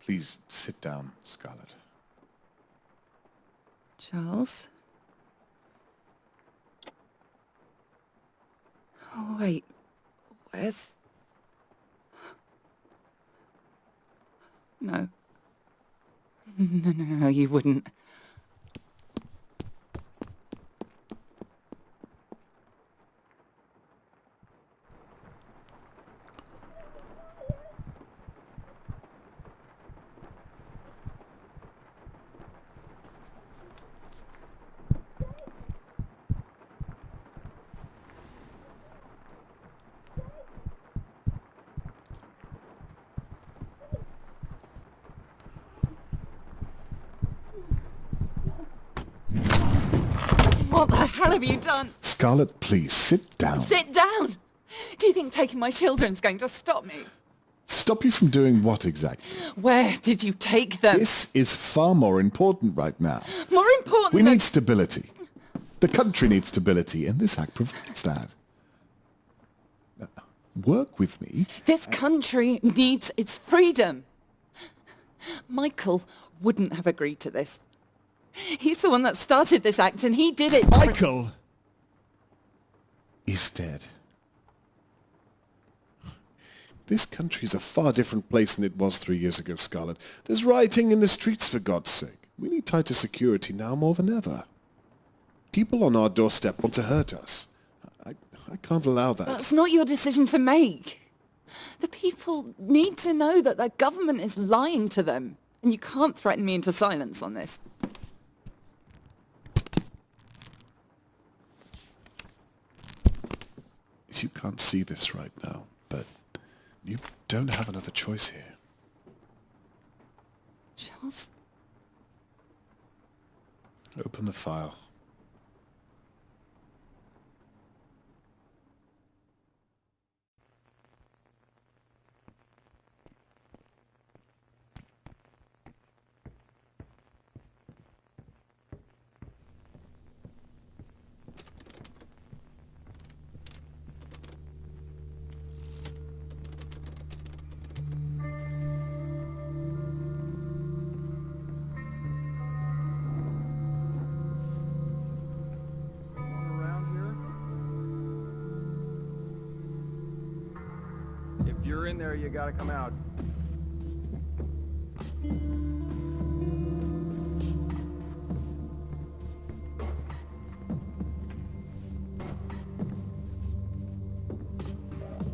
Please sit down, Scarlett. Charles? Oh, wait. Where's... No. No, you wouldn't. What the hell have you done? Scarlett, please, sit down. Sit down! Do you think taking my children's going to stop me? Stop you from doing what exactly? Where did you take them? This is far more important right now. More important We than... need stability. The country needs stability, and this act provides that. Work with me. This country needs its freedom. Michael wouldn't have agreed to this. He's the one that started this act, and he did it... Michael is dead. This country is a far different place than it was 3 years ago, Scarlett. There's rioting in the streets, for God's sake. We need tighter security now more than ever. People on our doorstep want to hurt us. I can't allow that. That's not your decision to make. The people need to know that their government is lying to them. And you can't threaten me into silence on this. You can't see this right now, but you don't have another choice here. Charles? Open the file. If you're in there, you gotta come out.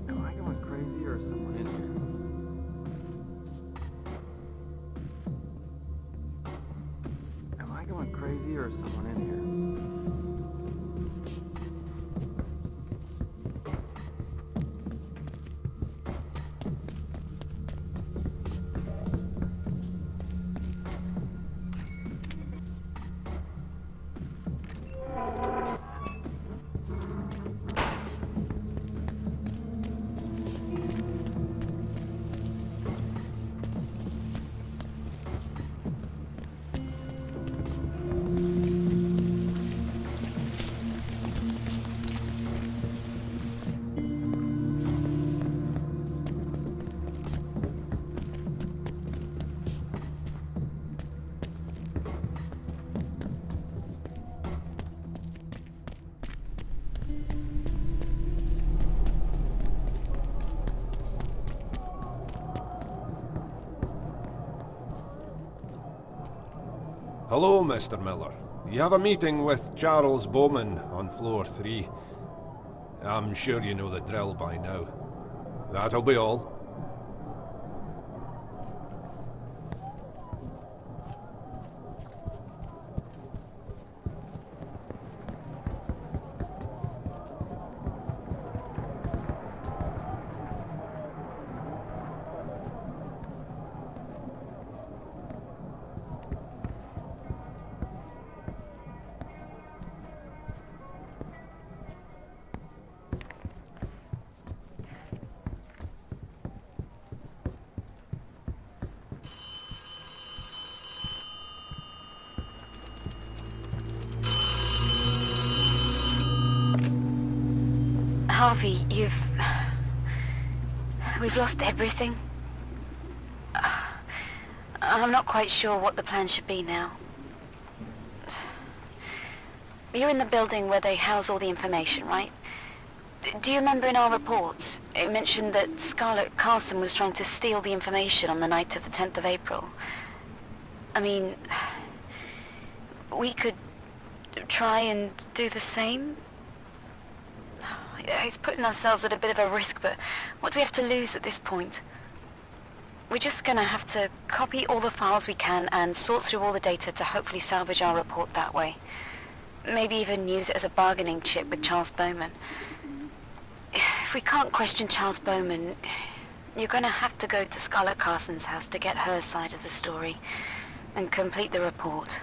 Am I going crazy or is someone in here? Am I going crazy or is someone in here? Hello, Mr. Miller. You have a meeting with Charles Bowman on floor 3. I'm sure you know the drill by now. That'll be all. Harvey, we've lost everything. I'm not quite sure what the plan should be now. You're in the building where they house all the information, right? Do you remember in our reports, it mentioned that Scarlett Carson was trying to steal the information on the night of the 10th of April? I mean, we could try and do the same? It's putting ourselves at a bit of a risk, but what do we have to lose at this point? We're just gonna have to copy all the files we can and sort through all the data to hopefully salvage our report that way. Maybe even use it as a bargaining chip with Charles Bowman. If we can't question Charles Bowman, you're gonna have to go to Scarlett Carson's house to get her side of the story and complete the report.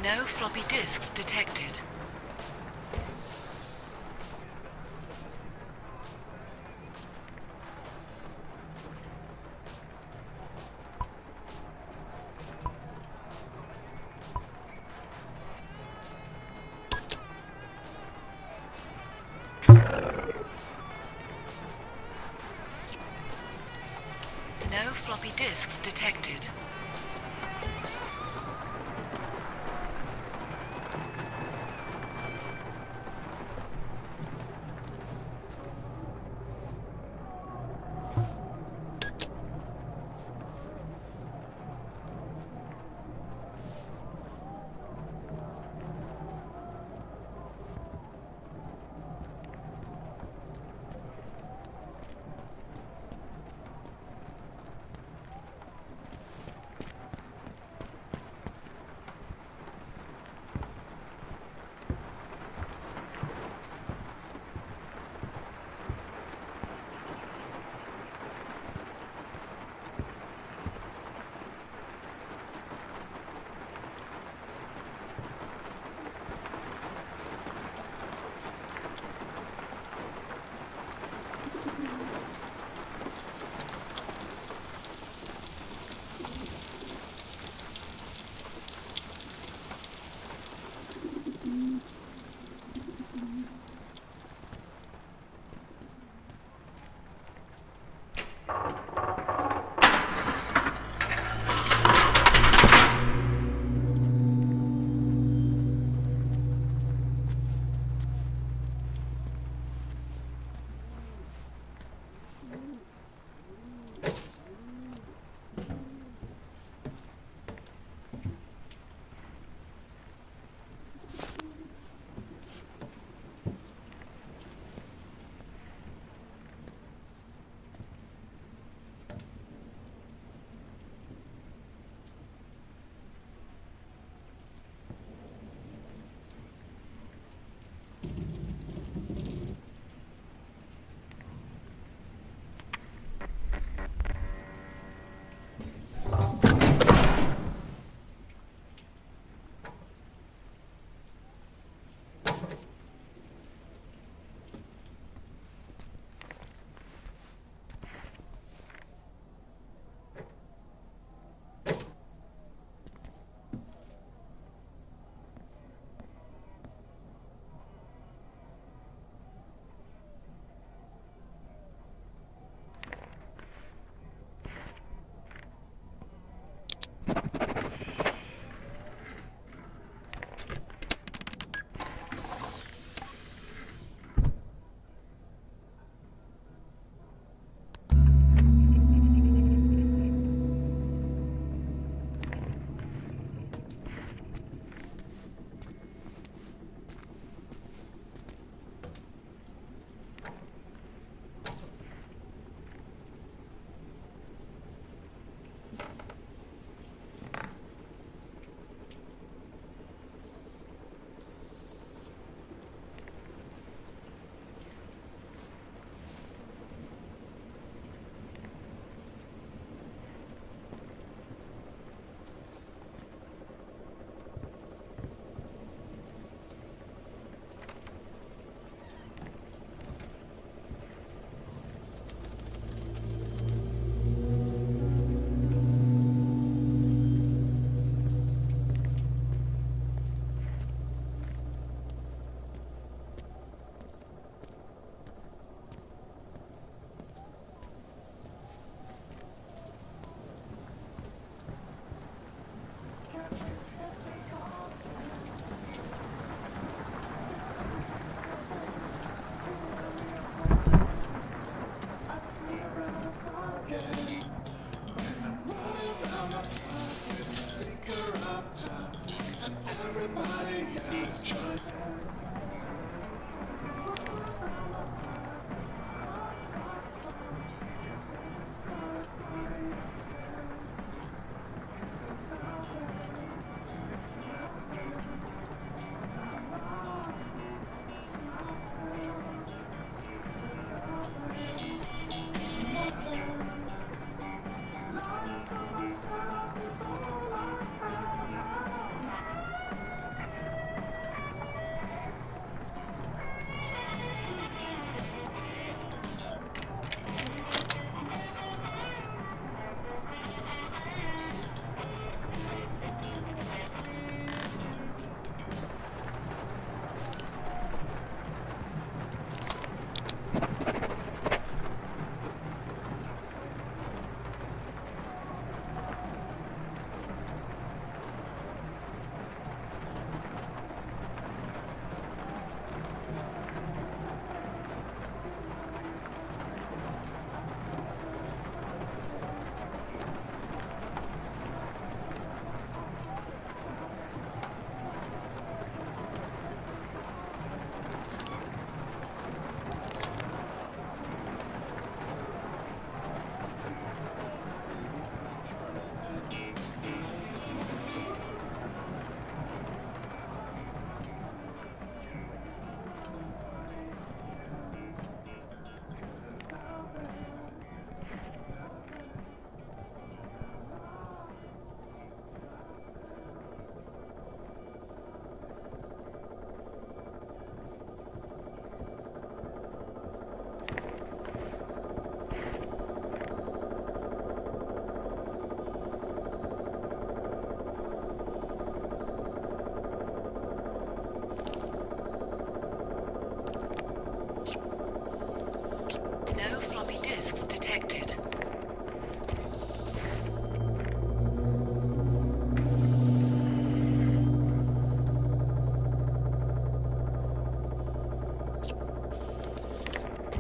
No floppy disks detected. No floppy disks detected.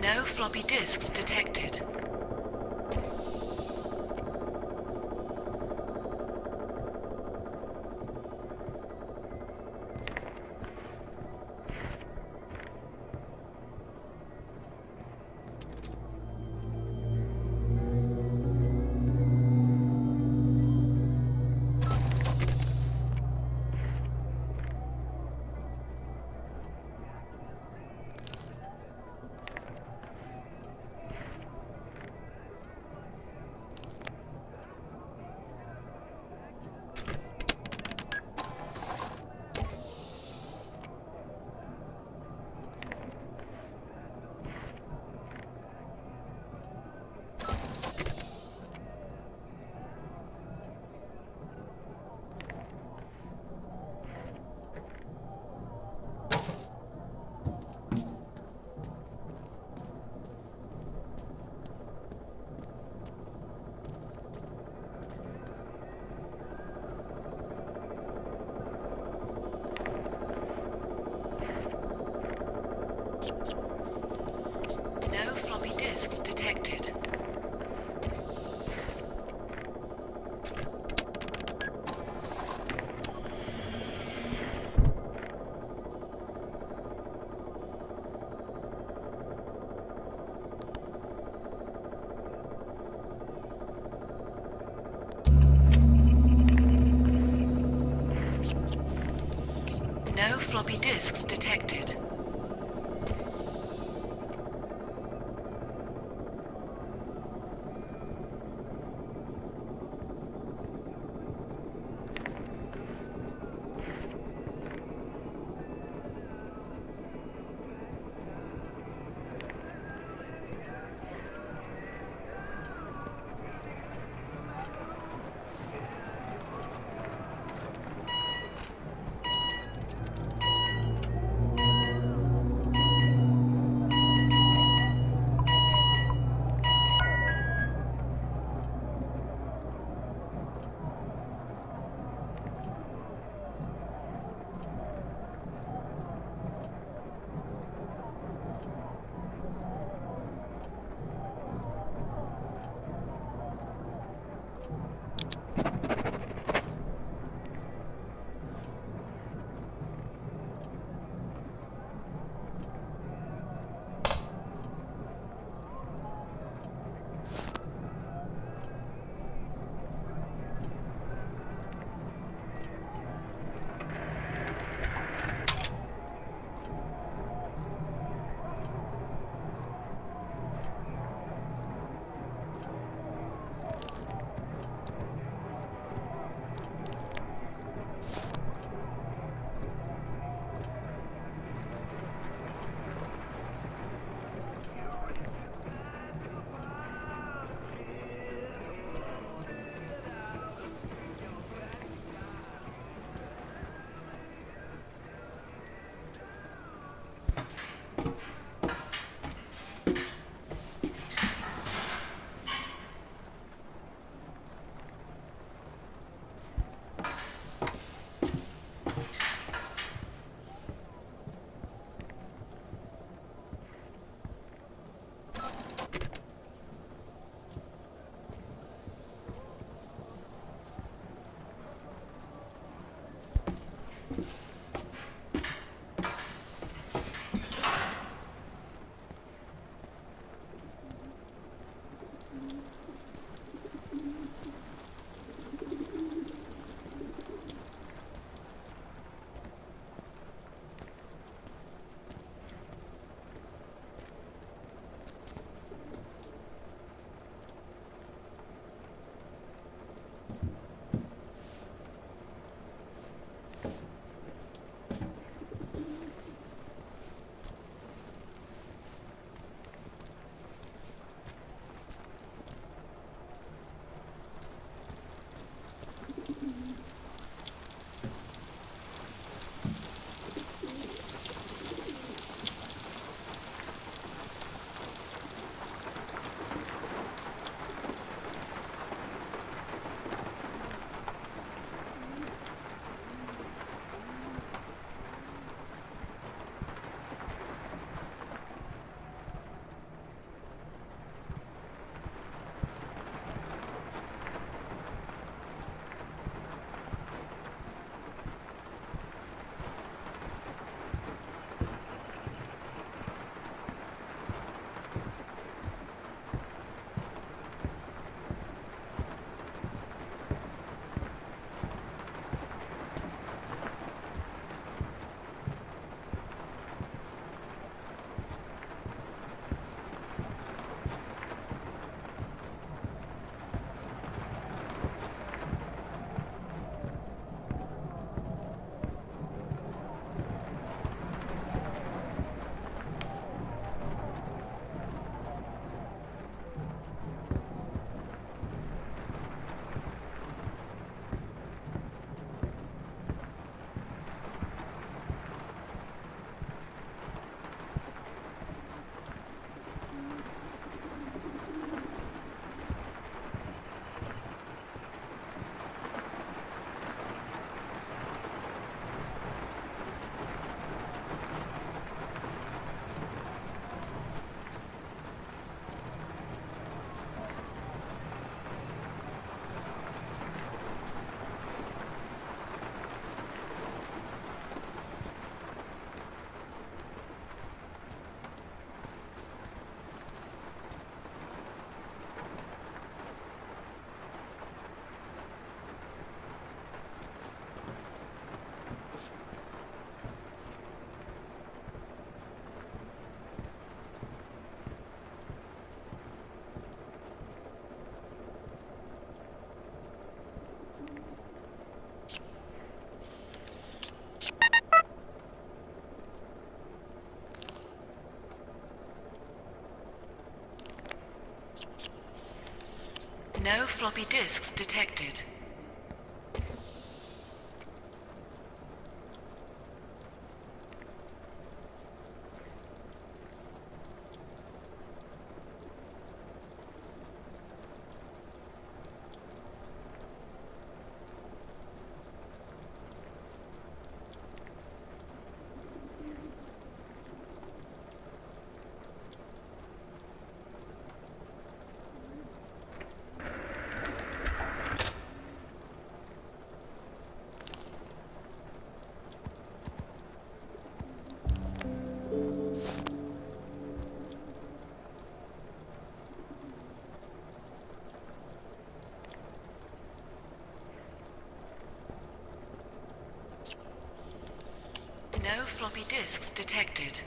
No floppy disks detected. No floppy disks detected. No floppy disks detected. No floppy disks detected. No floppy disks detected.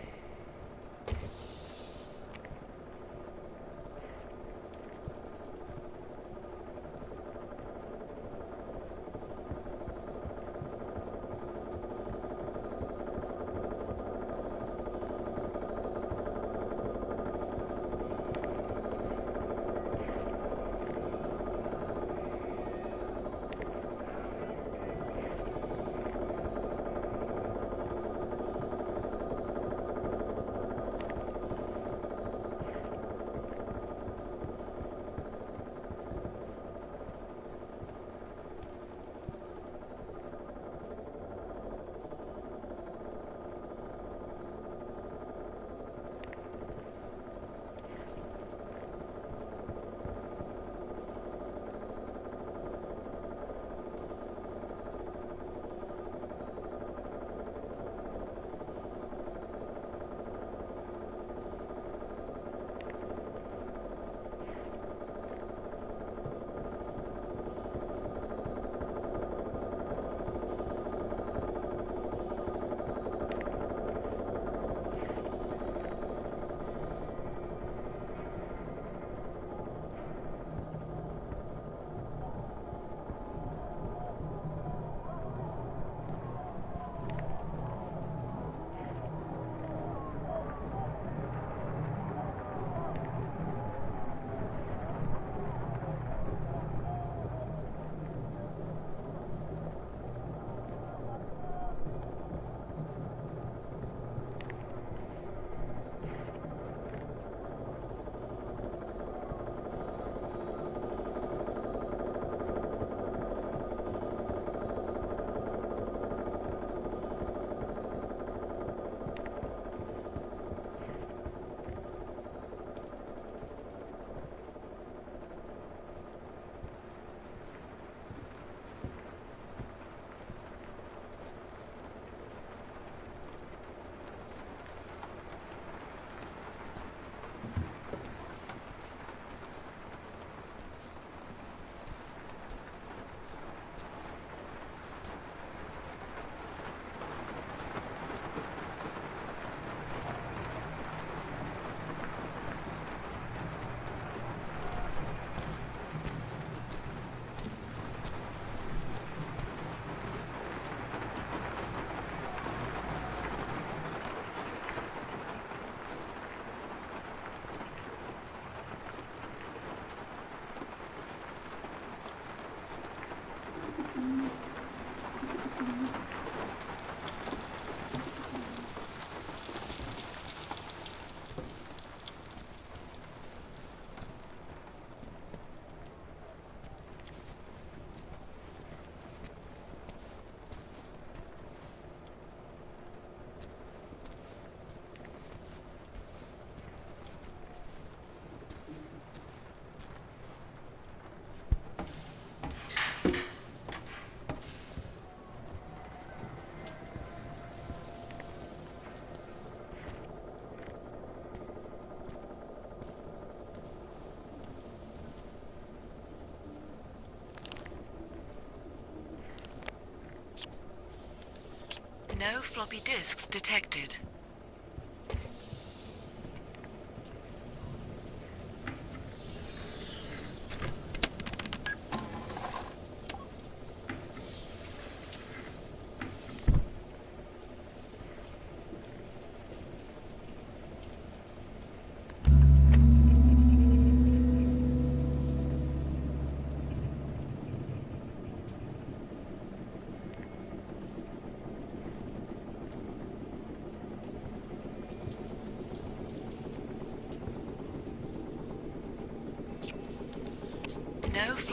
No floppy disks detected.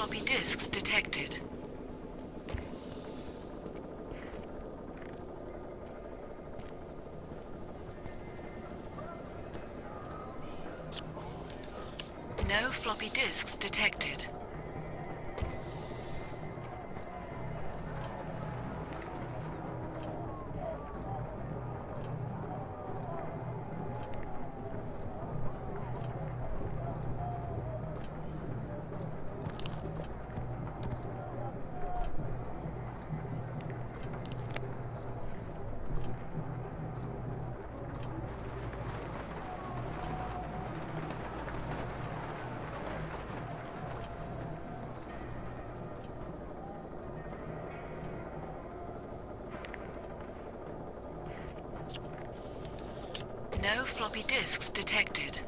floppy disks detected. No floppy disks detected. No floppy disks detected.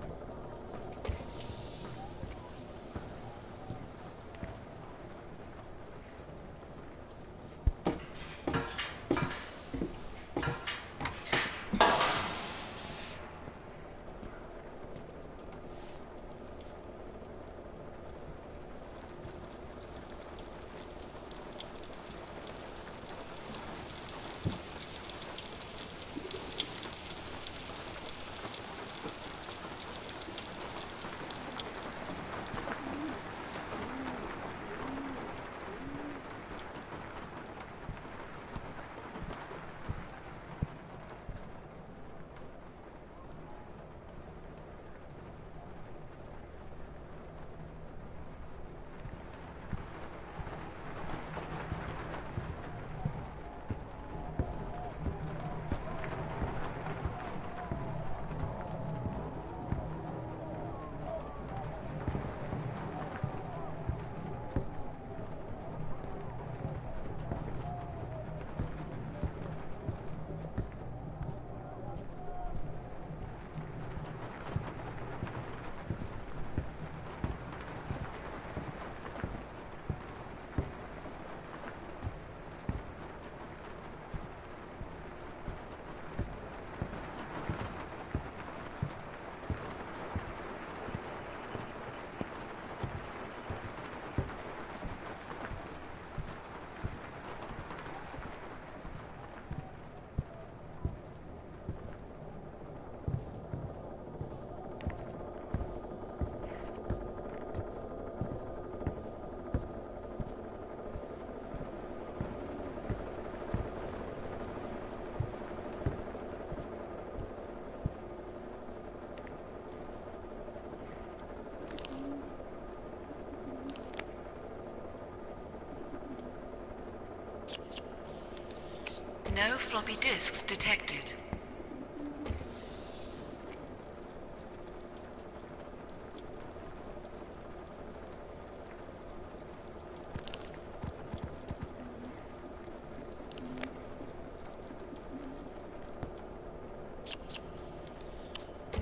No floppy disks detected.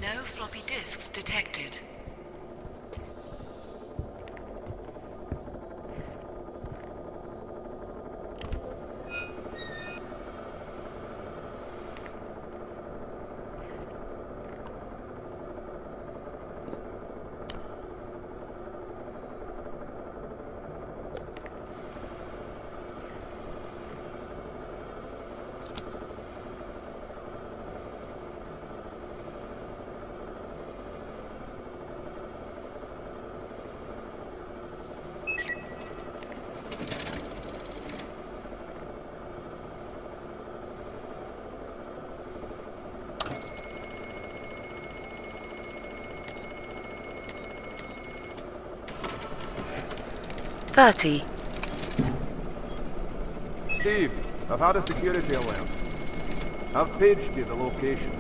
No floppy disks detected. Steve, I've had a security alert. I've paged you the location.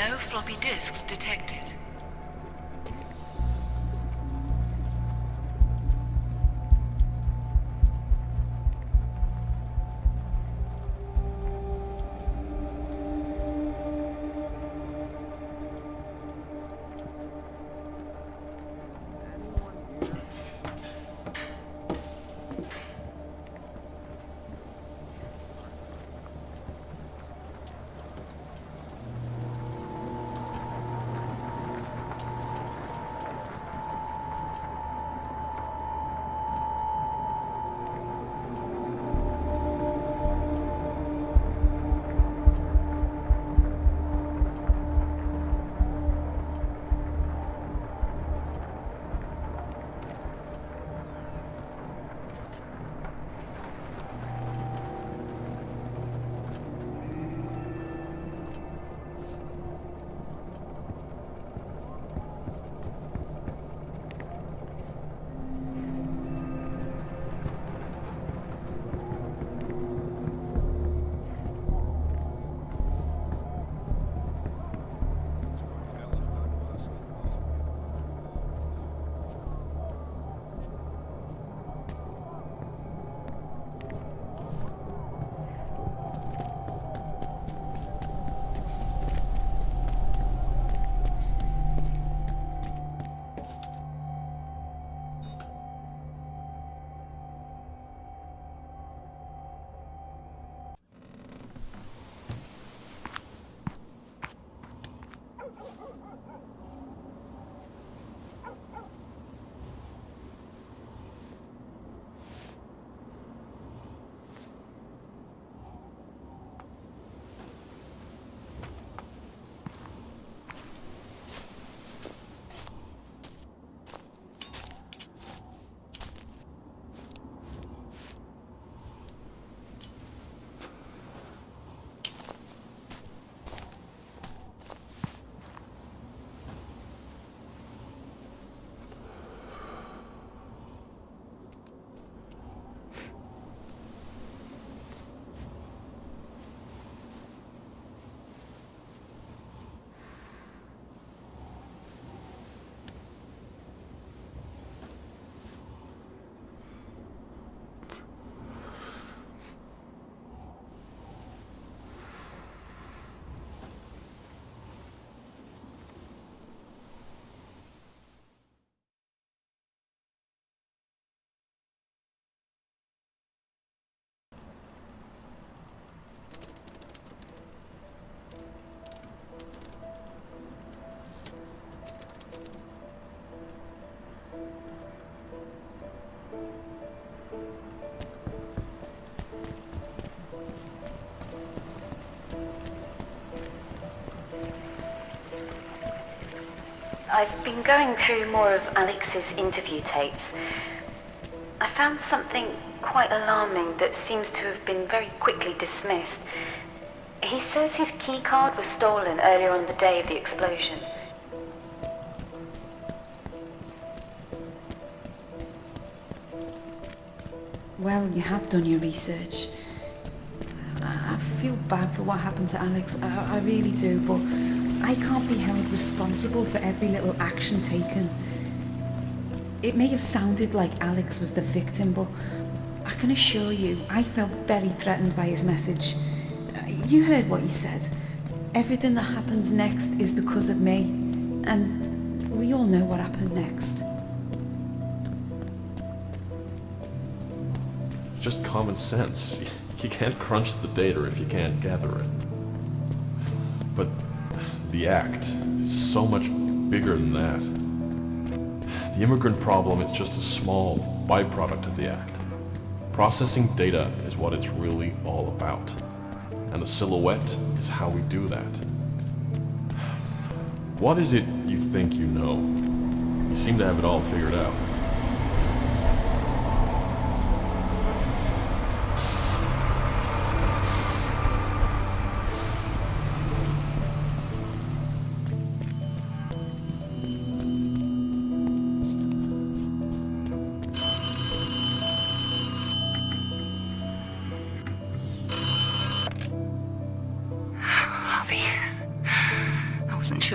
No floppy disks detected. I've been going through more of Alex's interview tapes. I found something quite alarming that seems to have been very quickly dismissed. He says his keycard was stolen earlier on the day of the explosion. Well, you have done your research. I feel bad for what happened to Alex, I really do, but I can't be held responsible for every little action taken. It may have sounded like Alex was the victim, but I can assure you, I felt very threatened by his message. You heard what he said. Everything that happens next is because of me, and we all know what happened next. Just common sense. You can't crunch the data if you can't gather it. But the act is so much bigger than that. The immigrant problem is just a small byproduct of the act. Processing data is what it's really all about. And the silhouette is how we do that. What is it you think you know? You seem to have it all figured out.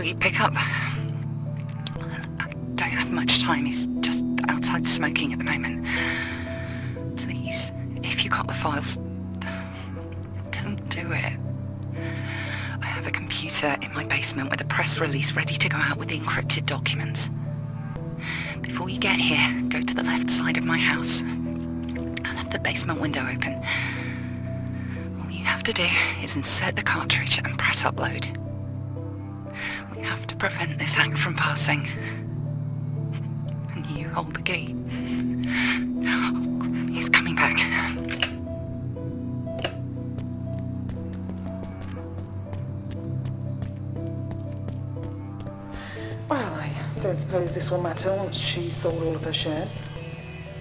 sure you pick up. I don't have much time. He's just outside smoking at the moment. Please, if you got the files, don't do it. I have a computer in my basement with a press release ready to go out with the encrypted documents. Before you get here, go to the left side of my house. I'll have the basement window open. All you have to do is insert the cartridge and press upload. We have to prevent this hack from passing. And you hold the key. Oh, crap, he's coming back. Well, I don't suppose this will matter once she's sold all of her shares.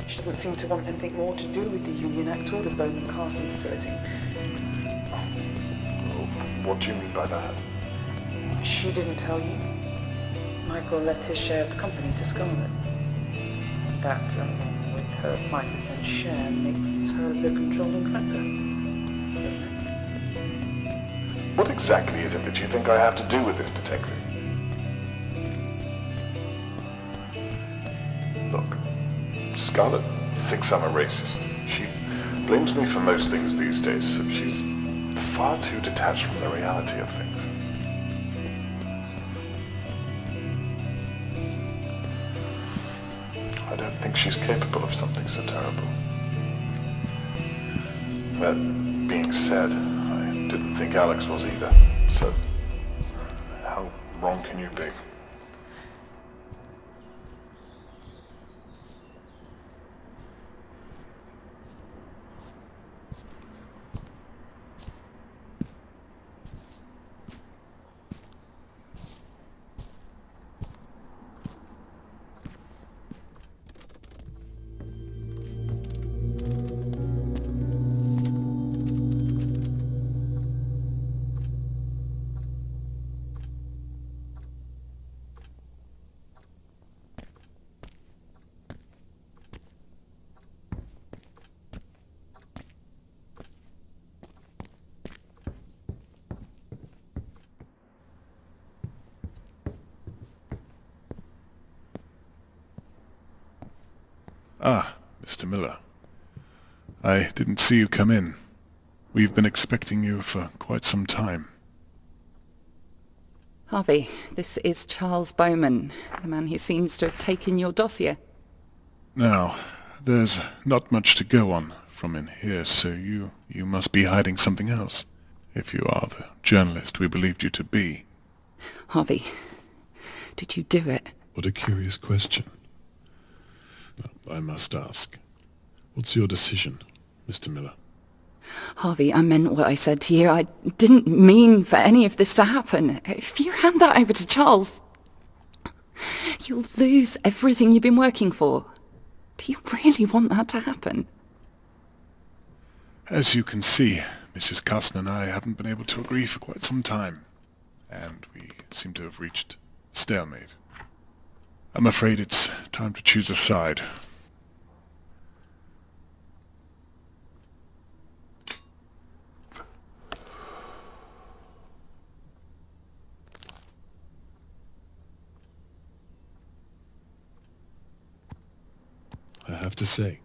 She doesn't seem to want anything more to do with the Union Act or the Bowman Castle facility. What do you mean by that? She didn't tell you. Michael left his share of the company to Scarlett. That, with her 5% share, makes her the controlling factor, doesn't it? What exactly is it that you think I have to do with this, detective? Look, Scarlett thinks I'm a racist. She blames me for most things these days, so she's far too detached from the reality of things. I don't think she's capable of something so terrible. That being said, I didn't think Alex was either, so how wrong can you be? Ah, Mr. Miller. I didn't see you come in. We've been expecting you for quite some time. Harvey, this is Charles Bowman, the man who seems to have taken your dossier. Now, there's not much to go on from in here, so you must be hiding something else, if you are the journalist we believed you to be. Harvey, did you do it? What a curious question. I must ask. What's your decision, Mr. Miller? Harvey, I meant what I said to you. I didn't mean for any of this to happen. If you hand that over to Charles, you'll lose everything you've been working for. Do you really want that to happen? As you can see, Mrs. Carson and I haven't been able to agree for quite some time, and we seem to have reached stalemate. I'm afraid it's time to choose a side. I have to say,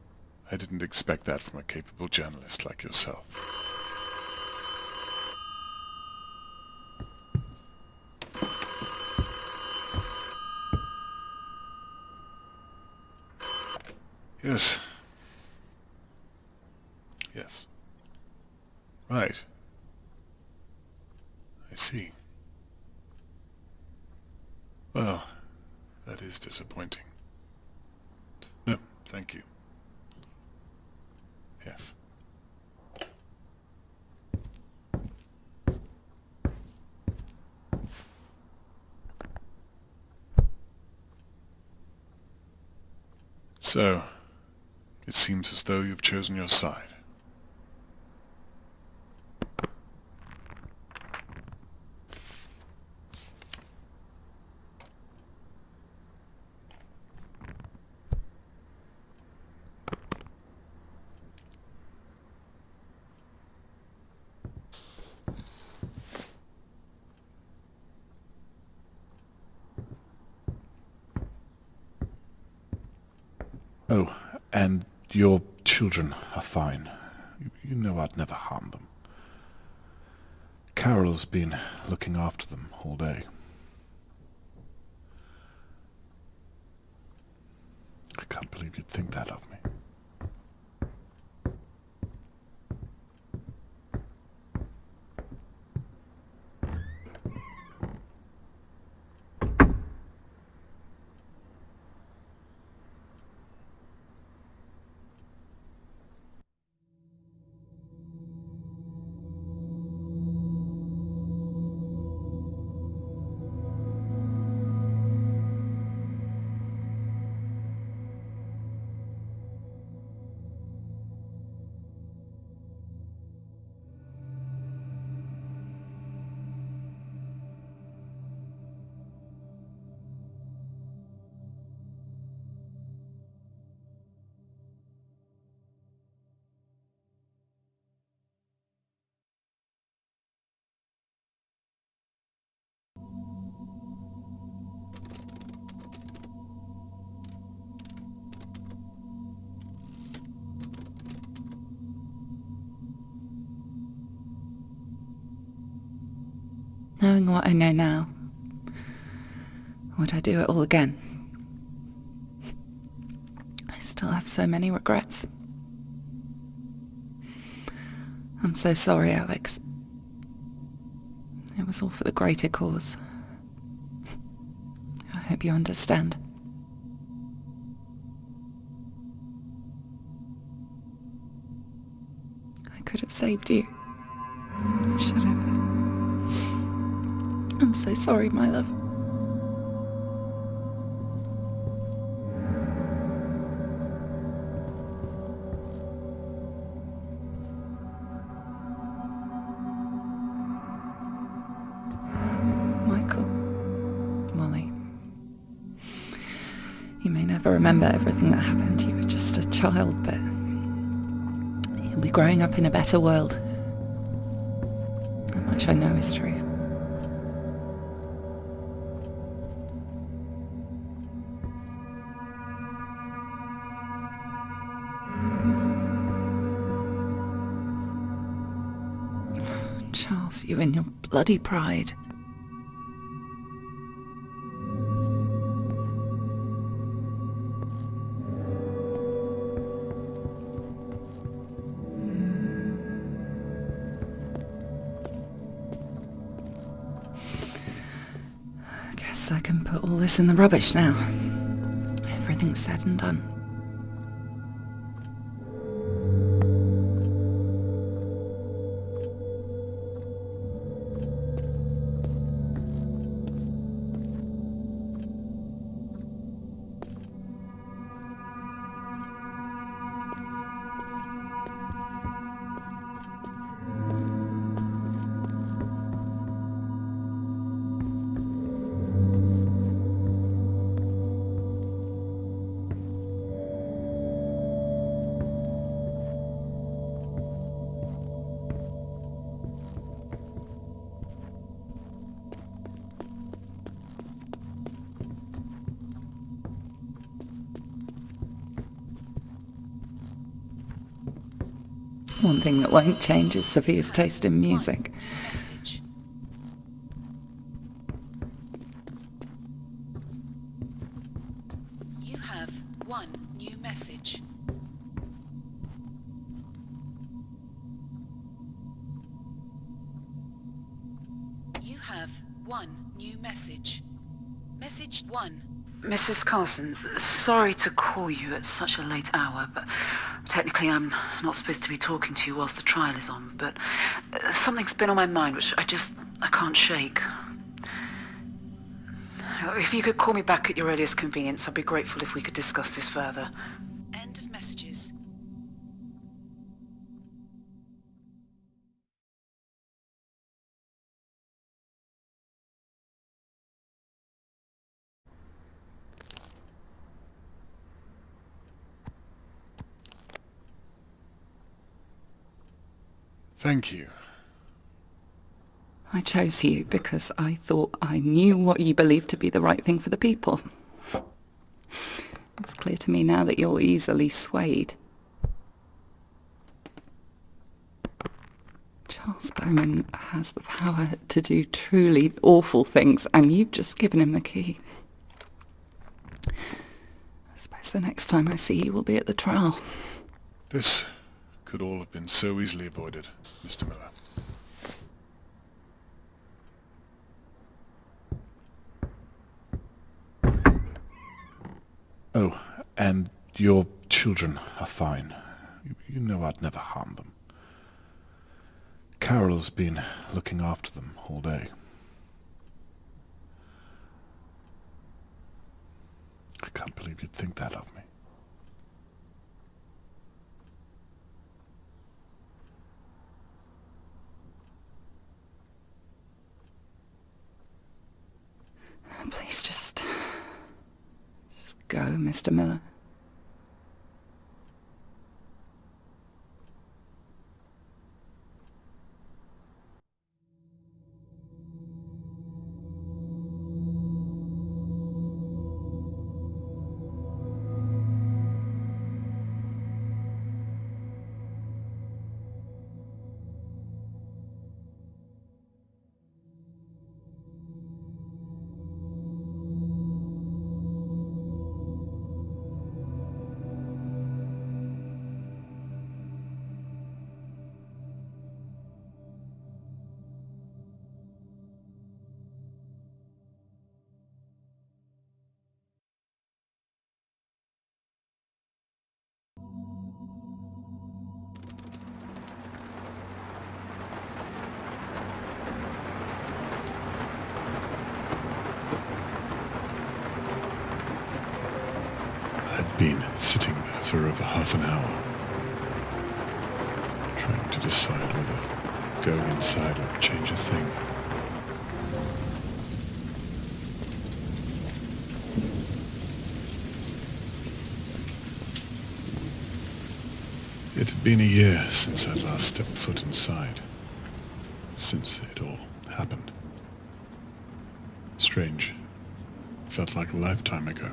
I didn't expect that from a capable journalist like yourself. Yes. Yes. Right. I see. Well, that is disappointing. No, thank you. Yes. So, it seems as though you've chosen your side. Oh, and your children are fine. You know I'd never harm them. Carol's been looking after them all day. I can't believe you'd think that of me. Knowing what I know now, would I do it all again? I still have so many regrets. I'm so sorry, Alex. It was all for the greater cause. I hope you understand. I could have saved you. I should have. I'm so sorry, my love. Michael, Molly, you may never remember everything that happened. You were just a child, but you'll be growing up in a better world. That much I know is true. Charles, you and your bloody pride. I guess I can put all this in the rubbish now. Everything's said and done. One thing that won't change is Sophia's taste in music. Message. You have one new message. You have one new message. Message 1. Mrs. Carson, sorry to call you at such a late hour, but technically I'm not supposed to be talking to you whilst the trial is on, but something's been on my mind which I can't shake. If you could call me back at your earliest convenience, I'd be grateful if we could discuss this further. End of messages. Thank you. I chose you because I thought I knew what you believed to be the right thing for the people. It's clear to me now that you're easily swayed. Charles Bowman has the power to do truly awful things, and you've just given him the key. I suppose the next time I see you will be at the trial. This could all have been so easily avoided, Mr. Miller. Oh, and your children are fine. You know I'd never harm them. Carol's been looking after them all day. I can't believe you'd think that of me. Please just go, Mr. Miller. I've been sitting there for over half an hour, trying to decide whether going inside would change a thing. It had been a year since I'd last stepped foot inside, since it all happened. Strange. Felt like a lifetime ago.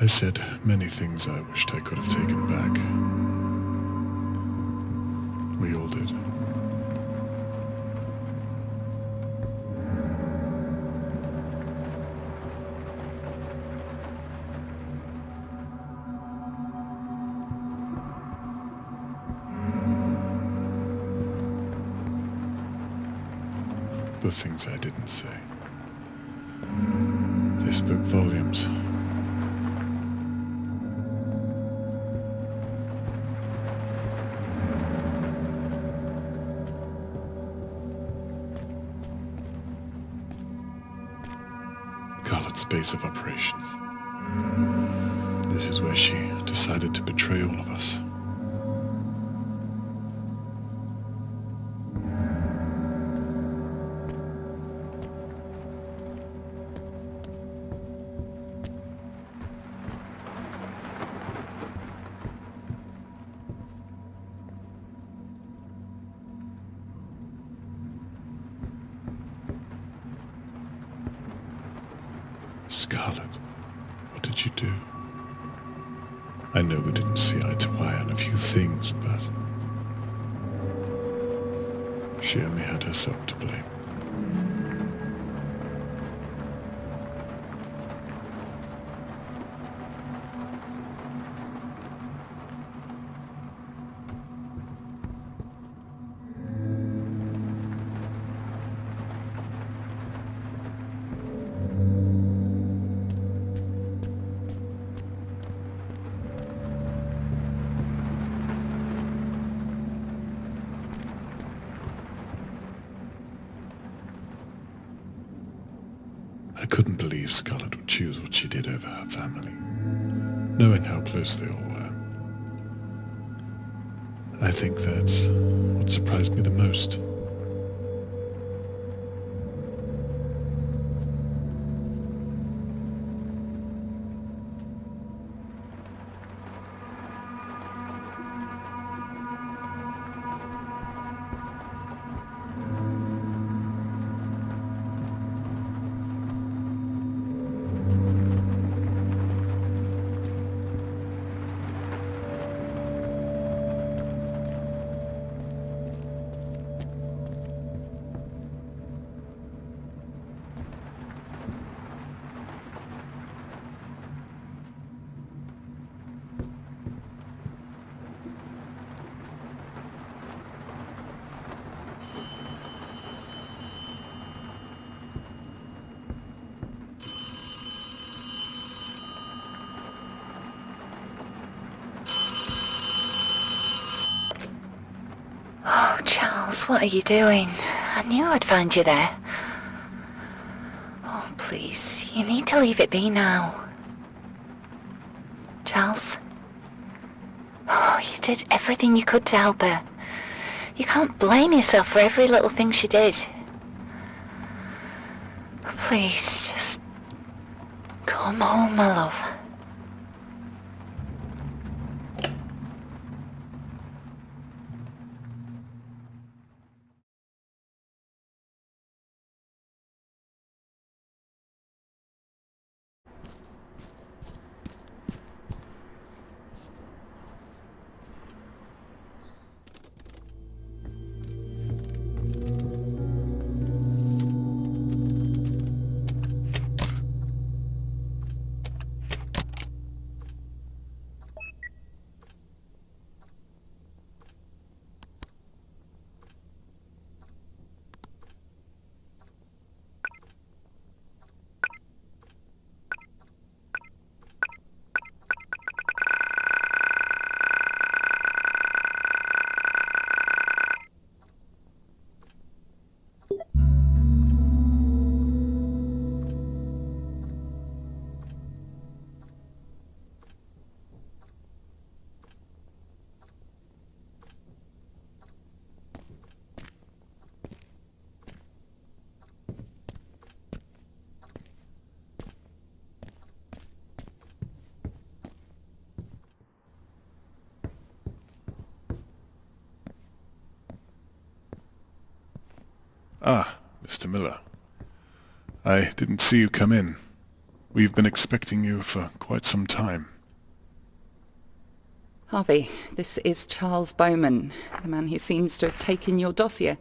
I said many things I wished I could have taken back. We all did. The things I didn't say. They spoke volumes. Scarlet's base of operations. This is where she decided to betray all of us. Scarlet, what did you do? I know we didn't see eye to eye on a few things, but she only had herself to blame. I couldn't believe Scarlet would choose what she did over her family, knowing how close they all were. I think that's what surprised me the most. Charles, what are you doing? I knew I'd find you there. Oh, please, you need to leave it be now. Charles? Oh, you did everything you could to help her. You can't blame yourself for every little thing she did. Please, just come home, my love. Ah, Mr. Miller. I didn't see you come in. We've been expecting you for quite some time. Harvey, this is Charles Bowman, the man who seems to have taken your dossier.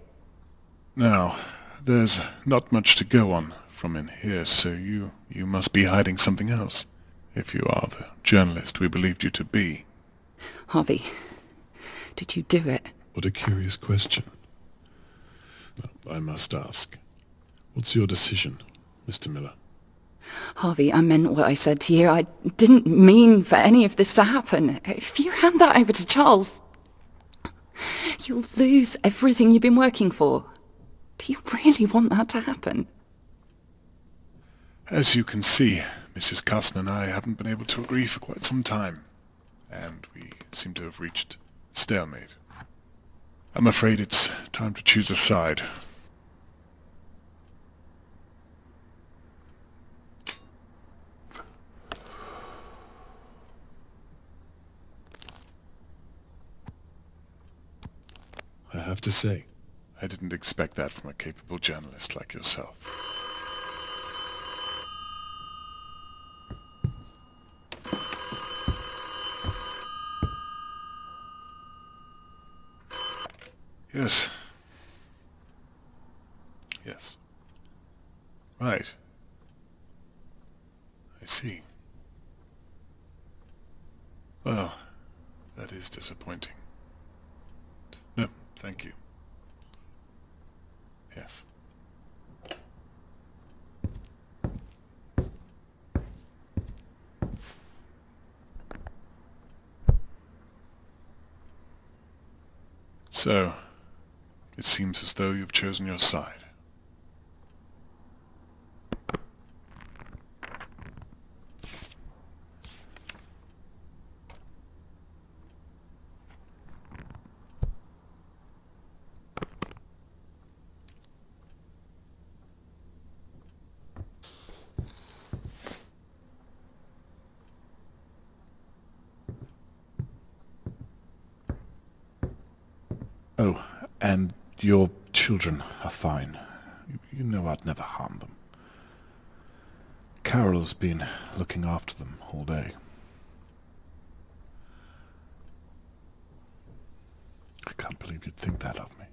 Now, there's not much to go on from in here, so you must be hiding something else. If you are the journalist we believed you to be. Harvey, did you do it? What a curious question. I must ask. What's your decision, Mr. Miller? Harvey, I meant what I said to you. I didn't mean for any of this to happen. If you hand that over to Charles, you'll lose everything you've been working for. Do you really want that to happen? As you can see, Mrs. Carson and I haven't been able to agree for quite some time, and we seem to have reached stalemate. I'm afraid it's time to choose a side. I have to say, I didn't expect that from a capable journalist like yourself. Yes. Yes. Right. I see. Well, that is disappointing. No, thank you. Yes. So, it seems as though you've chosen your side. Oh, and your children are fine. You know I'd never harm them. Carol's been looking after them all day. I can't believe you'd think that of me.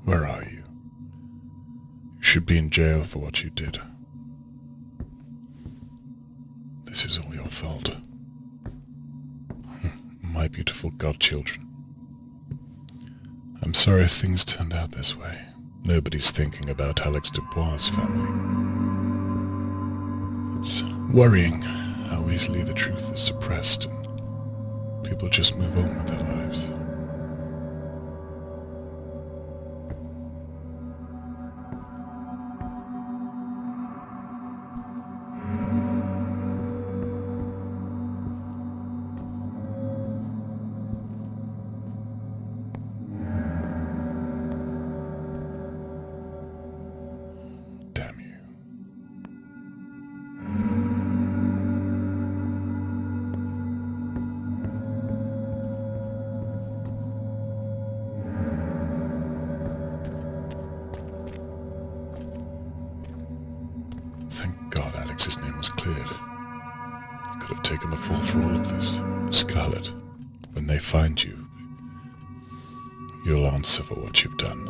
Where are you? You should be in jail for what you did. This is all your fault. My beautiful godchildren. I'm sorry things turned out this way. Nobody's thinking about Alex Dubois' family. It's worrying how easily the truth is suppressed and people just move on with their lives. Alex's name was cleared. You could have taken the fall for all of this. Scarlet, when they find you, you'll answer for what you've done.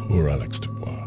Poor Alex Dubois.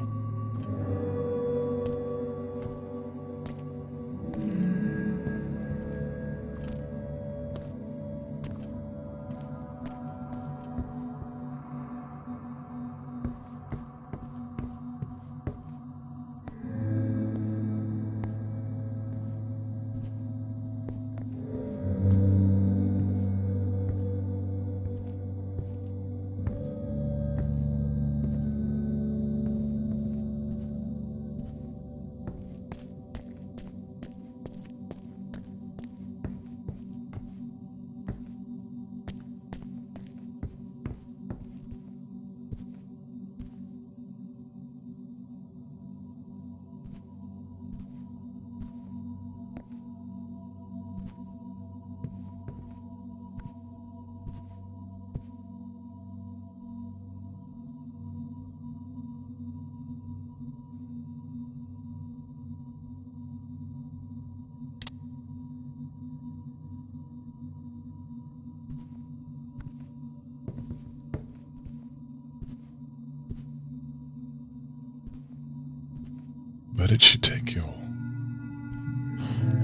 Where did she take you all?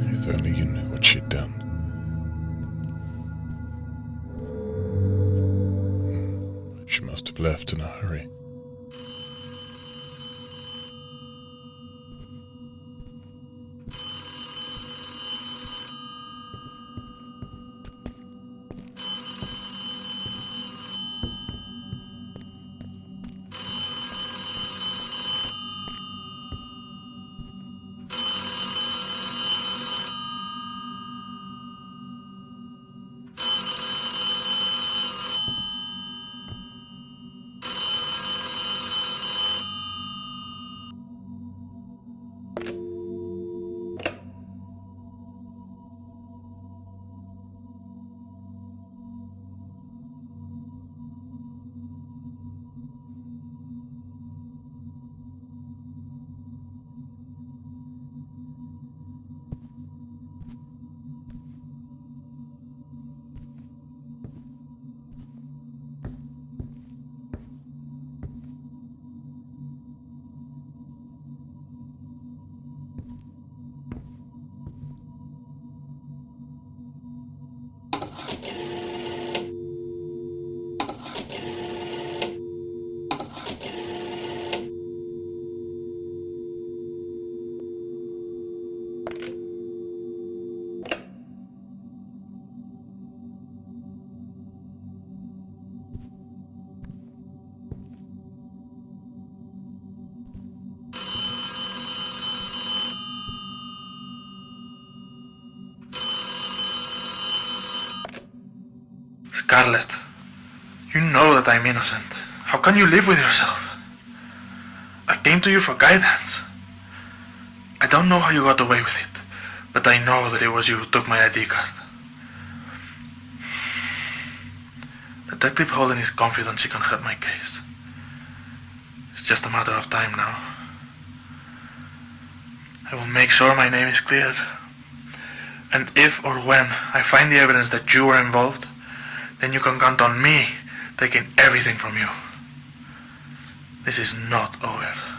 If only you knew what she'd done. She must have left in a hurry. Scarlet, you know that I'm innocent. How can you live with yourself? I came to you for guidance. I don't know how you got away with it, but I know that it was you who took my ID card. Detective Holden is confident she can help my case. It's just a matter of time now. I will make sure my name is cleared. And if or when I find the evidence that you were involved, then you can count on me taking everything from you. This is not over.